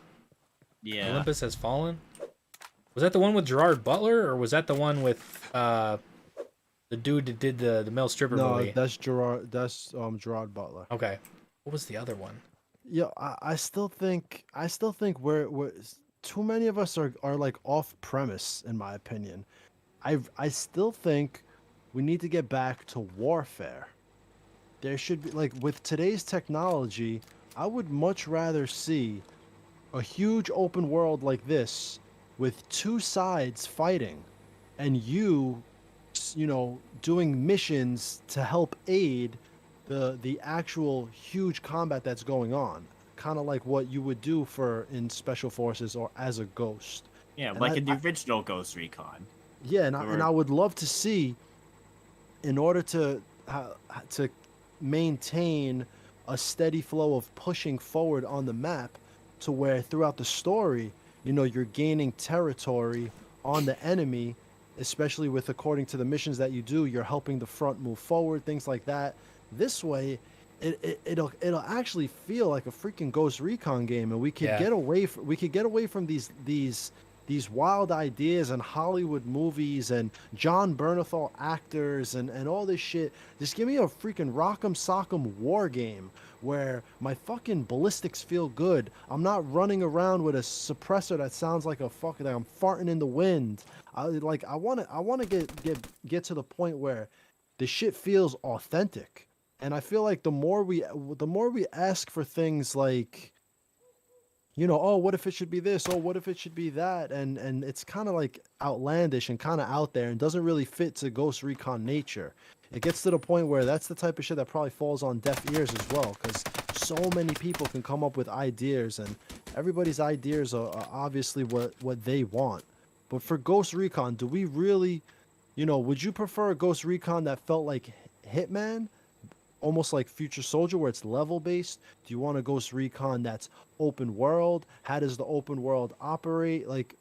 Speaker 3: Yeah.
Speaker 1: Olympus has fallen. Was that the one with Gerard Butler, or was that the one with the dude that did the male stripper
Speaker 2: No,
Speaker 1: movie?
Speaker 2: that's Gerard. That's Gerard Butler.
Speaker 1: Okay. What was the other one?
Speaker 2: Yeah, I still think we're too many of us are like off premise in my opinion. I still think we need to get back to warfare. There should be like with today's technology, I would much rather see a huge open world like this with two sides fighting and doing missions to help aid the actual huge combat that's going on, kind of like what you would do for in special forces or as a ghost.
Speaker 3: Yeah,
Speaker 2: And
Speaker 3: like in the original Ghost Recon.
Speaker 2: Yeah, and I would love to see, in order to maintain a steady flow of pushing forward on the map, to where throughout the story, you're gaining territory on the enemy, especially with according to the missions that you do, you're helping the front move forward, things like that. This way, it'll actually feel like a freaking Ghost Recon game, and we could
Speaker 1: Yeah.
Speaker 2: get away from these wild ideas and Hollywood movies and John Bernthal actors and all this shit. Just give me a freaking Rock'em Sock'em war game where my fucking ballistics feel good. I'm not running around with a suppressor that sounds like a fucking like I'm farting in the wind. I want to get to the point where the shit feels authentic. And I feel like the more we ask for things like, oh, what if it should be this? Oh, what if it should be that? And it's kind of like outlandish and kind of out there and doesn't really fit to Ghost Recon nature. It gets to the point where that's the type of shit that probably falls on deaf ears as well, because so many people can come up with ideas, and everybody's ideas are obviously what they want. But for Ghost Recon, do we really, would you prefer a Ghost Recon that felt like Hitman? Almost like Future Soldier, where it's level based? Do you want a Ghost Recon that's open world? How does the open world operate? Like,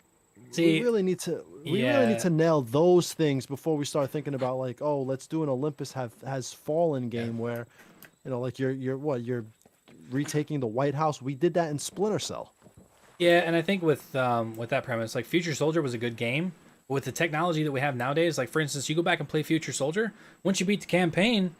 Speaker 1: See,
Speaker 2: we really need to nail those things before we start thinking about like, oh, let's do an Olympus has fallen game where, like you're retaking the White House. We did that in Splinter Cell.
Speaker 1: Yeah, and I think with that premise, like Future Soldier was a good game. But with the technology that we have nowadays, like for instance, you go back and play Future Soldier, once you beat the campaign,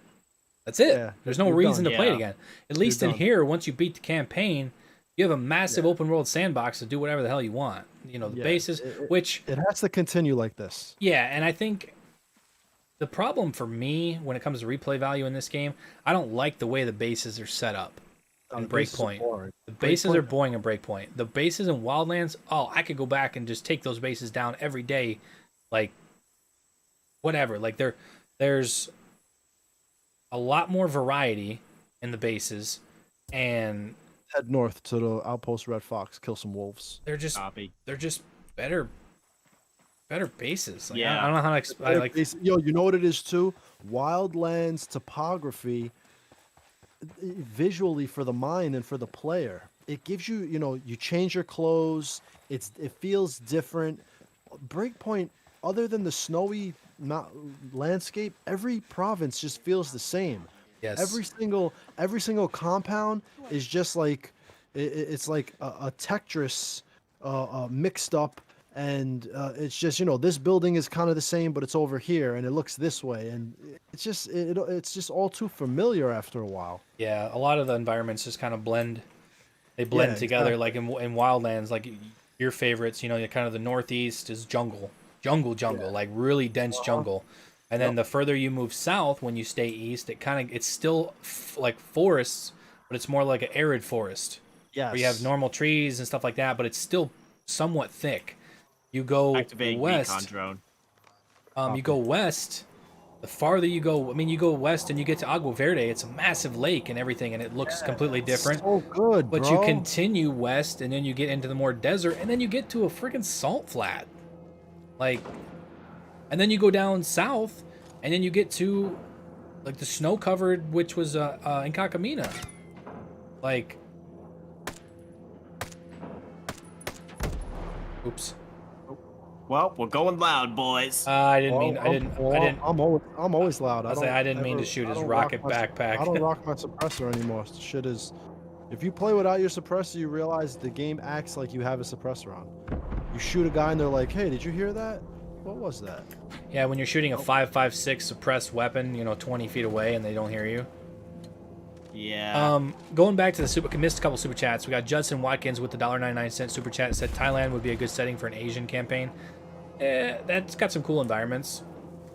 Speaker 1: that's it.
Speaker 2: Yeah,
Speaker 1: There's no
Speaker 2: you're
Speaker 1: reason
Speaker 2: done.
Speaker 1: to play it
Speaker 3: Yeah.
Speaker 1: again. At least in
Speaker 2: done.
Speaker 1: here, once you beat the campaign, you have a massive open world sandbox to do whatever the hell you want. The
Speaker 2: Yeah,
Speaker 1: bases, which
Speaker 2: It has to continue like this.
Speaker 1: yeah, and I think the problem for me when it comes to replay value in this game, I don't like the way the bases are set up in
Speaker 2: The bases are
Speaker 1: Breakpoint.
Speaker 2: boring.
Speaker 1: The bases are
Speaker 2: Breakpoint-
Speaker 1: boring in Breakpoint. The bases in Wildlands, oh, I could go back and just take those bases down every day, like whatever. Like there's a lot more variety in the bases, and
Speaker 2: Head north to the outpost Red Fox, kill some wolves.
Speaker 1: they're just
Speaker 3: Copy.
Speaker 1: better bases. Like,
Speaker 3: Yeah.
Speaker 1: I don't know how to explain. Like
Speaker 2: Yo, you know what it is too? Wildlands topography, visually for the mind and for the player, it gives you, you change your clothes. It feels different. Breakpoint, other than the snowy landscape, every province just feels the same.
Speaker 1: yes,
Speaker 2: Every single compound is just like it's like a Tetris mixed up, and it's just this building is kind of the same, but it's over here and it looks this way, and it's just all too familiar after a while.
Speaker 1: yeah, a lot of the environments just kind of blend. They blend
Speaker 2: Yeah,
Speaker 1: together.
Speaker 2: exactly.
Speaker 1: Like in Wildlands, like your favorites, kind of the northeast is jungle, like really dense jungle. And then the further you move south, when you stay east, it's still like forests, but it's more like an arid forest
Speaker 2: Yes.
Speaker 1: where you have normal trees and stuff like that, but it's still somewhat thick. You go
Speaker 3: Activating
Speaker 1: west,
Speaker 3: recon drone.
Speaker 1: you go west. The farther you go, you go west and you get to Agua Verde. It's a massive lake and everything, and it looks completely different.
Speaker 2: So good,
Speaker 1: But
Speaker 2: bro.
Speaker 1: you continue west, and then you get into the more desert, and then you get to a freaking salt flat. Like, and then you go down south, and then you get to Like the snow covered, which was in Kakamina. Like, oops.
Speaker 3: Well, we're going loud, boys.
Speaker 1: I didn't mean. I didn't.
Speaker 2: I'm always loud.
Speaker 1: I was like, I didn't mean to shoot his rocket backpack.
Speaker 2: I don't rock my suppressor anymore. Shit is. If you play without your suppressor, you realize the game acts like you have a suppressor on. You shoot a guy and they're like, "Hey, did you hear that? What was that?"
Speaker 1: Yeah, when you're shooting a 5.56 suppressed weapon, 20 feet away, and they don't hear you.
Speaker 3: Yeah.
Speaker 1: Going back to the missed a couple super chats. We got Judson Watkins with the $1.99 super chat. Said Thailand would be a good setting for an Asian campaign. That's got some cool environments.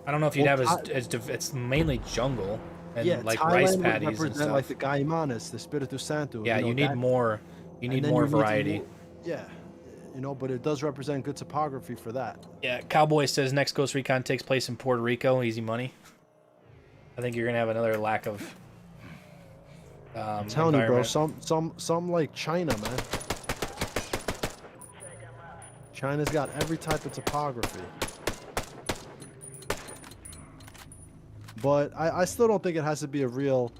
Speaker 1: I don't know if you'd have it's mainly jungle and like
Speaker 2: Thailand
Speaker 1: rice
Speaker 2: would
Speaker 1: paddies and
Speaker 2: represent
Speaker 1: stuff.
Speaker 2: like the Caimanes, the Espiritu Santo.
Speaker 1: Yeah, you need more. You need more variety.
Speaker 2: Yeah, but it does represent good topography for that.
Speaker 1: Yeah, Cowboy says next Ghost Recon takes place in Puerto Rico. Easy money. I think you're gonna have another lack of.
Speaker 2: I'm telling you, bro. Some like China, man. China's got every type of topography. But I still don't think it has to be a real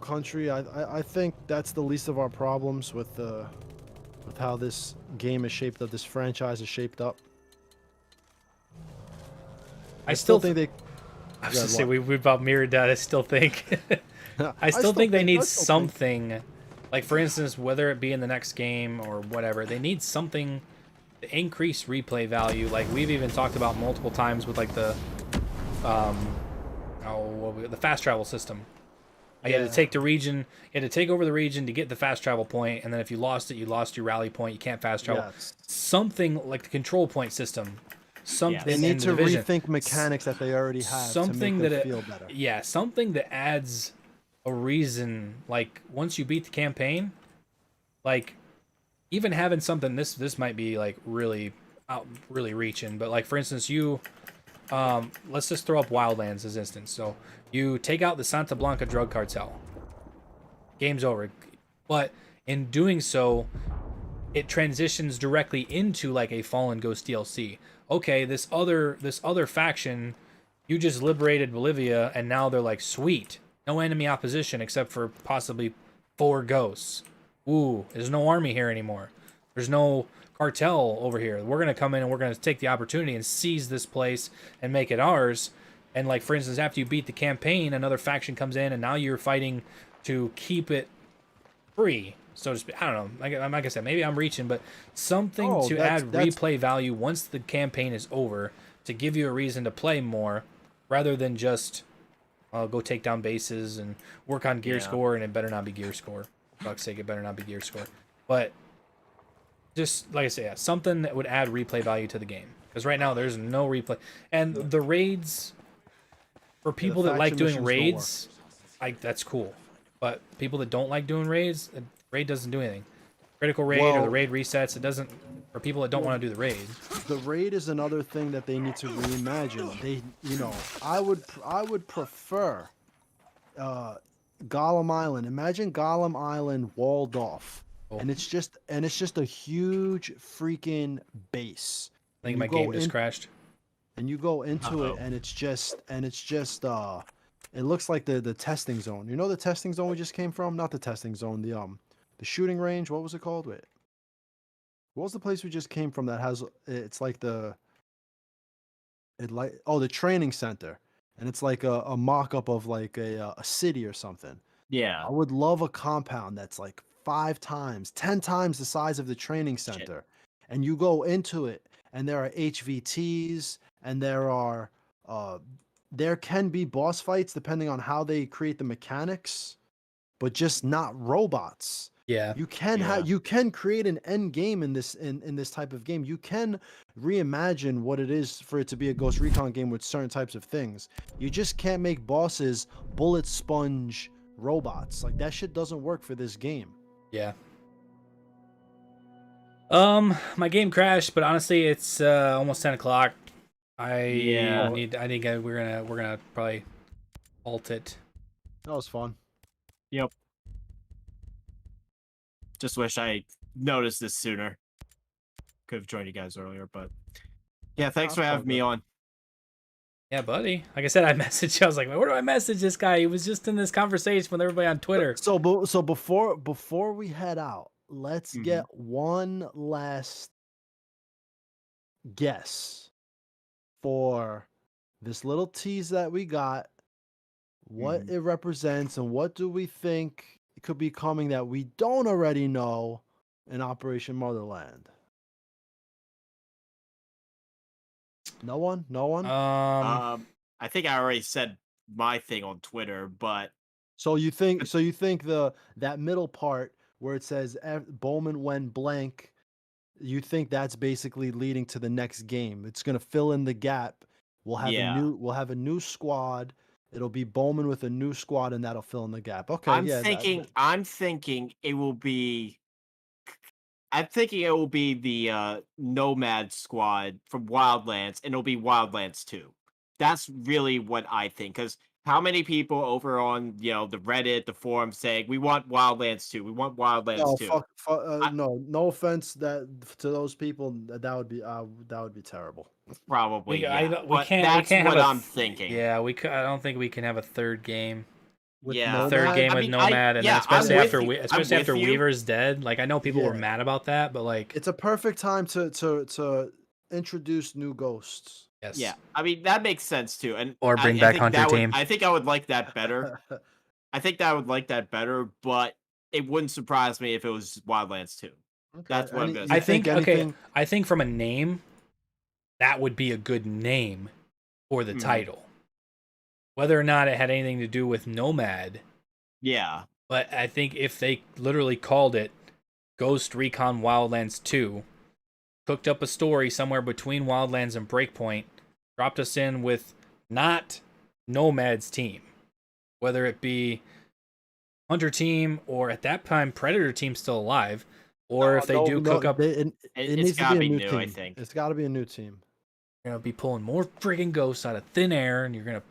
Speaker 2: country. I think that's the least of our problems with how this game is shaped up, this franchise is shaped up.
Speaker 1: I still think
Speaker 2: they.
Speaker 1: I was gonna say we about mirrored that. I still think. I still think they need something, like for instance, whether it be in the next game or whatever, they need something to increase replay value. Like we've even talked about multiple times with like the the fast travel system. You had to take the region, you had to take over the region to get the fast travel point, and then if you lost it, you lost your rally point. You can't fast travel. Something like the control point system. Something
Speaker 2: they need to rethink mechanics that they already have.
Speaker 1: Something
Speaker 2: to make them feel better.
Speaker 1: Yeah, something that adds a reason. Like once you beat the campaign, like even having something. This might be like really reaching, but like for instance, let's just throw up Wildlands as instance. So you take out the Santa Blanca drug cartel. Game's over. But in doing so, it transitions directly into like a Fallen Ghost DLC. Okay, this other faction, you just liberated Bolivia, and now they're like, sweet, no enemy opposition except for possibly 4 ghosts. Ooh, there's no army here anymore. There's no cartel over here. We're gonna come in and we're gonna take the opportunity and seize this place and make it ours. And like for instance, after you beat the campaign, another faction comes in, and now you're fighting to keep it free, so to speak. I don't know. Like I said, maybe I'm reaching, but something to add replay value once the campaign is over, to give you a reason to play more, rather than just go take down bases and work on gear score, and it better not be gear score. For fuck's sake, it better not be gear score. But just like I say, something that would add replay value to the game. Because right now there's no replay, and the raids for people that like doing raids, that's cool. But people that don't like doing raids, the raid doesn't do anything. Critical raid or the raid resets, it doesn't. For people that don't want to do the raid,
Speaker 2: the raid is another thing that they need to reimagine. I would prefer Gollum Island. Imagine Gollum Island walled off, and it's just a huge freaking base.
Speaker 1: I think my game just crashed.
Speaker 2: And you go into it, and it's just it looks like the testing zone. You know the testing zone we just came from? Not the testing zone, the shooting range. What was it called? Wait. What was the place we just came from that has it's like the training center, and it's like a mock-up of like a city or something.
Speaker 3: Yeah.
Speaker 2: I would love a compound that's like 5 times, 10 times the size of the training center. And you go into it, and there are HVTs, and there can be boss fights depending on how they create the mechanics, but just not robots.
Speaker 1: Yeah.
Speaker 2: You can create an end game in this type of game. You can reimagine what it is for it to be a Ghost Recon game with certain types of things. You just can't make bosses bullet sponge robots. Like that shit doesn't work for this game.
Speaker 1: Yeah. My game crashed, but honestly, it's almost 10 o'clock. I think we're gonna probably halt it.
Speaker 2: That was fun.
Speaker 3: Yep. Just wish I noticed this sooner. Could have joined you guys earlier, but yeah, thanks for having me on.
Speaker 1: Yeah, buddy. Like I said, I messaged. I was like, where do I message this guy? He was just in this conversation with everybody on Twitter.
Speaker 2: So before we head out, let's get one last guess for this little tease that we got, what it represents, and what do we think could be coming that we don't already know in Operation Motherland. No one?
Speaker 3: I think I already said my thing on Twitter, but
Speaker 2: So you think that middle part where it says Bowman went blank, you think that's basically leading to the next game. It's going to fill in the gap. We'll have a new squad. It'll be Bowman with a new squad, and that'll fill in the gap. Okay,
Speaker 3: I'm thinking it will be. I'm thinking it will be the Nomad squad from Wildlands, and it'll be Wildlands 2. That's really what I think. Because how many people over on the Reddit, the forum, saying we want Wildlands 2, we want Wildlands 2.
Speaker 2: No offense to those people. That would be terrible.
Speaker 3: Probably,
Speaker 1: we can't.
Speaker 3: That's
Speaker 1: have
Speaker 3: what
Speaker 1: a
Speaker 3: I'm thinking.
Speaker 1: Yeah, I don't think we can have a third game.
Speaker 2: Nomad?
Speaker 1: Third game with Nomad, and then especially after
Speaker 3: you.
Speaker 1: Weaver's dead. Like I know people were mad about that, but like
Speaker 2: it's a perfect time to introduce new ghosts.
Speaker 1: yes,
Speaker 3: Yeah, I mean that makes sense too, and
Speaker 1: or bring back Hunter Team.
Speaker 3: I think I would like that better. But it wouldn't surprise me if it was Wildlands 2.
Speaker 2: Okay.
Speaker 3: That's what I'm gonna say.
Speaker 1: I think from a name, that would be a good name for the title. Whether or not it had anything to do with Nomad.
Speaker 3: Yeah.
Speaker 1: But I think if they literally called it Ghost Recon Wildlands 2, cooked up a story somewhere between Wildlands and Breakpoint, dropped us in with not Nomad's team, whether it be Hunter Team or at that time Predator Team still alive, or if they cook up,
Speaker 2: it needs to be a new team.
Speaker 3: I think
Speaker 2: It's got to be a new team.
Speaker 1: You're gonna be pulling more friggin' ghosts out of thin air, and you're gonna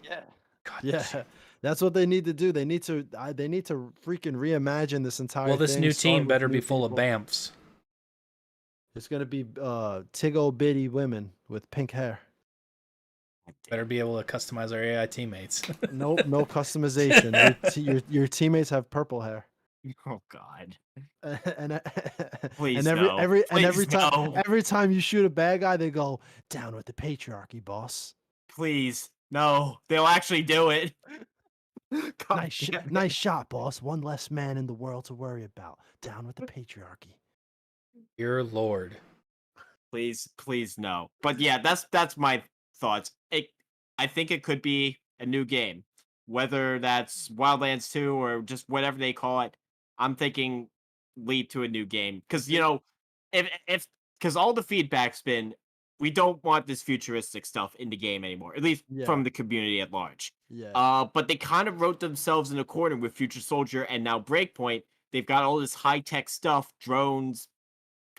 Speaker 2: God, that's what they need to do. They need to freaking reimagine this entire.
Speaker 1: Well, this
Speaker 2: thing,
Speaker 1: new team better be full
Speaker 2: people.
Speaker 1: of bamfs.
Speaker 2: It's gonna be tiggle bitty women with pink hair.
Speaker 1: Better be able to customize our AI teammates.
Speaker 2: Nope, no customization. Your teammates have purple hair.
Speaker 3: Oh God!
Speaker 2: Please every time you shoot a bad guy, they go down with the patriarchy, boss.
Speaker 3: Please, no, they'll actually do it.
Speaker 2: Nice shot, boss. One less man in the world to worry about. Down with the patriarchy.
Speaker 1: Dear Lord.
Speaker 3: Please, no. But yeah, that's my thoughts. I think it could be a new game, whether that's Wildlands 2 or just whatever they call it. I'm thinking lead to a new game because because all the feedback's been we don't want this futuristic stuff in the game anymore, at least from the community at large.
Speaker 2: Yeah.
Speaker 3: But they kind of wrote themselves in a corner with Future Soldier and now Breakpoint. They've got all this high tech stuff, drones,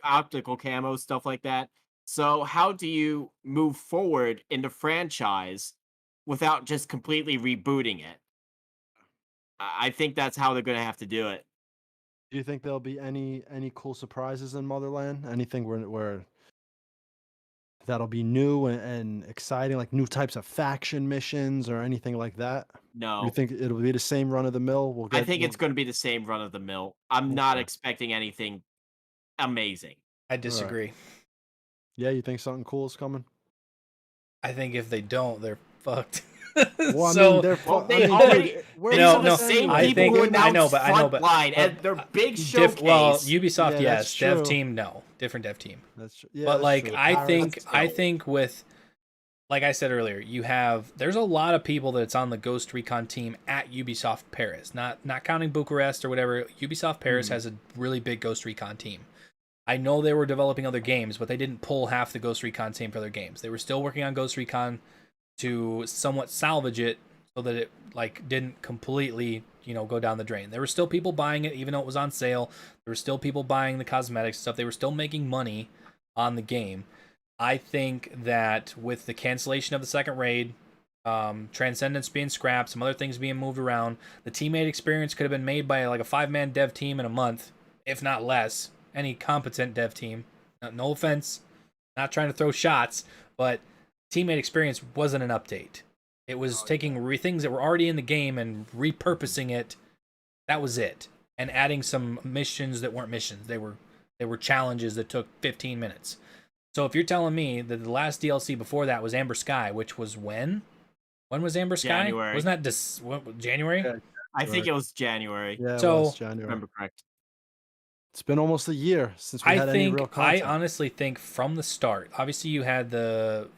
Speaker 3: optical camo, stuff like that. So how do you move forward in the franchise without just completely rebooting it? I think that's how they're going to have to do it.
Speaker 2: Do you think there'll be any cool surprises in Motherland? Anything where that'll be new and exciting, like new types of faction missions or anything like that?
Speaker 3: No.
Speaker 2: You think it'll be the same run of the mill?
Speaker 3: I think it's going to be the same run of the mill. I'm not expecting anything amazing.
Speaker 1: I disagree.
Speaker 2: Right. Yeah, you think something cool is coming?
Speaker 3: I
Speaker 1: think if they don't, they're fucked.
Speaker 2: Well,
Speaker 1: so,
Speaker 3: the same people who announced Frontline at their big showcase.
Speaker 1: Well, Ubisoft, yes. Dev team, no. Different dev team.
Speaker 2: That's true. Yeah,
Speaker 1: but like,
Speaker 2: true.
Speaker 1: I think with, like I said earlier, there's a lot of people that's on the Ghost Recon team at Ubisoft Paris. Not counting Bucharest or whatever. Ubisoft Paris has a really big Ghost Recon team. I know they were developing other games, but they didn't pull half the Ghost Recon team for their games. They were still working on Ghost Recon to somewhat salvage it so that it didn't completely go down the drain. There were still people buying it even though it was on sale. There were still people buying the cosmetics stuff. They were still making money on the game. I think that with the cancellation of the second raid, Transcendence being scrapped, some other things being moved around, the teammate experience could have been made by like a 5-man dev team in a month, if not less. Any competent dev team. No offense, not trying to throw shots, but teammate experience wasn't an update. It was taking things that were already in the game and repurposing it. That was it. And adding some missions that weren't missions. They were challenges that took 15 minutes. So if you're telling me that the last DLC before that was Amber Sky, which was when? When was Amber Sky?
Speaker 3: January.
Speaker 1: Wasn't that January?
Speaker 2: Yeah.
Speaker 3: I think it was January.
Speaker 2: Yeah, it
Speaker 1: So-
Speaker 2: was
Speaker 3: If I
Speaker 2: January.
Speaker 3: remember correct.
Speaker 2: It's been almost a year since we had any real
Speaker 1: I
Speaker 2: content.
Speaker 1: honestly think from the start, obviously you had the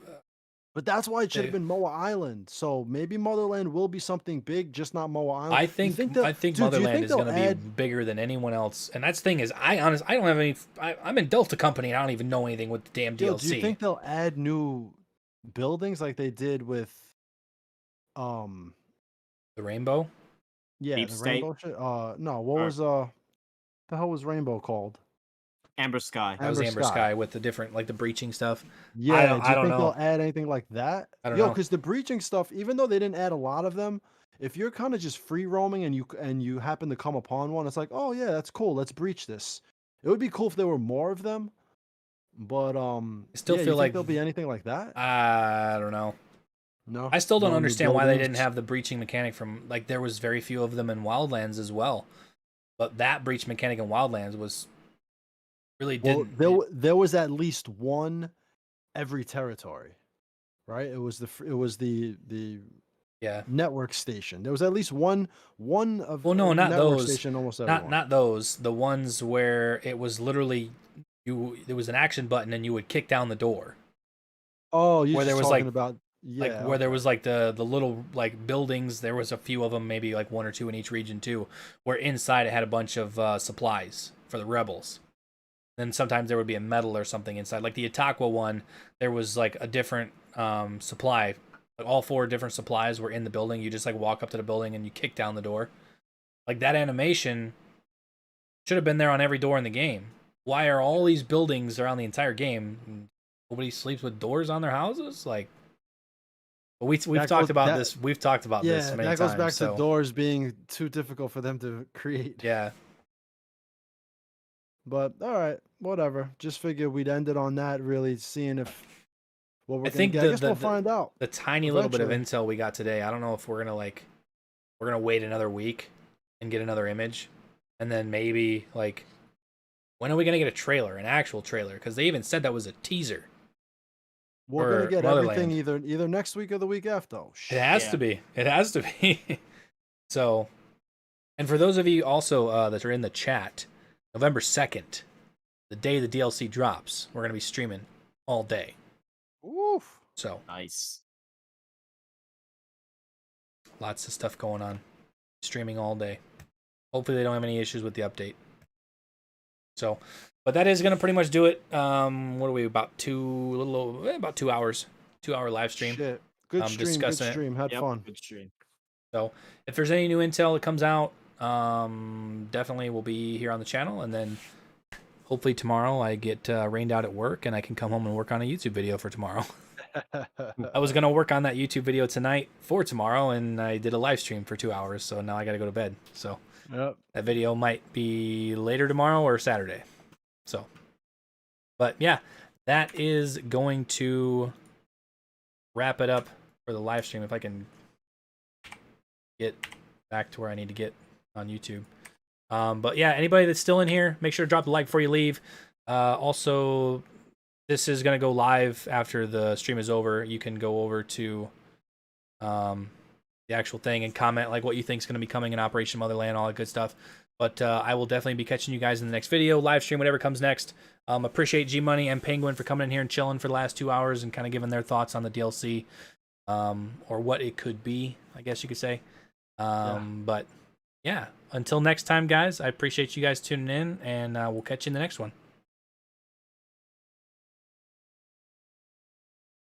Speaker 2: But that's why it should have
Speaker 1: They-
Speaker 2: been Moa Island. So maybe Motherland will be something big, just not Moa Island.
Speaker 1: I
Speaker 2: You
Speaker 1: think
Speaker 2: they'll-
Speaker 1: I think
Speaker 2: dude, do you
Speaker 1: Motherland
Speaker 2: think
Speaker 1: is
Speaker 2: they'll
Speaker 1: going to be
Speaker 2: add-
Speaker 1: bigger than anyone else. And that's the thing is, I don't have any. I'm in Delta Company, and I don't even know anything with the damn
Speaker 2: Yo,
Speaker 1: DLC.
Speaker 2: do you think they'll add new buildings like they did with,
Speaker 1: The Rainbow?
Speaker 2: yeah,
Speaker 3: Deep
Speaker 2: the
Speaker 3: State?
Speaker 2: Rainbow shit? No, what
Speaker 3: Or-
Speaker 2: was the hell was Rainbow called?
Speaker 3: Amber Sky.
Speaker 1: That was
Speaker 2: Amber
Speaker 1: Amber
Speaker 2: Sky.
Speaker 1: Sky with the different, like the breaching stuff.
Speaker 2: Yeah,
Speaker 1: don't-
Speaker 2: do
Speaker 1: I
Speaker 2: you
Speaker 1: don't
Speaker 2: think
Speaker 1: know.
Speaker 2: they'll add anything like that?
Speaker 1: I don't
Speaker 2: Yo,
Speaker 1: know.
Speaker 2: because the breaching stuff, even though they didn't add a lot of them, if you're kind of just free roaming and you happen to come upon one, it's like, oh yeah, that's cool. Let's breach this. It would be cool if there were more of them, but
Speaker 1: still
Speaker 2: yeah,
Speaker 1: feel
Speaker 2: you
Speaker 1: like-
Speaker 2: think there'll be anything like that?
Speaker 1: I don't know.
Speaker 2: No,
Speaker 1: I still don't
Speaker 2: No new
Speaker 1: understand why they didn't
Speaker 2: buildings?
Speaker 1: have the breaching mechanic from, like, there was very few of them in Wildlands as well. But that breach mechanic in Wildlands was really
Speaker 2: Well,
Speaker 1: didn't.
Speaker 2: there was at least one every territory, right? It was the
Speaker 1: Yeah.
Speaker 2: network station. There was at least one of
Speaker 1: Well, no, not
Speaker 2: network
Speaker 1: those.
Speaker 2: station almost everyone.
Speaker 1: Not those. The ones where it was literally there was an action button and you would kick down the door.
Speaker 2: Oh, you're
Speaker 1: where there
Speaker 2: just
Speaker 1: was,
Speaker 2: talking
Speaker 1: like-
Speaker 2: about yeah,
Speaker 1: Like where there
Speaker 2: okay.
Speaker 1: was like the little like buildings. There was a few of them, maybe like one or two in each region too, where inside it had a bunch of supplies for the rebels. Then sometimes there would be a medal or something inside. Like the Itaqua one, there was like a different supply. Like all 4 different supplies were in the building. You just like walk up to the building and you kick down the door. Like that animation should have been there on every door in the game. Why are all these buildings around the entire game? Nobody sleeps with doors on their houses? Like, we've
Speaker 2: That
Speaker 1: talked
Speaker 2: goes-
Speaker 1: about
Speaker 2: that-
Speaker 1: this. We've talked about this
Speaker 2: Yeah,
Speaker 1: many
Speaker 2: that
Speaker 1: times.
Speaker 2: goes back
Speaker 1: so,
Speaker 2: to doors being too difficult for them to create.
Speaker 1: yeah,
Speaker 2: But all right, whatever. Just figured we'd end it on that. Really seeing if what we're
Speaker 1: I
Speaker 2: gonna
Speaker 1: think
Speaker 2: get. I guess we'll find out.
Speaker 1: the tiny little bit of
Speaker 2: Eventually.
Speaker 1: intel we got today. I don't know if we're gonna wait another week and get another image, and then maybe like, when are we gonna get a trailer, an actual trailer? Because they even said that was a teaser.
Speaker 2: We're
Speaker 1: for
Speaker 2: gonna get
Speaker 1: Motherland.
Speaker 2: everything either next week or the week after. Oh,
Speaker 1: It has
Speaker 3: Yeah.
Speaker 1: to be. It has to be. So, and for those of you also that are in the chat, November 2nd, the day the DLC drops, we're going to be streaming all day.
Speaker 2: Oof.
Speaker 1: So,
Speaker 3: Nice.
Speaker 1: lots of stuff going on. Streaming all day. Hopefully they don't have any issues with the update. So, but that is going to pretty much do it. What are we, about 2 hours. 2-hour live stream.
Speaker 2: Shit. Good stream. Good
Speaker 1: discussing it.
Speaker 2: stream. Had
Speaker 3: Yep,
Speaker 2: fun.
Speaker 3: good stream.
Speaker 1: So if there's any new intel that comes out, definitely will be here on the channel. And then hopefully tomorrow I get rained out at work and I can come home and work on a YouTube video for tomorrow. I was going to work on that YouTube video tonight for tomorrow, and I did a live stream for 2 hours. So now I got to go to bed. So
Speaker 2: Yep.
Speaker 1: that video might be later tomorrow or Saturday. So, but yeah, that is going to wrap it up for the live stream. If I can get back to where I need to get on YouTube. But yeah, anybody that's still in here, make sure to drop the like before you leave. Also, this is going to go live after the stream is over. You can go over to the actual thing and comment like what you think is going to be coming in Operation Motherland, all that good stuff. But I will definitely be catching you guys in the next video, live stream, whatever comes next. Appreciate G Money and Penguin for coming in here and chilling for the last 2 hours and kind of giving their thoughts on the DLC, or what it could be, I guess you could say. But yeah, until next time, guys, I appreciate you guys tuning in, and we'll catch you in the next one.